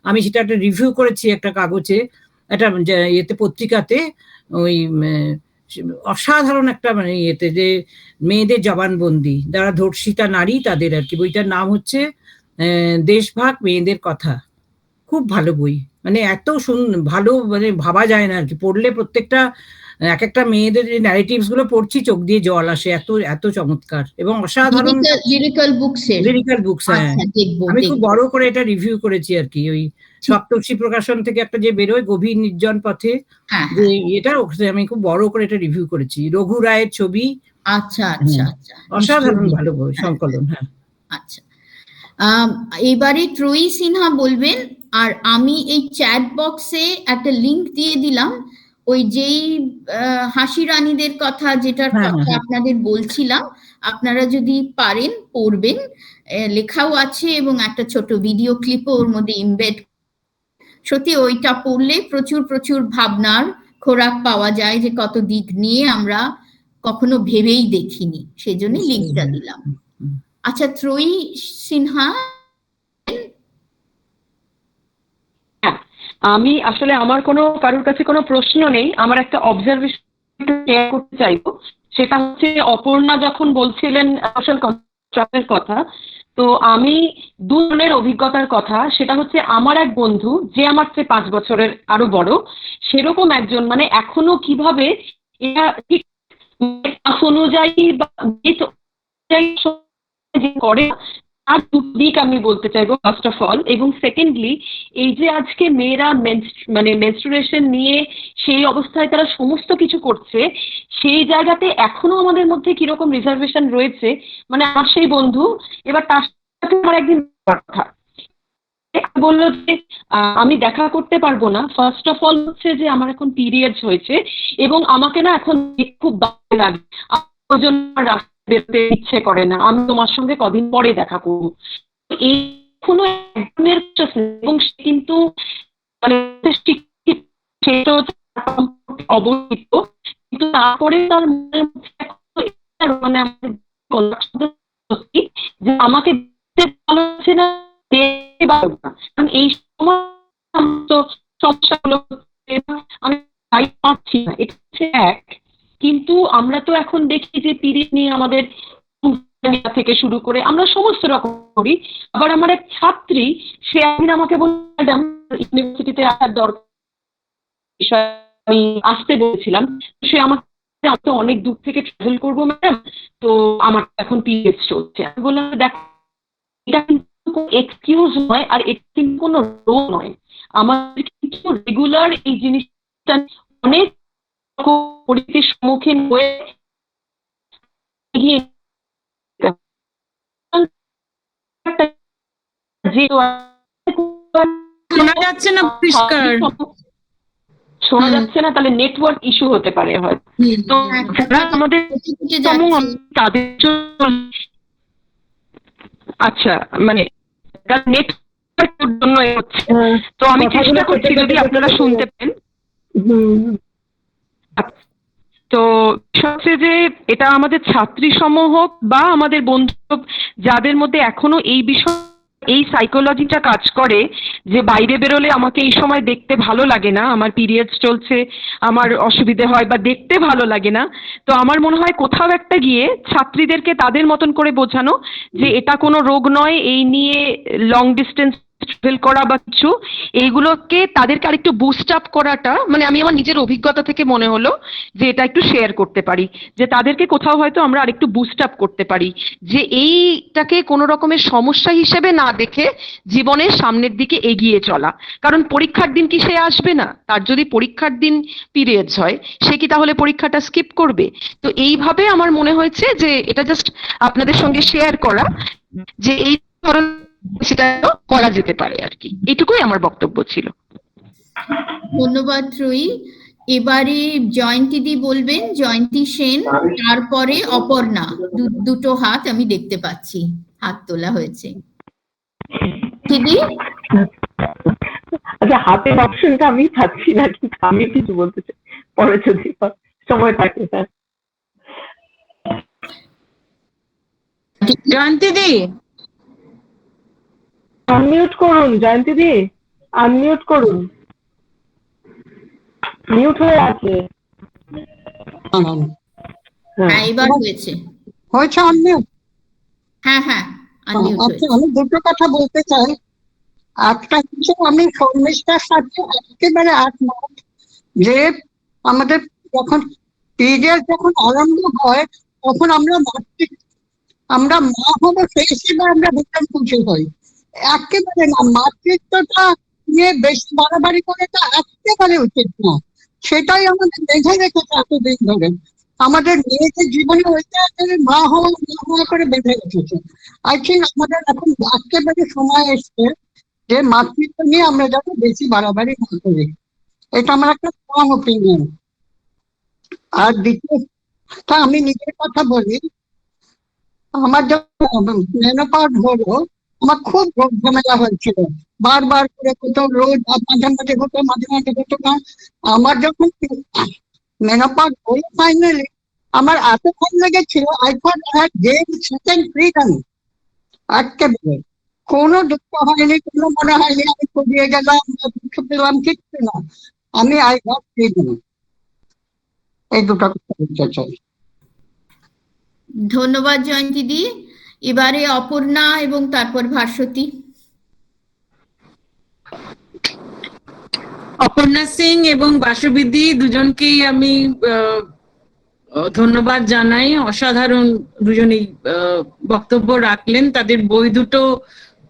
আমি সেটা একটা রিভিউ করেছি একটা কাগজে, একটা ইয়েতে পত্রিকাতে, ওই অসাধারণ একটা মানে ইয়েতে, যে মেয়েদের জবানবন্দি, যারা ধর্ষিতা নারী তাদের আর কি। বইটার নাম হচ্ছে দেশভাগ মেয়েদের কথা। খুব ভালো বই, মানে এত ভালো, মানে ভাবা যায় না আর কি, পড়লে প্রত্যেকটা এক একটা মেয়েদের যে ন্যারেটিভস গুলো পড়ছি চোখ দিয়ে জল আসে, এত এত চমৎকার এবং অসাধারণ লিরিক্যাল বুকস। হ্যাঁ, আমি খুব বড় করে এটা রিভিউ করেছি আর কি। ওই সপ্তর্ষি প্রকাশন থেকে একটা যে বেরোয় গভীর নির্জন পথে, যে এটা আমি খুব বড় করে এটা রিভিউ করেছি। রঘু রায়ের ছবি। আচ্ছা আচ্ছা আচ্ছা, অসাধারণ ভালো বই সংকলন। হ্যাঁ, আচ্ছা, এবারে ত্রয়ী সিনহা বলবেন। আর আমি এই চ্যাট বক্সে একটা লিংক দিয়ে দিলাম, ওই যেই হাসি রানীদের কথা, যেটার কথা আপনাদের বলছিলাম, আপনারা যদি পারেন পড়বেন, লেখাও আছে এবং একটা ছোট ভিডিও ক্লিপও ওর মধ্যে ইমবেড। সত্যি ওইটা পড়লে প্রচুর প্রচুর ভাবনার খোরাক পাওয়া যায়, যে কত দিক নিয়ে আমরা কখনো ভেবেই দেখিনি, সেজন্য লিংকটা দিলাম। আচ্ছা, ত্রয়ী সিনহা। আমি আসলে আমার কারোর কাছে কোনো প্রশ্ন নেই, আমার একটা অবজারভেশন শেয়ার করতে চাইবো। সেটা হচ্ছে, অপর্ণা যখন বলছিলেন সোশ্যাল কনস্ট্রাক্টের কথা, তো আমি দুজনের অভিজ্ঞতার কথা। সেটা হচ্ছে, আমার এক বন্ধু, যে আমার চেয়ে 5 বছরের আরো বড়, সেরকম একজন, মানে এখনো কিভাবে এটা ঠিক অনুযায়ী বা করে, আর দুটো দিক আমি বলতে চাইবো, ফার্স্ট অফ অল। এবং সেকেন্ডলি, এই যে আজকে মেয়েরা মানে মেনস্ট্রুয়েশন নিয়ে সেই অবস্থায় তারা সমস্ত কিছু করছে, সেই জায়গাতে এখনো আমাদের মধ্যে কিরকম রিজার্ভেশন রয়েছে। মানে আমার সেই বন্ধু, এবার তার সাথে আমার একদিন কথা বললো যে আমি দেখা করতে পারবো না। ফার্স্ট অফ অল হচ্ছে যে আমার এখন পিরিয়ডস হয়েছে এবং আমাকে না এখন খুব ভালো লাগে, ওই জন্য রাস্তা বেরোতে ইচ্ছে করে না, আমি তোমার সঙ্গে কদিন পরে দেখা করবো। এই কোনো একদমের, এবং সে কিন্তু মানে অবহিত, কিন্তু তারপরে তার মনের মধ্যে মানে যে আমাকে ভালো লাগছে না, কারণ এই সময় সমস্যাগুলো আমি পাচ্ছি না, এটা হচ্ছে এক। কিন্তু আমরা তো এখন দেখি যে পিরিয়ড নিয়ে আমাদের থেকে শুরু করে আমরা সমস্ত রকম করি। আবার আমার এক ছাত্রী, সে একদিন আমাকে বলল, ম্যাডাম ইউনিভার্সিটিতে আসার দরকার, বিষয় আমি আসতে বলেছিলাম। সে আমাকে, আমি তো অনেক দূর থেকে ট্রাভেল করবো ম্যাডাম, তো আমার এখন পিরিয়ড চলছে। আমি বললাম, দেখ, এটা কিন্তু এক্সকিউজ নয়, আর এটা কিন্তু কোনো রোগ নয়। আমাদের কিন্তু রেগুলার এই জিনিসটা অনেক পরিস্থিতির সম্মুখীন হয়ে শোনা যাচ্ছে না পরিষ্কার, শোনা যাচ্ছে না, তাহলে নেটওয়ার্ক ইস্যু হতে পারে হয়তো। তো আমাদের তাদের জন্য, আচ্ছা, মানে নেটওয়ার্কের জন্য হচ্ছে। তো আমি চেষ্টা করছি যদি আপনারা শুনতে পান। তো হচ্ছে যে এটা আমাদের ছাত্রী সমূহ হোক বা আমাদের বন্ধু, যাদের মধ্যে এখনো এই বিষয়, এই সাইকোলজিটা কাজ করে যে বাইরে বেরোলে আমাকে এই সময় দেখতে ভালো লাগে না, আমার পিরিয়ডস চলছে, আমার অসুবিধে হয় বা দেখতে ভালো লাগে না। তো আমার মনে হয় কোথাও একটা গিয়ে ছাত্রীদেরকে তাদের মতন করে বোঝানো যে এটা কোনো রোগ নয়, এই নিয়ে লং ডিস্টেন্স ট্রাভেল করা বা কিছু, এইগুলোকে তাদেরকে আরেকটু বুস্ট আপ করাটা, মানে আমি আমার নিজের অভিজ্ঞতা থেকে মনে হলো যে এটা একটু শেয়ার করতে পারি, যে তাদেরকে কোথাও হয়তো আমরা আরেকটু বুস্ট আপ করতে পারি, যে এইটাকে কোনো রকমের সমস্যা হিসেবে না দেখে জীবনের সামনের দিকে এগিয়ে চলা। কারণ পরীক্ষার দিন কি সে আসবে না? তার যদি পরীক্ষার দিন পিরিয়ডস হয়, সে কি তাহলে পরীক্ষাটা স্কিপ করবে? তো এইভাবে আমার মনে হয়েছে যে এটা জাস্ট আপনাদের সঙ্গে শেয়ার করা, যে এই ধরনের সেটা করা যেতে পারে আর কি। এটুকুই আমার বক্তব্য ছিল। ধন্যবাদ রুই। এবারে জয়ন্তীদি বলবেন, জয়ন্তী সেন, তারপরে অপর্ণা। দুটো হাত আমি দেখতে পাচ্ছি, হাত তোলা হয়েছে। দিদি, আচ্ছা, হাতের অপশনটা আমি পাচ্ছি না, কিন্তু আমি কিছু বলতে চাই পরে যদি সময় থাকে। হ্যাঁ, জয়ন্তী দি আনমিউট করুন। জয়ন্তী দি আনমিউট করুন, মিউট হয়ে আছে। হ্যাঁ এবার হয়েছে। হয়েছে আনমিউট? হ্যাঁ হ্যাঁ, unmute আচ্ছা, হয়েছে। আমি দুটো কথা বলতে চাই। একটা হচ্ছে, আমি শর্মিষ্ঠার সাথে একেবারে একমত যে আমাদের যখন পিরিয়ড যখন আরম্ভ হয়, তখন আমরা মা হবো সেই হিসেবে আমরা ভীষণ খুশি হই। একেবারে না, মাতৃত্বটা নিয়ে বেশি বাড়াবাড়ি করাটা একেবারে উচিত না। সেটাই আমাদের বেঁধে রেখেছে এতদিন ধরে, আমাদের মেয়েদের জীবনে ওইটা একেবারে মা হওয়া করে বেঁধে রেখেছে। আই থিঙ্ক আমাদের এখন একেবারে সময় এসছে যে মাতৃত্ব নিয়ে আমরা যাতে বেশি বাড়াবাড়ি না করি। এটা আমার একটা স্ট্রং ওপিনিয়ন। আর দ্বিতীয়, আমি নিজের কথা বলি, আমার যখন মেনোপজ হলো, আমার খুব রোগ ঝামেলা হয়েছিল, বারবার করে কোথাও রোজ, মাঝে মাঝে হতো, মাঝে মাঝে হতো না। আমার যখন মেনোপজ হলো ফাইনালি, আমার এত ভালো লেগেছিল, I thought I had gain second freedom. একেবারে কোনো দুঃখ হয়নি, কোনো মনে হয়নি আমি ফুরিয়ে গেলাম, দুঃখ পেলাম, কিচ্ছু না। আমি আই গট ফ্রিডম। এই দুটো কথা বলতে চাই। ধন্যবাদ জয়ন্তী দি। এবারে অপর্ণা এবং তারপর ভাস্বতী। অপর্ণা সিং এবং বাসবিদি দুজনকেই আমি ধন্যবাদ জানাই। অসাধারণ দুজনেই বক্তব্য রাখলেন। তাদের বই দুটো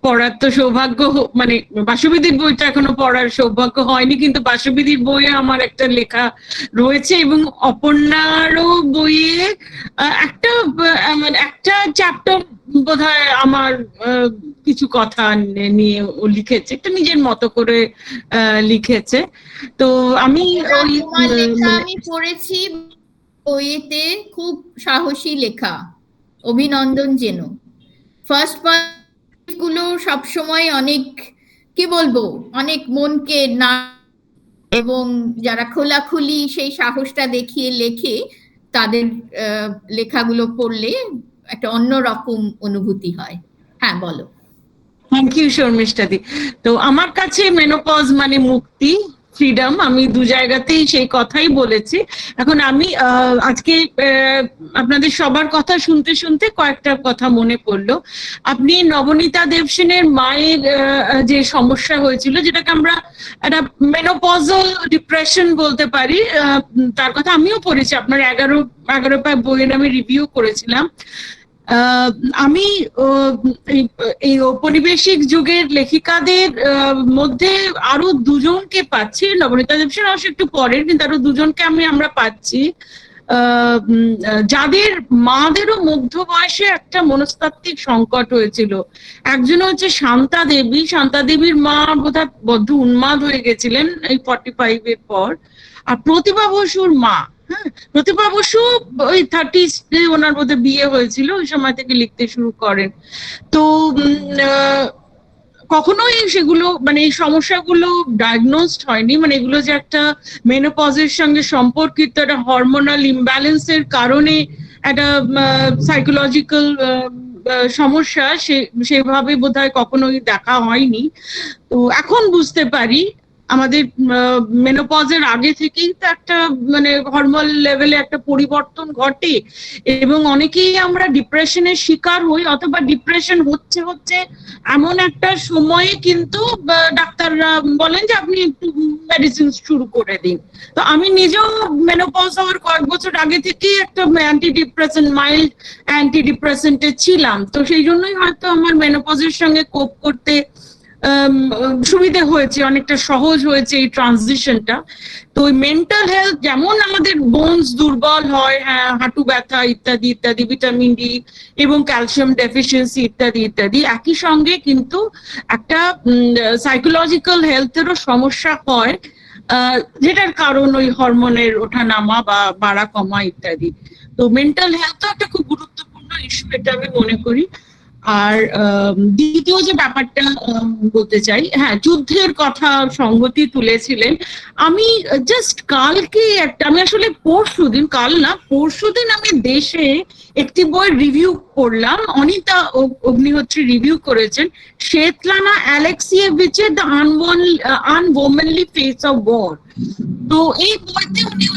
পড়ার তো সৌভাগ্য, মানে বাসবিদির বইটা এখনো পড়ার সৌভাগ্য হয়নি, কিন্তু বাসবিদির বইয়ে আমার একটা লেখা রয়েছে, এবং অপর্ণারও বইয়ে একটা চ্যাপ্টার বোধহয় আমার কিছু কথা নিয়ে ও লিখেছে, একটা নিজের মতো করে লিখেছে। তো আমি আমি পড়েছি, বইয়েতে খুব সাহসী লেখা, অভিনন্দন যেন। ফার্স্ট পার্ট গুলো সবসময় অনেক, কি বলবো, অনেক মনকে না, এবং যারা খোলাখুলি সেই সাহসটা দেখিয়ে লেখে, তাদের লেখাগুলো পড়লে একটা অন্যরকম অনুভূতি হয়। হ্যাঁ বলো। থ্যাংক ইউ শর্মিষ্ঠা দি। তো আমার কাছে মেনোপজ মানে মুক্তি, ফ্রিডম, আমি দু জায়গাতেই সেই কথাই বলেছি। এখন আমি আজকে আপনাদের সবার কথা শুনতে শুনতে কয়েকটা কথা মনে পড়লো। আপনি নবনীতা দেবসেনের মায়ের যে সমস্যা হয়েছিল, যেটাকে আমরা একটা মেনোপজাল ডিপ্রেশন বলতে পারি, তার কথা আমিও পড়েছি। আপনার 11 পায় বইয়ের আমি রিভিউ করেছিলাম। আমি এই ঔপনিবেশিক যুগের লেখিকাদের মধ্যে আরো দুজনকে পাচ্ছি, নবনীতা দেবসেন অবশ্য একটু পরের, কিন্তু আরো দুজনকে আমরা পাচ্ছি যাদের মাদেরও মধ্য বয়সে একটা মনস্তাত্ত্বিক সংকট হয়েছিল। একজন হচ্ছে শান্তা দেবী। শান্তা দেবীর মা বোধহয় বদ্ধ উন্মাদ হয়ে গেছিলেন এই 45 এর পর। আর প্রতিভা বসুর মা, হ্যাঁ, প্রতিভা বসু ওই 30s ওনার মধ্যে বিয়ে হয়েছিল, ওই সময় থেকে লিখতে শুরু করেন। তো কখনোই সেগুলো, মানে এই সমস্যাগুলো ডায়াগনোসড হয়নি, মানে এগুলো যে একটা মেনোপজের সঙ্গে সম্পর্কিত একটা হরমোনাল ইমব্যালেন্সের কারণে একটা সাইকোলজিক্যাল সমস্যা, সেভাবে বোধহয় কখনোই দেখা হয়নি। তো এখন বুঝতে পারি আমাদের মেনোপজের আগে থেকেই তো একটা মানে হরমোন লেভেলে একটা পরিবর্তন ঘটে, এবং অনেকেই আমরা ডিপ্রেশনের শিকার হই, অথবা ডিপ্রেশন হচ্ছে এমন একটা সময়ে কিন্তু ডাক্তাররা বলেন যে আপনি একটু মেডিসিন শুরু করে দিন। তো আমি নিজেও মেনোপজ হওয়ার কয়েক বছর আগে থেকেই একটা অ্যান্টিডিপ্রেসেন্ট, মাইল্ড অ্যান্টিডিপ্রেসেন্টে ছিলাম। তো সেই জন্যই হয়তো আমার মেনোপজের সঙ্গে কোপ করতে সুবিধে হয়েছে, অনেকটা সহজ হয়েছে এই ট্রানজিশনটা। তো ওই মেন্টাল হেলথ যেমন আমাদের বোনস দুর্বল হয়, হ্যাঁ, হাঁটু ব্যথা ইত্যাদি ইত্যাদি, ভিটামিন ডি এবং ক্যালসিয়াম ডেফিসিয়েন্সি ইত্যাদি ইত্যাদি, একই সঙ্গে কিন্তু একটা সাইকোলজিক্যাল হেলথেরও সমস্যা হয়, যেটার কারণ ওই হরমোনের ওঠানামা বা বাড়া কমা ইত্যাদি। তো মেন্টাল হেলথ একটা খুব গুরুত্বপূর্ণ ইস্যু, এটা আমি মনে করি। আর দ্বিতীয় যে ব্যাপারটা বলতে চাই, হ্যাঁ, যুদ্ধের কথা সংগতি তুলেছিলেন। আমি জাস্ট কালকে আমি আসলে পরশুদিন আমি দেশে একটি বই রিভিউ করলাম, অনিতা অগ্নিহোত্রী রিভিউ করেছেন, শেতলানা অ্যালেক্সিয়েভিচের দ্য আনওমেনলি ফেস অফ ওয়ার। তো এই বইতে উনি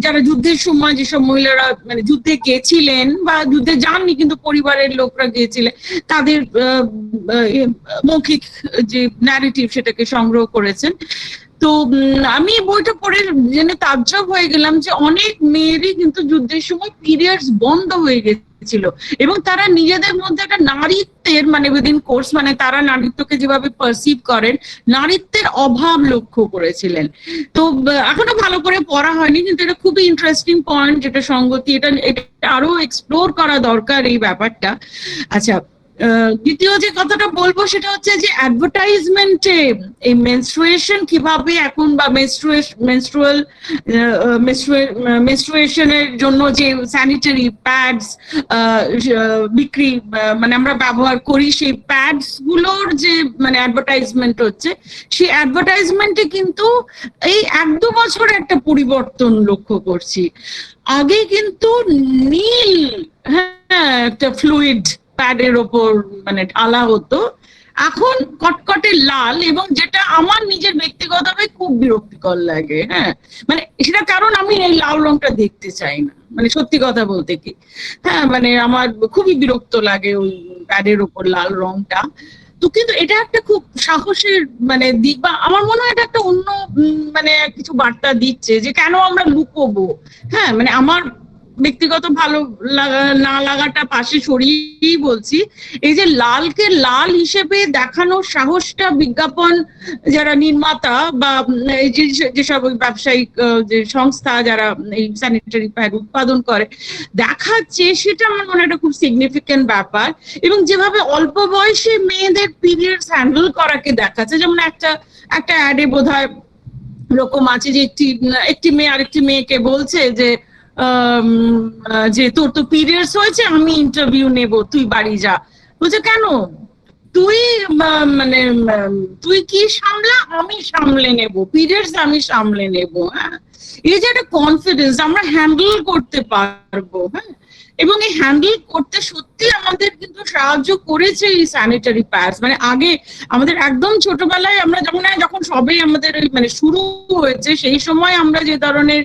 যারা যুদ্ধের সময় যেসব মহিলারা মানে যুদ্ধে গেছিলেন বা যুদ্ধে যাননি কিন্তু পরিবারের লোকরা গিয়েছিলেন, তাদের মৌখিক যে ন্যারেটিভ সেটাকে সংগ্রহ করেছেন। তো আমি বইটা পড়ে জেনে তাজ্জব হয়ে গেলাম যে অনেক মেয়েরই কিন্তু যুদ্ধের সময় পিরিয়ডস বন্ধ হয়ে গেছিল, এবং তারা নিজেদের মধ্যে একটা নারীত্বের মানে উইদিন কোর্স, মানে তারা নারীত্বকে যেভাবে পারসিভ করেন, নারীত্বের অভাব লক্ষ্য করেছিলেন। তো এখনো ভালো করে পড়া হয়নি, কিন্তু এটা খুবই ইন্টারেস্টিং পয়েন্ট, যেটা সংগতি, এটা আরো এক্সপ্লোর করা দরকার এই ব্যাপারটা। আচ্ছা, দ্বিতীয় যে কথাটা বলবো সেটা হচ্ছে যে অ্যাডভার্টাইজমেন্টে এই মেনস্ট্রুয়েশন কিভাবে এখন, বা মেনস্ট্রুয়েশনের জন্য যে স্যানিটারি প্যাডস বিক্রি মানে আমরা ব্যবহার করি, সেই প্যাডস গুলোর যে মানে অ্যাডভার্টাইজমেন্ট হচ্ছে, সেই অ্যাডভার্টাইজমেন্টে কিন্তু এই 1-2 বছরে একটা পরিবর্তন লক্ষ্য করছি। আগে কিন্তু নীল, হ্যাঁ, একটা ফ্লুইড প্যাডের ওপর মানে ঢালা হতো, এখন কটকটে লাল, এবং যেটা আমার নিজের ব্যক্তিগতভাবে খুব বিরক্তিকর লাগে। হ্যাঁ, মানে সেটা কারণ আমি এই লাল রংটা দেখতে চাই না, মানে সত্যি কথা বলতে কি, হ্যাঁ, মানে আমার খুবই বিরক্ত লাগে ওই প্যাডের ওপর লাল রংটা। তো কিন্তু এটা একটা খুব সাহসের মানে দিক, বা আমার মনে হয় এটা একটা অন্য মানে কিছু বার্তা দিচ্ছে যে কেন আমরা লুকোবো। হ্যাঁ, মানে আমার ব্যক্তিগত ভালো না লাগাটা পাশে সরিয়েই বলছি, এই যে লালকে লাল হিসেবে দেখানোর সাহসটা বিজ্ঞাপন যারা নির্মাতা বা এই যেসব ব্যবসায়িক যে সংস্থা যারা এই স্যানিটারি প্যাড উৎপাদন করে দেখাচ্ছে, সেটা আমার মনে হয় একটা খুব সিগনিফিকেন্ট ব্যাপার। এবং যেভাবে অল্প বয়সে মেয়েদের পিরিয়ডস হ্যান্ডেল করাকে দেখাচ্ছে, যেমন একটা অ্যাডে বোধহয় এরকম আছে যে একটি মেয়ে আরেকটি মেয়েকে বলছে যে তোর তো পিরিয়ডস হয়েছে, আমি ইন্টারভিউ নেব, তুই বাড়ি যা। বলছে কেন, তুই মানে তুই কি সামলা, আমি সামলে নেব, পিরিয়ডস আমি সামলে নেব। হ্যাঁ, এই যে একটা কনফিডেন্স আমরা হ্যান্ডেল করতে পারবো। হ্যাঁ, এবং এই হ্যান্ডেল করতে সত্যি আমাদের কিন্তু সাহায্য করেছে এই স্যানিটারি প্যাডস। মানে আগে আমাদের একদম ছোটবেলায় আমরা যখন সবে আমাদের মানে শুরু হয়েছে, সেই সময় আমরা যে ধরনের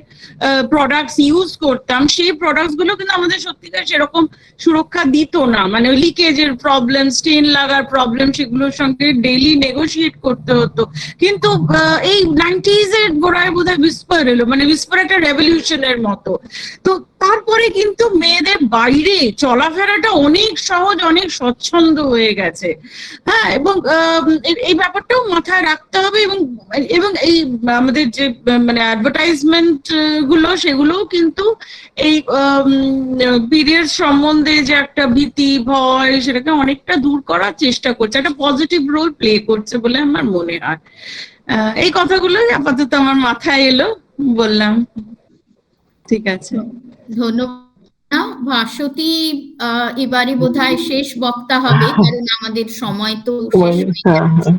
প্রোডাক্টস ইউজ করতাম, সেই প্রোডাক্টস গুলো কিন্তু আমাদের সত্যিকার সেরকম সুরক্ষা দিত না। মানে লিকেজের প্রবলেম, স্টেন লাগার প্রবলেম, সেগুলোর সঙ্গে ডেইলি নেগোশিয়েট করতে হতো। কিন্তু এই 90s এর গোড়ায় বোধহয় উইসপার এলো, মানে উইসপার একটা রেভলিউশনের মতো। তো তারপরে কিন্তু মেয়েদের বাইরে চলাফেরাটা অনেক সহজ, অনেক স্বচ্ছন্দ হয়ে গেছে। হ্যাঁ, এবং এই ব্যাপারটাও মাথায় রাখতে হবে। এবং এই আমাদের যে মানে অ্যাডভার্টাইজমেন্ট গুলো, সেগুলোও কিন্তু এই পিরিয়ড সম্বন্ধে যে একটা ভীতি ভয়, সেটাকে অনেকটা দূর করার চেষ্টা করছে, একটা পজিটিভ রোল প্লে করছে বলে আমার মনে হয়। এই কথাগুলোই আপাতত আমার মাথায় এলো, বললাম। ঠিক আছে, ধন্যবাদ। ভাস্বতী এবারে বোধহয় শেষ বক্তা হবে, কারণ আমাদের সময় তো শেষ হয়ে যাচ্ছে।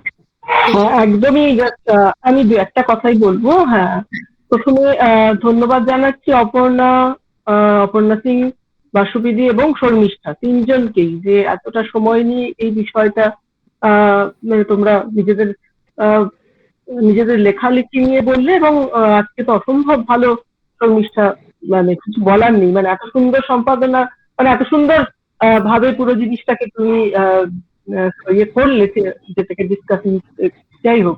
একদমই, আমি দু একটা কথাই বলবো। হ্যাঁ, প্রথমে ধন্যবাদ জানাচ্ছি অপর্ণা সিং, বাসুবিদি এবং শর্মিষ্ঠা তিনজনকেই, যে এতটা সময় নিয়ে এই বিষয়টা মানে তোমরা নিজেদের নিজেদের লেখালেখি নিয়ে বললে, এবং আজকে তো অসম্ভব ভালো শর্মিষ্ঠা, মানে কিছু বলার নেই, মানে এত সুন্দর সম্পাদনা, মানে এত সুন্দর ভাবে পুরো জিনিসটাকে তুমি ইয়ে করলে, যেটাকে ডিসকাশন, যাই হোক।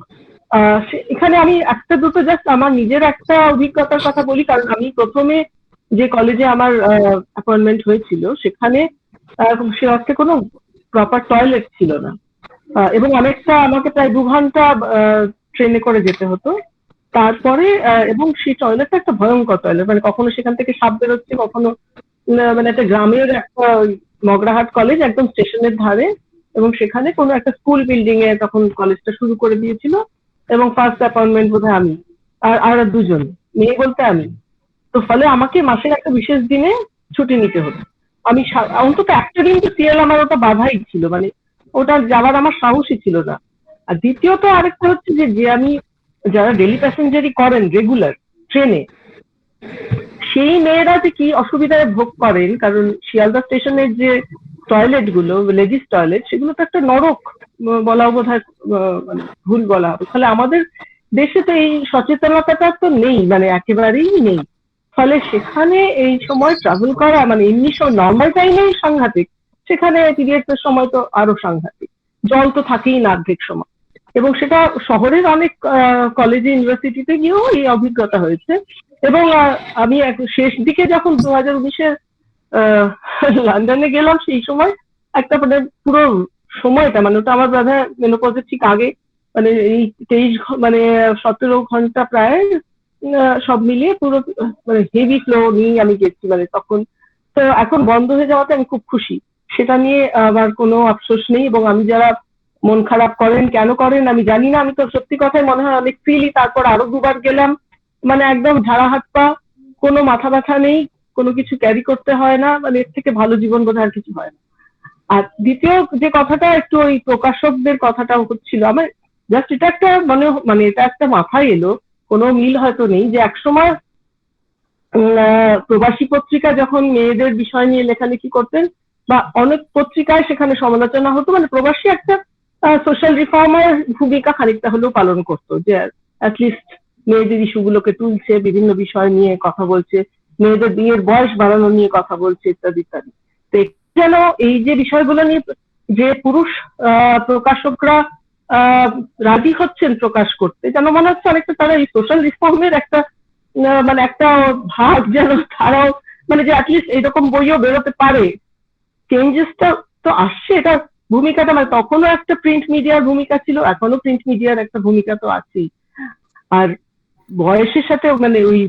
এখানে আমি একটা দুটো জাস্ট আমার নিজের একটা অভিজ্ঞতার কথা বলি, কারণ আমি প্রথমে যে কলেজে আমার অ্যাপয়েন্টমেন্ট হয়েছিল সেখানে সে অর্থে কোনো প্রপার টয়লেট ছিল না, এবং আমাকে প্রায় 2 ঘন্টা ট্রেনে করে যেতে হতো। তারপরে এবং সেই টয়লেটটা একটা ভয়ঙ্কর টয়লেট, মানে কখনো সেখান থেকে সাপ বেরোচ্ছে, কখনো মানে একটা গ্রামের একটা মগরাহাট কলেজ একদম স্টেশনের ধারে, এবং সেখানে কোনো একটা স্কুল বিল্ডিং এ তখন কলেজটা শুরু করে দিয়েছিল, এবং ফার্স্ট অ্যাপয়েন্টমেন্ট বোধহয় আমি আর 2 জন মেয়ে বলতে আমি। তো ফলে আমাকে মাসের একটা বিশেষ দিনে ছুটি নিতে হতো। আমি অন্তত একটা দিন তো সিএল আমার ওটা বাধাই ছিল, মানে ওটা যাওয়ার আমার সাহসই ছিল না। আর দ্বিতীয়ত আরেকটা হচ্ছে যে আমি যারা ডেলি প্যাসেঞ্জারি করেন রেগুলার ট্রেনে, সেই মেয়েরা যে কি অসুবিধায় ভোগ করেন, কারণ শিয়ালদা স্টেশনের যে টয়লেট গুলো, লেডিস টয়লেট, সেগুলো তো একটা নরক বলাও বোধ হয় মানে ভুল বলা হবে। ফলে আমাদের দেশে তো এই সচেতনতাটা তো নেই, মানে একেবারেই নেই। ফলে সেখানে এই সময় ট্রাভেল করা মানে এমনি সব নর্মাল টাইমেই সাংঘাতিক, সেখানে পিরিয়ডসের সময় তো আরো সাংঘাতিক। জল তো থাকেই না অর্ধেক সময়, এবং সেটা শহরের অনেক কলেজে ইউনিভার্সিটিতে গিয়েও এই অভিজ্ঞতা হয়েছে। এবং আমি শেষ দিকে যখন 2019-এ লন্ডনে গেলাম, সেই সময় একটা মানে পুরো সময়টা, মানে ওটা আমার বোধহয় মেনোপজের ঠিক আগে, মানে এই 17 ঘন্টা প্রায় সব মিলিয়ে পুরো মানে হেভি ফ্লো নিয়ে আমি গেছি, মানে তখন তো এখন বন্ধ হয়ে যাওয়াতে আমি খুব খুশি, সেটা নিয়ে আমার কোনো আফসোস নেই। এবং আমি যারা মন খারাপ করেন, কেন করেন আমি জানি না, আমি তো সত্যি কথাই মনে হয় অনেক ফ্রিলি তারপর আরো 2বার গেলাম, মানে একদম ঝাড়া হাত পা, কোনো মাথা ব্যথা নেই, কোনো কিছু ক্যারি করতে হয় না, মানে এর থেকে ভালো জীবন বোধহয় আর কিছু হয় না। আর দ্বিতীয় যে কথাটা একটু ওই প্রকাশকদের কথাটা হচ্ছিল, আমার জাস্ট এটা একটা মানে এটা একটা মাথায় এলো, কোনো মিল হয়তো নেই, যে একসময় প্রবাসী পত্রিকা যখন মেয়েদের বিষয় নিয়ে লেখালেখি করতেন, বা অনেক পত্রিকায় সেখানে সমালোচনা হতো, মানে প্রবাসী একটা সোশ্যাল রিফর্মের ভূমিকা খানিকটা হলেও পালন করতো, যে অ্যাটলিস্ট মেয়েদের ইস্যুগুলোকে তুলছে, বিভিন্ন বিষয় নিয়ে কথা বলছে, মেয়েদের বিয়ের বয়স বাড়ানো নিয়ে কথা বলছে, ইত্যাদি ইত্যাদি। তো যেন এই যে বিষয়গুলো নিয়ে যে পুরুষ প্রকাশকরা রাজি হচ্ছেন প্রকাশ করতে, যেন মনে হচ্ছে অনেকটা তারা এই সোশ্যাল রিফর্মের একটা মানে একটা ভাগ যেন তারাও, মানে যে অ্যাটলিস্ট এরকম বইও বেরোতে পারে, চেঞ্জেসটা তো আসছে। এটা ভূমিকাটা মানে তখনও একটা প্রিন্ট মিডিয়ার ভূমিকা ছিল, এখনো প্রিন্ট মিডিয়ার একটা ভূমিকা তো আছেই। আর বয়সের সাথে মানে ওই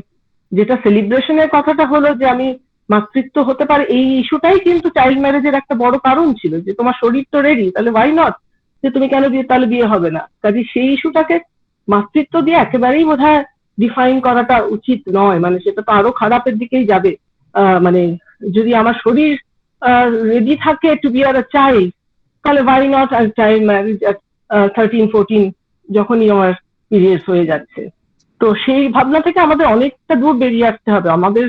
যেটা সেলিব্রেশনের কথাটা হলো, যে আমি মাতৃত্ব হতে পারে, এই ইস্যুটাই কিন্তু চাইল্ড ম্যারেজের একটা বড় কারণ ছিল, যে তোমার শরীর তো রেডি, তাহলে ওয়াই নট, যে তুমি কেন তাহলে বিয়ে হবে না। কাজে সেই ইস্যুটাকে মাতৃত্ব দিয়ে একেবারেই বোধহয় ডিফাইন করাটা উচিত নয়, মানে সেটা তো আরো খারাপের দিকেই যাবে। মানে যদি আমার শরীর রেডি থাকে to bear a child, তাহলে ওয়াই নট আর চাইল্ড ম্যারেজ অ্যাট 13-14 যখনই আমার পিরিয়ডস হয়ে যাচ্ছে। তো সেই ভাবনা থেকে আমাদের অনেকটা দূর বেরিয়ে আসতে হবে। আমাদের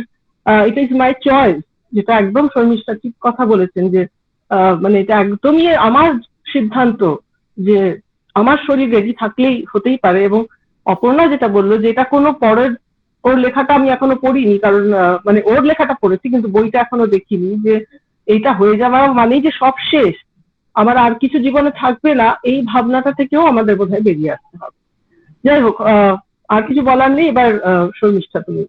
ইট ইজ মাই চয়েস, যেটা একদম শর্মিষ্ঠা ঠিক কথা বলেছেন, যে মানে এটা একদমই আমার সিদ্ধান্ত, যে আমার শরীর রেডি থাকলেই হতেই পারে। এবং অপর্ণা যেটা বললো, যে এটা কোনো পরের, ওর লেখাটা আমি এখনো পড়িনি, কারণ মানে ওর লেখাটা পড়েছি কিন্তু বইটা এখনো দেখিনি, যে এইটা হয়ে যাওয়া মানেই যে সব শেষ, আমার আর কিছু জীবনে থাকবে না, এই ভাবনাটা থেকেও আমাদের বোধহয় বেরিয়ে আসতে হবে। যাই হোক, আর কিছু বলার নেই। এবার শর্মিষ্ঠা তুমি।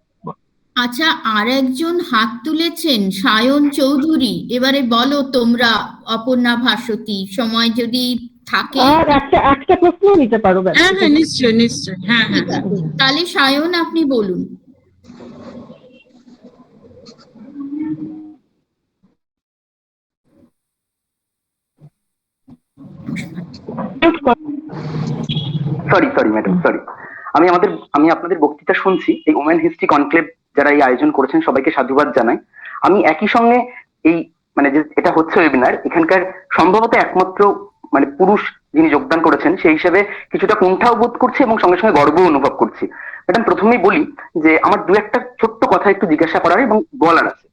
আচ্ছা, আর একজন হাত তুলেছেন, সায়ন চৌধুরী। এবারে বলো তোমরা, অপর্ণা, ভাস্বতী, সময় যদি থাকে। আর একটা প্রশ্ন নিতে পারো? হ্যাঁ হ্যাঁ, নিশ্চয়ই নিশ্চয়ই, হ্যাঁ হ্যাঁ। তাহলে সায়ন, আপনি বলুন। Sorry madam, sorry. আমি আপনাদের বক্তৃতা শুনছি, এই ওমেন হিস্ট্রি কনক্লেভ যারা এই আয়োজন করেছেন সবাইকে সাধুবাদ জানাই। আমি একই সঙ্গে এই মানে যে এটা হচ্ছে ওয়েবিনার, এখানকার সম্ভবত একমাত্র মানে পুরুষ যিনি যোগদান করেছেন, সেই হিসেবে কিছুটা কুণ্ঠাও বোধ করছি এবং সঙ্গে সঙ্গে গর্ব অনুভব করছি। ম্যাডাম, প্রথমেই বলি যে আমার 2-1টা ছোট্ট কথা একটু জিজ্ঞাসা করার এবং বলার আছে।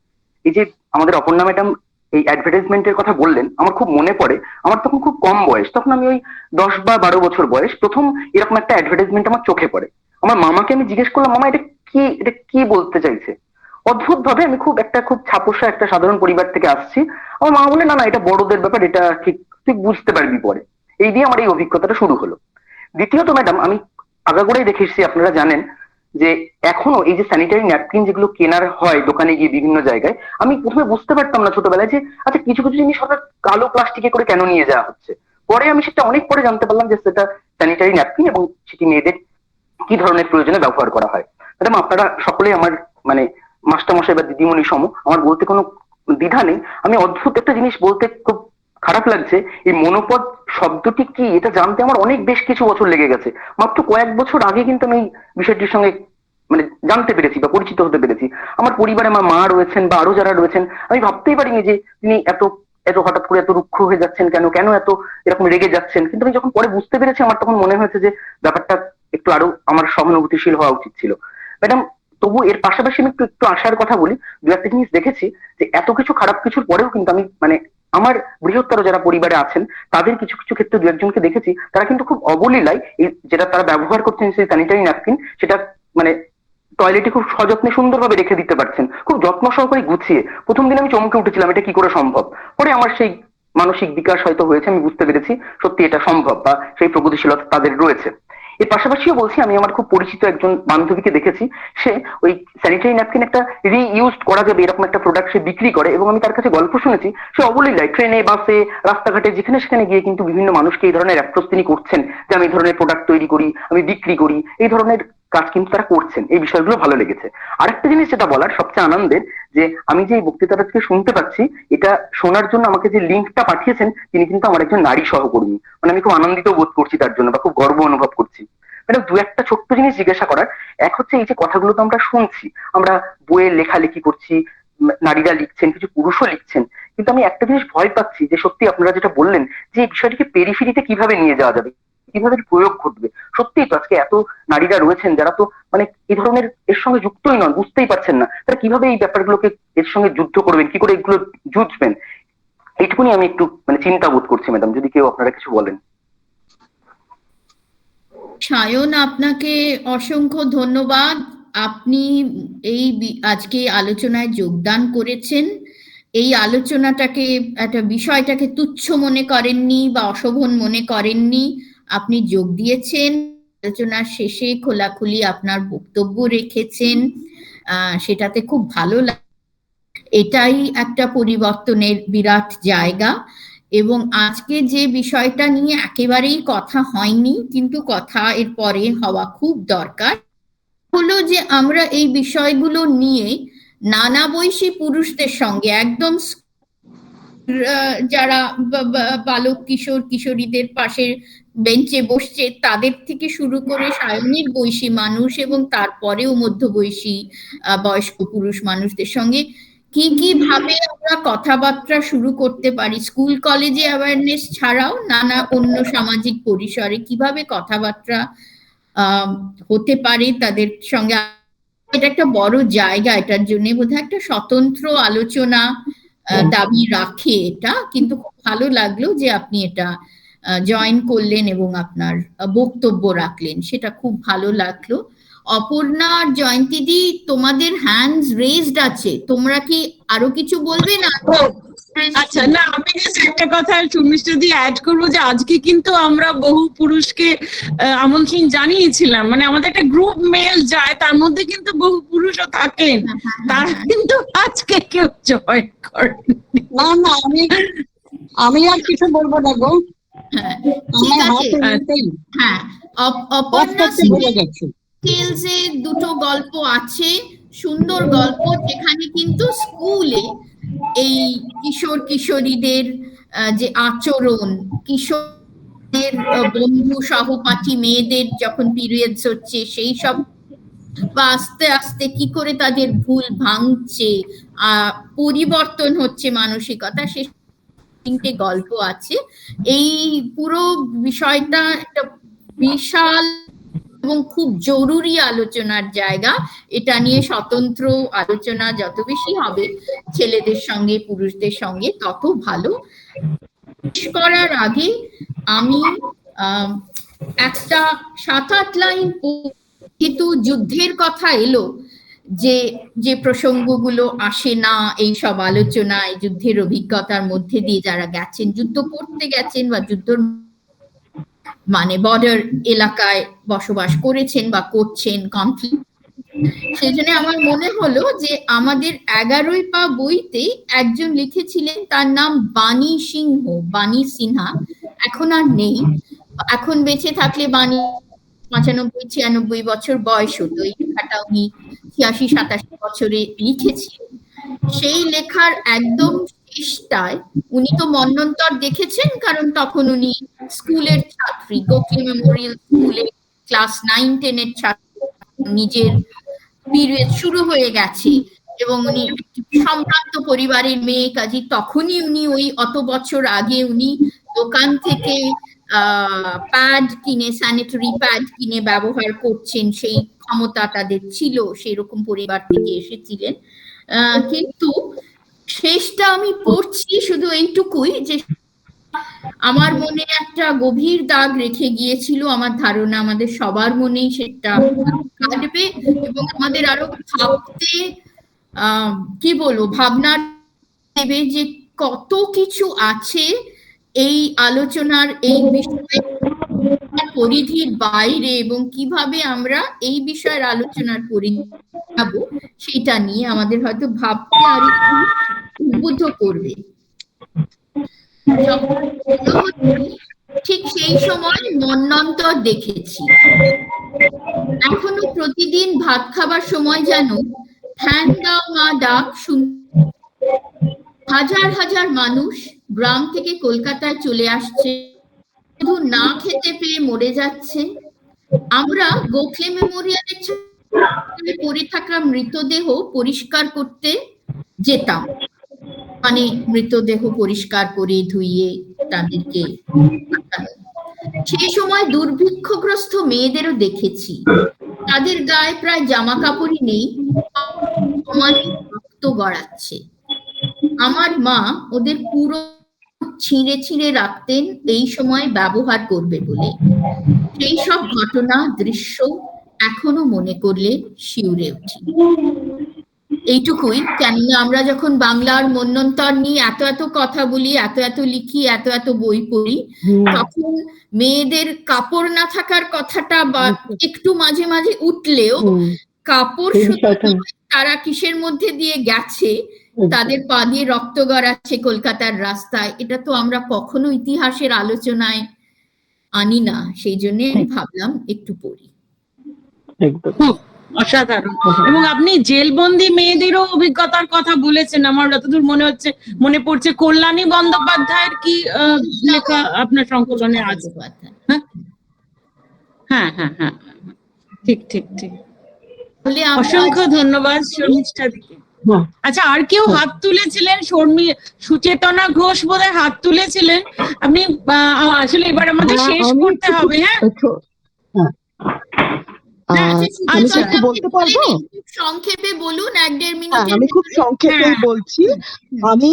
এই যে আমাদের অপর্ণা ম্যাডাম এই অ্যাডভার্টাইজমেন্টের কথা বললেন, আমার খুব মনে পড়ে, আমার তখন খুব কম বয়স, তখন আমি ওই 10 বা 12 বছর বয়স, প্রথম এরকম একটা অ্যাডভার্টাইজমেন্ট আমার চোখে পড়ে। আমার মামাকে আমি জিজ্ঞেস করলাম, মামা এটা কি বলতে চাইছে? অদ্ভুত ভাবে, আমি খুব ছাপোষা একটা সাধারণ পরিবার থেকে আসছি, আমার মা বলে, না না, এটা বড়দের ব্যাপার, এটা ঠিক তুই বুঝতে পারবি পরে। এই দিয়ে আমার এই অভিজ্ঞতাটা শুরু হলো। দ্বিতীয়ত ম্যাডাম, আমি আগাগোড়াই দেখে এসেছি, আপনারা জানেন যে এখনো এই যে স্যানিটারি ন্যাপকিন যেগুলো কেনার হয় দোকানে গিয়ে বিভিন্ন জায়গায়, আমি প্রথমে বুঝতে পারতাম না ছোটবেলায় যে আচ্ছা কিছু কিছু জিনিস হঠাৎ কালো প্লাস্টিকে করে কেন নিয়ে যাওয়া হচ্ছে। পরে আমি সেটা অনেক পরে জানতে পারলাম যে সেটা স্যানিটারি ন্যাপকিন এবং সেটি মেয়েদের কি ধরনের প্রয়োজনে ব্যবহার করা হয়। ম্যাডাম, আপনারা সকলেই আমার মানে মাস্টারমশাই বা দিদিমণি সম, আমার বলতে কোনো দ্বিধা নেই। আমি অদ্ভুত একটা জিনিস বলতে খুব খারাপ লাগছে, এই মনোপদ শব্দটি কি এটা জানতে আমার অনেক বেশ কিছু বছর লেগে গেছে। মাত্র কয়েক বছর আগে কিন্তু আমি এই বিষয়টির সঙ্গে মানে জানতে পেরেছি বা পরিচিত হতে পেরেছি। আমার পরিবারে আমার মা রয়েছেন বা আরো যারা রয়েছেন, আমি ভাবতেই পারিনি যে তিনি এত এত হঠাৎ করে এত রুক্ষ হয়ে যাচ্ছেন, কেন এত এরকম রেগে যাচ্ছেন। কিন্তু আমি যখন পরে বুঝতে পেরেছি, আমার তখন মনে হয়েছে যে ব্যাপারটা একটু আরো আমার সহানুভূতিশীল হওয়া উচিত ছিল। ম্যাডাম, তবু এর পাশাপাশি আমি একটু আশার কথা বলি। দু একটা জিনিস দেখেছি যে এত কিছু খারাপ কিছুর পরেও কিন্তু আমি মানে আমার বৃহত্তর যারা পরিবারে আছেন তাদের কিছু কিছু ক্ষেত্রে দু একজনকে দেখেছি, তারা কিন্তু খুব অবলীলায় এই যেটা তারা ব্যবহার করছেন সেই স্যানিটারি ন্যাপকিন, সেটা মানে টয়লেটে খুব সযত্নে সুন্দরভাবে রেখে দিতে পারছেন, খুব যত্ন সহকারে গুছিয়ে। প্রথম দিন আমি চমকে উঠেছিলাম, এটা কি করে সম্ভব। পরে আমার সেই মানসিক বিকাশ হয়তো হয়েছে, আমি বুঝতে পেরেছি সত্যি এটা সম্ভব বা সেই প্রগতিশীলতা তাদের রয়েছে। এর পাশাপাশিও বলছি, আমি আমার খুব পরিচিত একজন বান্ধবীকে দেখেছি, সে ওই স্যানিটারি ন্যাপকিন একটা রিইউজড করা যাবে এরকম একটা প্রোডাক্ট সে বিক্রি করে, এবং আমি তার কাছে গল্প শুনেছি সে অবলীলায় ট্রেনে বাসে রাস্তাঘাটে যেখানে সেখানে গিয়ে কিন্তু বিভিন্ন মানুষকে এই ধরনের অ্যাপ্রোচ তিনি করছেন যে আমি এই ধরনের প্রোডাক্ট তৈরি করি, আমি বিক্রি করি, এই ধরনের কাজ কিন্তু তারা করছেন। এই বিষয়গুলো ভালো লেগেছে। আরেকটা জিনিস যেটা বলার সবচেয়ে আনন্দের, যে আমি যে এই বক্তৃতাটা থেকে শুনতে পাচ্ছি, এটা শোনার জন্য আমাকে যে লিঙ্কটা পাঠিয়েছেন তিনি কিন্তু আমার একজন নারী সহকর্মী। মানে আমি খুব আনন্দিত বোধ করছি তার জন্য, বা খুব গর্ব অনুভব করছি। ম্যাডাম, দু একটা ছোট্ট জিনিস জিজ্ঞাসা করার। এক হচ্ছে, এই যে কথাগুলো তো আমরা শুনছি, আমরা বইয়ে লেখালেখি করছি, নারীরা লিখছেন, কিছু পুরুষও লিখছেন, কিন্তু আমি একটা জিনিস ভয় পাচ্ছি যে সত্যি আপনারা যেটা বললেন যে এই বিষয়টিকে পেরিফেরিতে কিভাবে নিয়ে যাওয়া যাবে, কিভাবে প্রয়োগ ঘটবে। সত্যিই তো আজকে এত নারীরা রয়েছেন যারা তো মানে এই ধরনের এর সঙ্গে যুক্তই নন, বুঝতেই পারছেন না তারা কিভাবে এই ব্যাপারগুলোকে এর সঙ্গে যুদ্ধ করবেন, কি করে এগুলো জুঝবেন। এইটুকুনি আমি একটু মানে চিন্তা বোধ করছি ম্যাডাম, যদি কেউ আপনারা কিছু বলেন। সায়ন, আপনাকে অসংখ্য ধন্যবাদ। আপনি এই আজকে আলোচনায় যোগদান করেছেন। এই আলোচনাটাকে, একটা বিষয়টাকে তুচ্ছ মনে করেননি বা অশোভন মনে করেননি, আপনি যোগ দিয়েছেন। আলোচনার শেষে খোলাখুলি আপনার বক্তব্য রেখেছেন, সেটাতে খুব ভালো লাগে। এটাই একটা পরিবর্তনের বিরাট জায়গা। এবং আজকে যে বিষয়টা নিয়ে একেবারেই কথা হয়নি, কিন্তু কথা এর পরে হওয়া খুব দরকার, হলো যে আমরা এই বিষয়গুলো নিয়ে নানা বয়সী পুরুষদের সঙ্গে, একদম যারা বালক কিশোর কিশোরীদের পাশে বেঞ্চে বসছে তাদের থেকে শুরু করে সায়নের বয়সী মানুষ এবং তারপরেও মধ্যবয়সী বয়স্ক পুরুষ মানুষদের সঙ্গে কি ভাবে আমরা কথাবার্তা শুরু করতে পারি, স্কুল কলেজে অ্যাওয়ারনেস ছাড়াও নানা অন্য সামাজিক পরিসরে কিভাবে কথাবার্তা হতে পারে তাদের সঙ্গে। এটা একটা বড় জায়গা, এটার জন্য বোধহয় একটা স্বতন্ত্র আলোচনা দাবি রাখে এটা। কিন্তু খুব ভালো লাগলো যে আপনি এটা জয়েন করলেন এবং আপনার বক্তব্য রাখলেন, সেটা খুব ভালো লাগলো। অপর্ণা আর জয়ন্তীদি, তোমাদের হ্যান্ডস রেজড আছে, তোমরা কি আরো কিছু বলবে না? আচ্ছা, না, আমি জাস্ট একটা কথা শর্মিষ্ঠা দি অ্যাড করবো যে আজকে কিন্তু আমরা বহু পুরুষকে আমন্ত্রণ জানিয়েছিলাম, মানে আমাদের একটা গ্রুপ মেল যায়, তার মধ্যে কিন্তু বহু পুরুষও থাকেন, তারা কিন্তু আজকে কেউ জয়েন করেন। না না, আমি আর কিছু বলবো না গো। ঠিক আছে। হ্যাঁ, অপর্ণা সিংহে দুটো গল্প আছে, সুন্দর গল্প, যেখানে কিন্তু স্কুলে এই কিশোর কিশোরীদের যে আচরণ, কিশোরদের বন্ধু সহপাঠী মেয়েদের যখন পিরিয়ডস হচ্ছে সেই সব, বা আস্তে আস্তে কি করে তাদের ভুল ভাঙছে, পরিবর্তন হচ্ছে মানসিকতা, সে তিনটে গল্প আছে। এই পুরো বিষয়টা একটা বিশাল এবং খুব জরুরি আলোচনার জায়গা। এটা নিয়ে স্বতন্ত্র আলোচনা যত বেশি হবে ছেলেদের সঙ্গে পুরুষদের সঙ্গে তত ভালো। শেষ করার আগে আমি একটা 7-8 লাইন কিন্তু যুদ্ধের কথা এলো, যে প্রসঙ্গগুলো আসে না এই সব আলোচনায়, যুদ্ধের অভিজ্ঞতার মধ্যে দিয়ে যারা গেছেন, যুদ্ধ করতে গেছেন বা যুদ্ধ মানে বর্ডার এলাকায় বসবাস করেছেন বা করছেন, কনফ্লিক্ট। সেই জন্য আমার মনে হলো যে আমাদের 11 পা বইতে একজন লিখেছিলেন, তার নাম বাণী সিনহা, এখন আর নেই। এখন বেঁচে থাকলে বাণী 95-96 বছর বয়স হতো। এই লেখাটা উনি 86-87 বছরে লিখেছিলেন। সেই লেখার একদম শেষটায় উনি তো মন্বন্তর দেখেছেন, কারণ তখন উনি স্কুলের ছাত্রী, গোখলে মেমোরিয়াল স্কুলে ক্লাস 9-10 ছাত্র, নিজের পিরিয়ড শুরু হয়ে গেছে এবং উনি সম্ভ্রান্ত পরিবারের মেয়ে, কাজী তখনই উনি ওই অত বছর আগে উনি দোকান থেকে প্যাড কিনে, স্যানিটারি প্যাড কিনে ব্যবহার করছেন, সেই ক্ষমতা তাদের ছিল, সেই রকম পরিবার থেকে এসেছিলেন। কিন্তু শেষটা আমি পড়ছি শুধু এইটুকুই যে আমার মনে একটা গভীর দাগ রেখে গিয়েছিল। আমার ধারণা আমাদের সবার মনেই সেটা কাটবে এবং আমাদের আরো ভাবতে কি বলবো, ভাবনা দেবে যে কত কিছু আছে এই আলোচনার এই বিষয়ে পরিধির বাইরে এবং কিভাবে আমরা এই বিষয়ের আলোচনার পরিধি যাবো সেটা নিয়ে আমাদের হয়তো ভাবতে আর একটু উদ্বুদ্ধ করবে। ঠিক সেই সময় মন্বন্তর দেখেছি। এখনো প্রতিদিন ভাত খাবার সময় যেন ধ্যান দাও মা ডাক হাজার হাজার মানুষ গ্রাম থেকে কলকাতায় চলে আসছে, শুধু না খেতে পেয়ে মরে যাচ্ছে। আমরা গোখলে মেমোরিয়ালের পড়ে থাকা মৃতদেহ পরিষ্কার করতে যেতাম, মানে মৃতদেহ পরিষ্কার করে ধুইয়ে তাদেরকে সেই সময় দুর্ভিক্ষগ্রস্ত মেয়েদেরও দেখেছি, তাদের গায়ে প্রায় জামা কাপড়ই নেই, রক্ত গড়াচ্ছে। আমার মা ওদের পুরো ছিঁড়ে ছিঁড়ে রাখতেন এই সময় ব্যবহার করবে বলে। সেই সব ঘটনা, দৃশ্য এখনো মনে করলে শিউরে উঠি। এইটুকুই, কেননা আমরা যখন বাংলার মন্বন্তর নিয়ে এত এত কথা বলি, এত এত লিখি, এত এত বই পড়ি, তখন মেয়েদের কাপড় না থাকার কথাটা বা একটু মাঝে মাঝে উঠলেও কাপড় শুধু তারা কিসের মধ্যে দিয়ে গেছে, তাদের পা দিয়ে রক্ত গড়াচ্ছে কলকাতার রাস্তায়, এটা তো আমরা কখনো ইতিহাসের আলোচনায় আনি না। সেই জন্য আমি ভাবলাম একটু পড়ি। খুব অসাধারণ। এবং আপনি জেলবন্দি মেয়েদেরও অভিজ্ঞতার কথা বলেছেন। আমার যতদূর মনে পড়ছে কল্যাণী বন্দ্যোপাধ্যায়ের কি লেখা আপনার সংকলনে আছে? হ্যাঁ হ্যাঁ হ্যাঁ, ঠিক ঠিক ঠিক। অসংখ্য ধন্যবাদ শর্মিষ্ঠা দিকে। আচ্ছা, আর কেউ হাত তুলেছিলেন? সুচেতনা ঘোষ বোধহয় হাত তুলেছিলেন। আপনি আসলে এবার আমাদের শেষ করতে হবে। হ্যাঁ, আমি কি একটু বলতে পারবো? সংক্ষেপে বলুন, 1-1.5 মিনিট। আমি খুব সংক্ষেপেই বলছি। আমি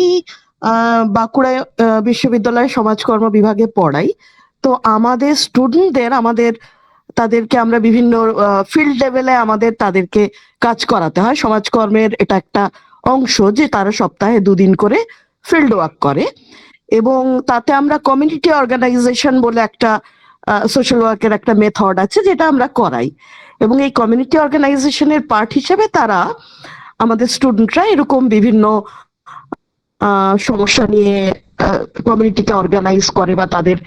বাঁকুড়া বিশ্ববিদ্যালয়ের সমাজকর্ম বিভাগে পড়াই। তো আমাদের স্টুডেন্টদের তাদেরকে আমরা বিভিন্ন ফিল্ড লেভেলে তাদেরকে কাজ করাতে হয়। সমাজকর্মের এটা একটা অংশ যে তারা সপ্তাহে 2 দিন করে ফিল্ড ওয়ার্ক করে, এবং তাতে আমরা কমিউনিটি অর্গানাইজেশন বলে একটা সোশ্যাল ওয়ার্কের একটা মেথড আছে যেটা আমরা করাই, এবং এই কমিউনিটি অর্গানাইজেশনের পার্ট হিসেবে তারা আমাদের স্টুডেন্টরা এরকম বিভিন্ন সমস্যা নিয়ে কমিউনিটিকে অর্গানাইজ করে বা তাদের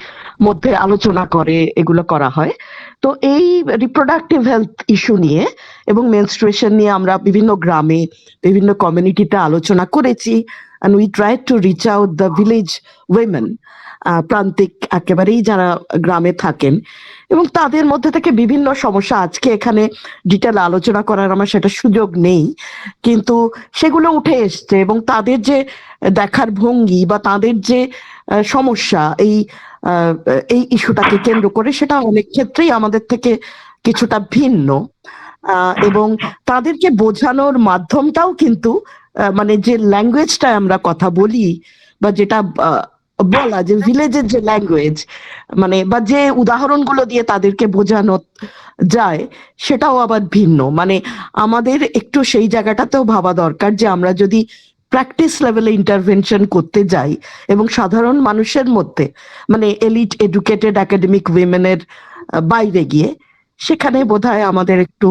মধ্যে আলোচনা করে, এগুলো করা হয়। তো এই রিপ্রোডাক্টিভ হেলথ ইস্যু নিয়ে এবং মেনস্ট্রুয়েশন নিয়ে আমরা বিভিন্ন গ্রামে, বিভিন্ন কমিউনিটিতে আলোচনা করেছি, and we tried to reach out the village women, প্রান্তিক একেবারেই যারা গ্রামে থাকেন, এবং তাদের মধ্যে থেকে বিভিন্ন সমস্যা আজকে এখানে ডিটেল আলোচনা করার আমার সেটা সুযোগ নেই, কিন্তু সেগুলো উঠে এসছে এবং তাদের যে দেখার ভঙ্গি বা তাদের যে সমস্যা এই ইস্যুটাকে কেন্দ্র করে, সেটা অনেক ক্ষেত্রেই আমাদের থেকে কিছুটা ভিন্ন, এবং তাদেরকে বোঝানোর মাধ্যমটাও কিন্তু মানে যে ল্যাঙ্গুয়েজটা আমরা কথা বলি বা যেটা বলা যে ভিলেজের যে ল্যাঙ্গুয়েজ মানে বা যে উদাহরণগুলো দিয়ে তাদেরকে বোঝানো যায় সেটাও আবার ভিন্ন। মানে আমাদের একটু সেই জায়গাটাতেও ভাবা দরকার যে আমরা যদি প্র্যাকটিস লেভেলে ইন্টারভেনশন করতে যাই এবং সাধারণ মানুষের মধ্যে মানে এলিট এডুকেটেড একাডেমিক উইমেনের বাইরে গিয়ে সেখানে বোধহয় আমাদের একটু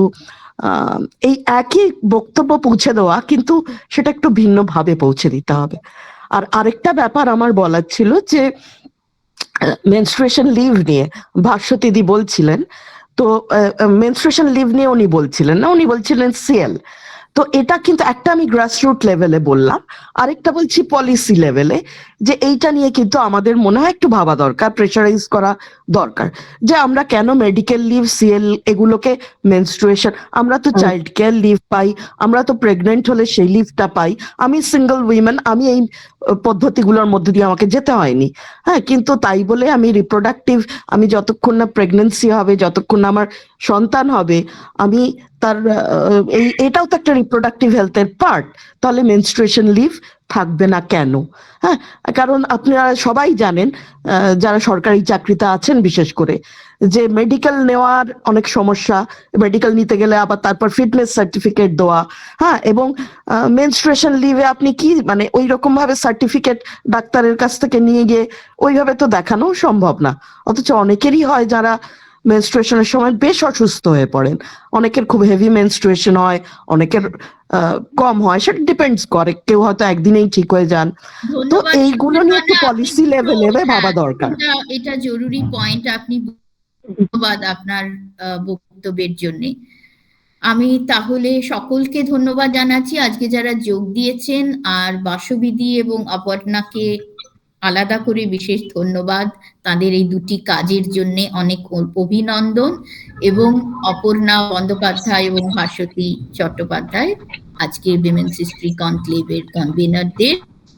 এই একই বক্তব্য পৌঁছে দেওয়া কিন্তু সেটা একটু ভিন্ন ভাবে পৌঁছে দিতে হবে। আর আরেকটা ব্যাপার আমার বলার ছিল যে মেনস্ট্রুয়েশন লিভ নিয়ে ভাস্বতীদি বলছিলেন, তো মেনস্ট্রুয়েশন লিভ নিয়ে উনি বলছিলেন না, উনি বলছিলেন সিএল। তো এটা কিন্তু একটা আমি গ্রাসরুট লেভেলে বললাম, আরেকটা বলছি পলিসি লেভেলে, যে এইটা নিয়ে কিন্তু আমাদের মনে হয় একটু ভাবা দরকার, প্রেশারাইজ করা দরকার যে আমরা কেন মেডিকেল লিভ সিএল এগুলোকে মেনস্ট্রুয়েশন, আমরা তো চাইল্ড কেয়ার লিভ পাই, আমরা তো প্রেগনেন্ট হলে সেই লিভটা পাই, আমি সিঙ্গেল উইমেন, আমি এই পদ্ধতিগুলোর মধ্যে দিয়ে আমাকে যেতে হয়নি, হ্যাঁ, কিন্তু তাই বলে আমি রিপ্রোডাক্টিভ, আমি যতক্ষণ না প্রেগনেন্সি হবে, যতক্ষণ না আমার সন্তান হবে, আমি তার এটাও তো একটা রিপ্রোডাক্টিভ হেলথের পার্ট, তাহলে মেনস্ট্রুয়েশন লিভ থাকবে না কেন? হ্যাঁ, কারণ আপনারা সবাই জানেন যারা সরকারি চাকরিতে আছেন বিশেষ করে, যে মেডিকেল নেওয়ার অনেক সমস্যা, মেডিকেল নিতে গেলে আবার তারপর ফিটনেস সার্টিফিকেট দেওয়া, হ্যাঁ, এবং মেনস্ট্রুয়েশন লিভে আপনি কি মানে ওই রকম ভাবে সার্টিফিকেট ডাক্তারের কাছ থেকে নিয়ে গিয়ে ওইভাবে তো দেখানো সম্ভব না। অথচ অনেকেরই হয় যারা মেনস্ট্রুয়েশনের সময় বেশ অসুস্থ হয়ে পড়েন, অনেকের খুব হেভি মেনস্ট্রুয়েশন হয়, অনেকের কম হয়, সেটা ডিপেন্ডস করে, কেউ হয়তো একদিনেই ঠিক হয়ে যান। তো এইগুলো নিয়ে একটু পলিসি লেভেলে ভাবা দরকার। এটা জরুরি পয়েন্ট, আপনি ধন্যবাদ আপনার বক্তব্যের জন্য। আমি তাহলে সকলকে ধন্যবাদ জানাচ্ছি আজকে যারা যোগ দিয়েছেন, আর বাসবিদি এবং অপর্ণাকে আলাদা করে বিশেষ ধন্যবাদ তাদের এই দুটি কাজের জন্য, অনেক অভিনন্দন, এবং অপর্ণা বন্দ্যোপাধ্যায় এবং ভাস্বতী চট্টোপাধ্যায় আজকের উইমেন্স হিস্ট্রি কনক্লেভের কনভেনারদের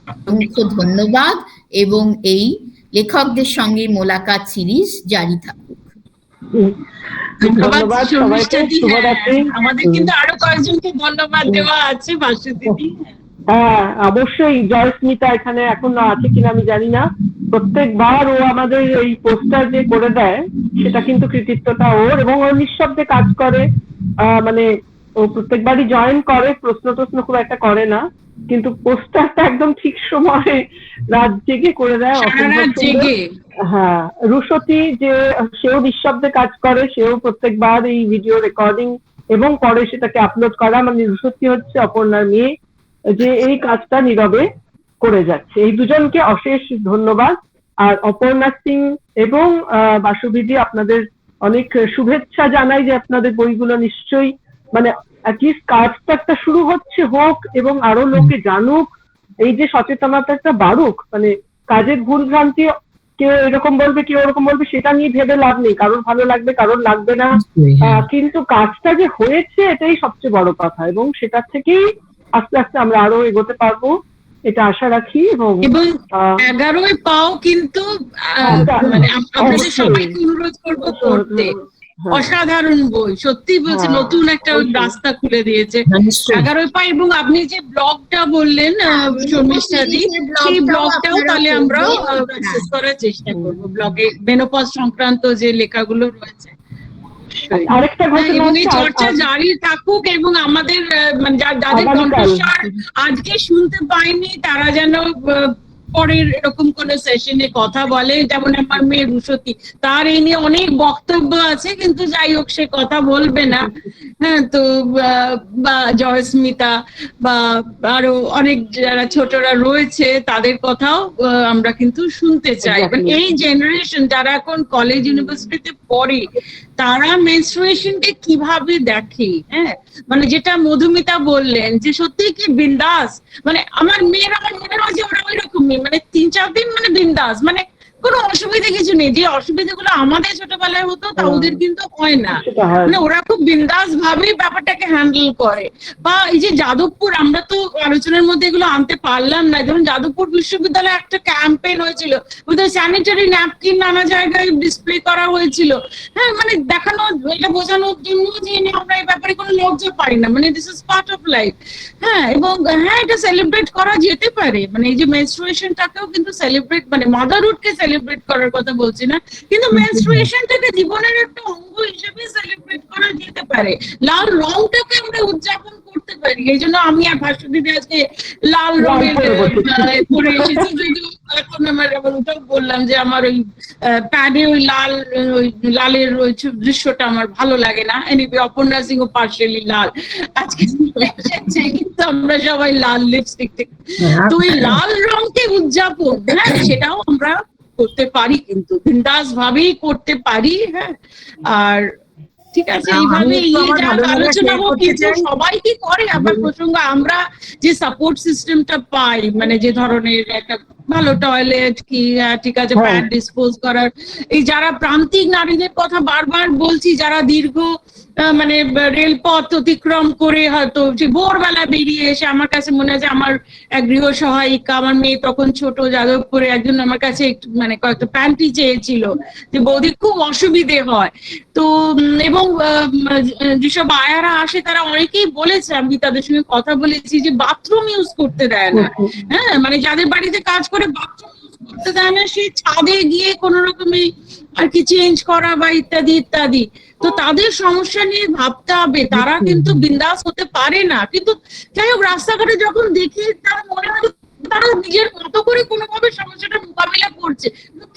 অসংখ্য ধন্যবাদ, এবং এই লেখকদের সঙ্গে মোলাকাত সিরিজ জারি থাকুক। ধন্যবাদ সবাইকে, শুভরাত্রি। আমাদের কিন্তু আরো কয়েকজনকে ধন্যবাদ দেওয়া আছে ভাস্বতীদি। হ্যাঁ, অবশ্যই জয়স্মিতা এখানে এখন আছে কিনা আমি জানি না, প্রত্যেকবার ও আমাদের এই পোস্টার যে করে দেয় সেটা কিন্তু কৃতিত্বটা ওর, এবং ও নিঃশব্দে কাজ করে, মানে ও প্রত্যেকবারই জয়েন করে, প্রশ্ন খুব একটা করে না, কিন্তু পোস্টারটা একদম ঠিক সময়ে রাত জেগে করে দেয়। হ্যাঁ, রুশতী যে সেও নিঃশব্দে কাজ করে, সেও প্রত্যেকবার এই ভিডিও রেকর্ডিং এবং পরে সেটাকে আপলোড করা, মানে রুশতী হচ্ছে অপর্ণার মেয়ে, যে এই কাজটা নীরবে করে যাচ্ছে। এই দুজনকে অশেষ ধন্যবাদ। আর অপর্ণা সিং এবং বাসবিদি, আপনাদের অনেক শুভেচ্ছা জানাই যে আপনাদের বইগুলো নিশ্চয়ই মানে অ্যাটলিস্ট কাজটা একটা শুরু হচ্ছে, হোক এবং আরো লোকে জানুক, এই যে সচেতনতাটা বাড়ুক, মানে কাজের ভুল ভ্রান্তি কেউ এরকম বলবে কেউ ওরকম বলবে সেটা নিয়ে ভেবে লাভ নেই, কারোর ভালো লাগবে কারোর লাগবে না, কিন্তু কাজটা যে হয়েছে এটাই সবচেয়ে বড় কথা, এবং সেটা থেকেই আস্তে আস্তে আমরা আরো এগোতে পারবো এটা আশা রাখি। এবং 11 পাও কিন্তু মানে আপনাদের সবাইকে অনুরোধ করবো পড়তে, অসাধারণ বই, সত্যি বলছি নতুন একটা রাস্তা খুলে দিয়েছে 11 পা। এবং আপনি যে ব্লগটা বললেন শর্মিষ্ঠাদি, সেই ব্লগটাও তাহলে আমরা অ্যাক্সেস করার চেষ্টা করবো, ব্লগে মেনোপজ সংক্রান্ত যে লেখাগুলো রয়েছে। আরেকটা এবং এই চর্চা জারি থাকুক, এবং আমাদের মানে যাদের কণ্ঠস্বর আজকে শুনতে পাইনি তারা যেন পরের এরকম কোন সেশনে কথা বলে, যেমন আমার মেয়ে রুশতী, তার এই নিয়ে অনেক বক্তব্য আছে, কিন্তু যাই হোক সে কথা বলবে না। হ্যাঁ, তো বা জয়স্মিতা বা আরো অনেক যারা ছোটরা রয়েছে তাদের কথাও আমরা কিন্তু শুনতে চাই। এই জেনারেশন যারা এখন কলেজ ইউনিভার্সিটিতে পড়ে তারা মেনস্ট্রুয়েশনকে কিভাবে দেখে, হ্যাঁ, মানে যেটা মধুমিতা বললেন যে সত্যি কি বিন্দাস, মানে আমার মেয়েরা, আমার মনে হয় যে ওরা ওই রকমই, মানে 3-4 দিন মানে বিন্দাস, মানে কোনো অসুবিধা কিছু নেই। যে অসুবিধাগুলো আমাদের ছোটবেলায় হতো তা ওদের কিন্তু হয় না, সেটা হয় মানে ওরা খুব বিন্দাস ভাবে ব্যাপারটাকে হ্যান্ডেল করে। বা এই যে যাদবপুর, আমরা তো আলোচনার মধ্যে এগুলো আনতে পারলাম না, যেমন যাদবপুর বিশ্ববিদ্যালয়ে একটা ক্যাম্পেইন হয়েছিল, স্যানিটারি ন্যাপকিন নানা জায়গায় ডিসপ্লে করা হয়েছিল। হ্যাঁ, মানে দেখানো, এটা বোঝানোর জন্য যে আমরা এই ব্যাপারে কোনো লজ্জা পাই না, মানে this is part of life. হ্যাঁ, এবং হ্যাঁ, এটা সেলিব্রেট করা যেতে পারে, মানে এই যে মেনস্ট্রুয়েশনটাকেও কিন্তু সেলিব্রেট, মানে মাদারহুডকে সেলিব্রেট করার কথা বলছি না, কিন্তু মেনস্ট্রুয়েশনটাকে জীবনের একটা অঙ্গ হিসেবে সেলিব্রেট করা যেতে পারে। লাল রংটাকে আমরা উদযাপন করতে পারি। এই জন্য আমি আর ভাস্বতীদি আজকে লাল রঙের পরে এসেছি, যদিও এখন আমার ওটাও বললাম যে আমার ওই প্যাডে ওই লালের ওই দৃশ্যটা আমার ভালো লাগে না। এনিওয়ে, অপর্ণা সিংহ পার্শিয়ালি লাল আজকে এসেছে, কিন্তু আমরা সবাই লাল লিপস্টিক থেকে, তো এই লাল রংকে উদযাপন, হ্যাঁ, সেটাও আমরা করতে পারি, কিন্তু বিন্দাস ভাবেই করতে পারি। হ্যাঁ, আর ঠিক আছে, এইভাবে আলোচনা হোক, কিন্তু সবাই কি করে আবার প্রসঙ্গ, আমরা যে সাপোর্ট সিস্টেমটা পাই, মানে যে ধরনের একটা ভালো টয়লেট কি, ঠিক আছে, প্যাড ডিসপোজ করার, এই যারা প্রান্তিক নারীদের কথা বারবার বলছি, যারা দীর্ঘ মানে রেলপথ অতিক্রম করে হয়তো যে ভোরবেলা বেরিয়ে এসে, আমার কাছে মনে আছে আমার এক গৃহ সহায়িকা, আমার মেয়ে তখন ছোট, যাদবপুরে, একজন আমার কাছে একটু মানে কয়েকটা প্যান্টি চেয়েছিল, যে বৌদি খুব অসুবিধে হয়। তো এবং যেসব আয়ারা আসে তারা অনেকেই বলেছে, আমি তাদের সঙ্গে কথা বলেছি, যে বাথরুম ইউজ করতে দেয় না। হ্যাঁ, মানে যাদের বাড়িতে কাজ করে বাথরুম ইউজ করতে দেয় না, সেই ছাদে গিয়ে কোন রকমে আর কি চেঞ্জ করা বা ইত্যাদি ইত্যাদি। তো তাদের সমস্যা নিয়ে ভাবতে হবে, তারা কিন্তু বিন্দাস হতে পারে না। কিন্তু যাই হোক, রাস্তাঘাটে যখন দেখি তার মনে হয় তারা নিজের মতো করে কোনোভাবে সমস্যাটা মোকাবিলা করছে,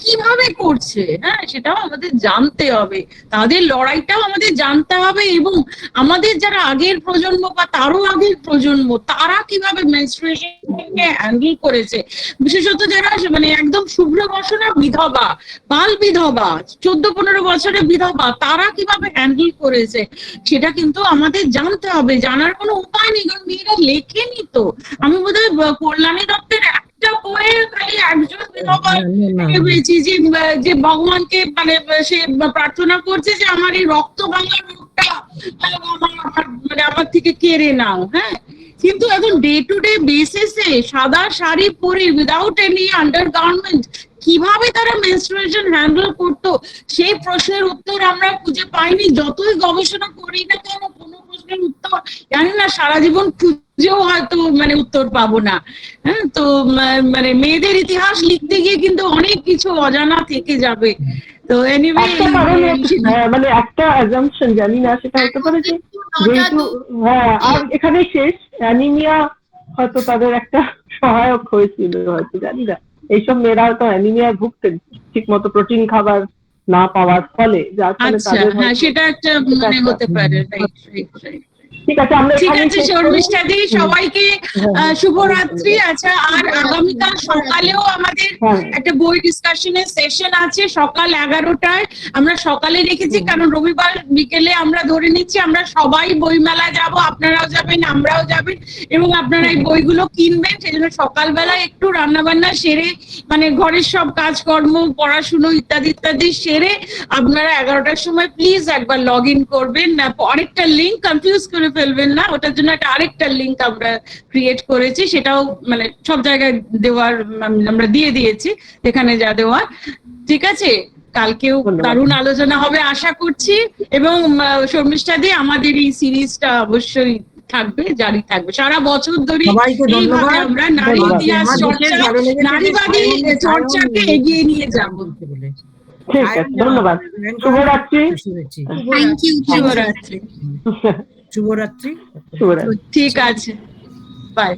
কিভাবে করছে, হ্যাঁ, সেটাও আমাদের জানতে হবে, তাদের লড়াইটাও আমাদের জানতে হবে। এবং আমাদের যারা আগের প্রজন্ম বা তারও আগের প্রজন্ম, তারা কিভাবে মেনস্ট্রুয়েশনকে হ্যান্ডেল করেছে, বিশেষত যারা মানে একদম শুভ্র বসনা বিধবা, বাল বিধবা, 14-15 বছরের বিধবা, তারা কিভাবে হ্যান্ডেল করেছে, সেটা কিন্তু আমাদের জানতে হবে। জানার কোনো উপায় নেই, কারণ মেয়েরা লেখেনি তো। আমি বোধহয় কল্যাণী দত্তের একটা বইয়ে খালি একজন বিধবা পেয়েছি, যে ভগবানকে মানে সে প্রার্থনা করছে যে আমার এই রক্ত ভাঙা রোগটা মানে আমার থেকে কেড়ে নাও। হ্যাঁ, কিন্তু এখন ডে টু ডে বেসিসে সাদা শাড়ি পরে উইদাউট এনি আন্ডারগার্মেন্ট কিভাবে তারা মেনস্ট্রুয়েশন হ্যান্ডেল করতো, সেই প্রশ্নের উত্তর আমরা খুঁজে পাইনি। যতই গবেষণা করি না কেন, কোনো প্রশ্নের উত্তর জানি না, সারা জীবন খুঁজেও হয়তো মানে উত্তর পাবো না। হ্যাঁ, তো মানে মেয়েদের ইতিহাস লিখতে গিয়ে কিন্তু অনেক কিছু অজানা থেকে যাবে। তো এনিওয়ে, মানে একটা অ্যাজাম্পশন, জানি না সেটা হতে পারে যে যেহেতু আর এখানে শেষ, অ্যানিমিয়া হয়তো তাদের একটা সহায়ক হয়েছিল, হয়তো জানি না। এইসব মেয়েরা হয়তো অ্যানিমিয়ায় ভুগতেন ঠিক মতো প্রোটিন খাবার না পাওয়ার ফলে, যার ফলে তাদের সেটা একটা মানে হতে পারে। ঠিক আছে, আমরা ঠিক আছে শর্মিষ্ঠা দি, সবাইকে শুভরাত্রি। আচ্ছা, আর আগামীকাল সকালেও আমাদের একটা বই ডিসকাশনের সেশন আছে সকাল 11টায়। আমরা সকালে রেখেছি কারণ রবিবার বিকেলে আমরা ধরে নিচ্ছি আমরা সবাই বইমেলা যাব, আপনারাও যাবেন, আমরাও যাবেন, এবং আপনারা এই বইগুলো কিনবেন। সেই জন্য সকালবেলা একটু রান্না বান্না সেরে, মানে ঘরের সব কাজকর্ম, পড়াশুনো ইত্যাদি ইত্যাদি সেরে আপনারা 11টার সময় প্লিজ একবার লগ ইন করবেন। আরেকটা লিঙ্ক কনফিউজ করে ফেলবেন না, ওটার জন্য একটা আরেকটা লিঙ্ক আমরা ক্রিয়েট করেছি, সেটাও মানে সব জায়গায় দেওয়ার আমরা দিয়ে দিয়েছি যেখানে যা দেওয়ার। ঠিক আছে, কালকেও দারুণ আলোচনা হবে আশা করছি। এবং শর্মিষ্ঠা দি, আমাদের এই সিরিজটা অবশ্যই থাকবে, জারি থাকবে সারা বছর ধরে। এইভাবে আমরা নারী ইতিহাস চর্চা, নারীবাদী চর্চাকে এগিয়ে নিয়ে যাব। ঠিক আছে, ধন্যবাদ, শুভরাত্রি। থ্যাংক ইউ, শুভরাত্রি। শুভরাত্রি। শুভরাত্রি। ঠিক আছে, বাই।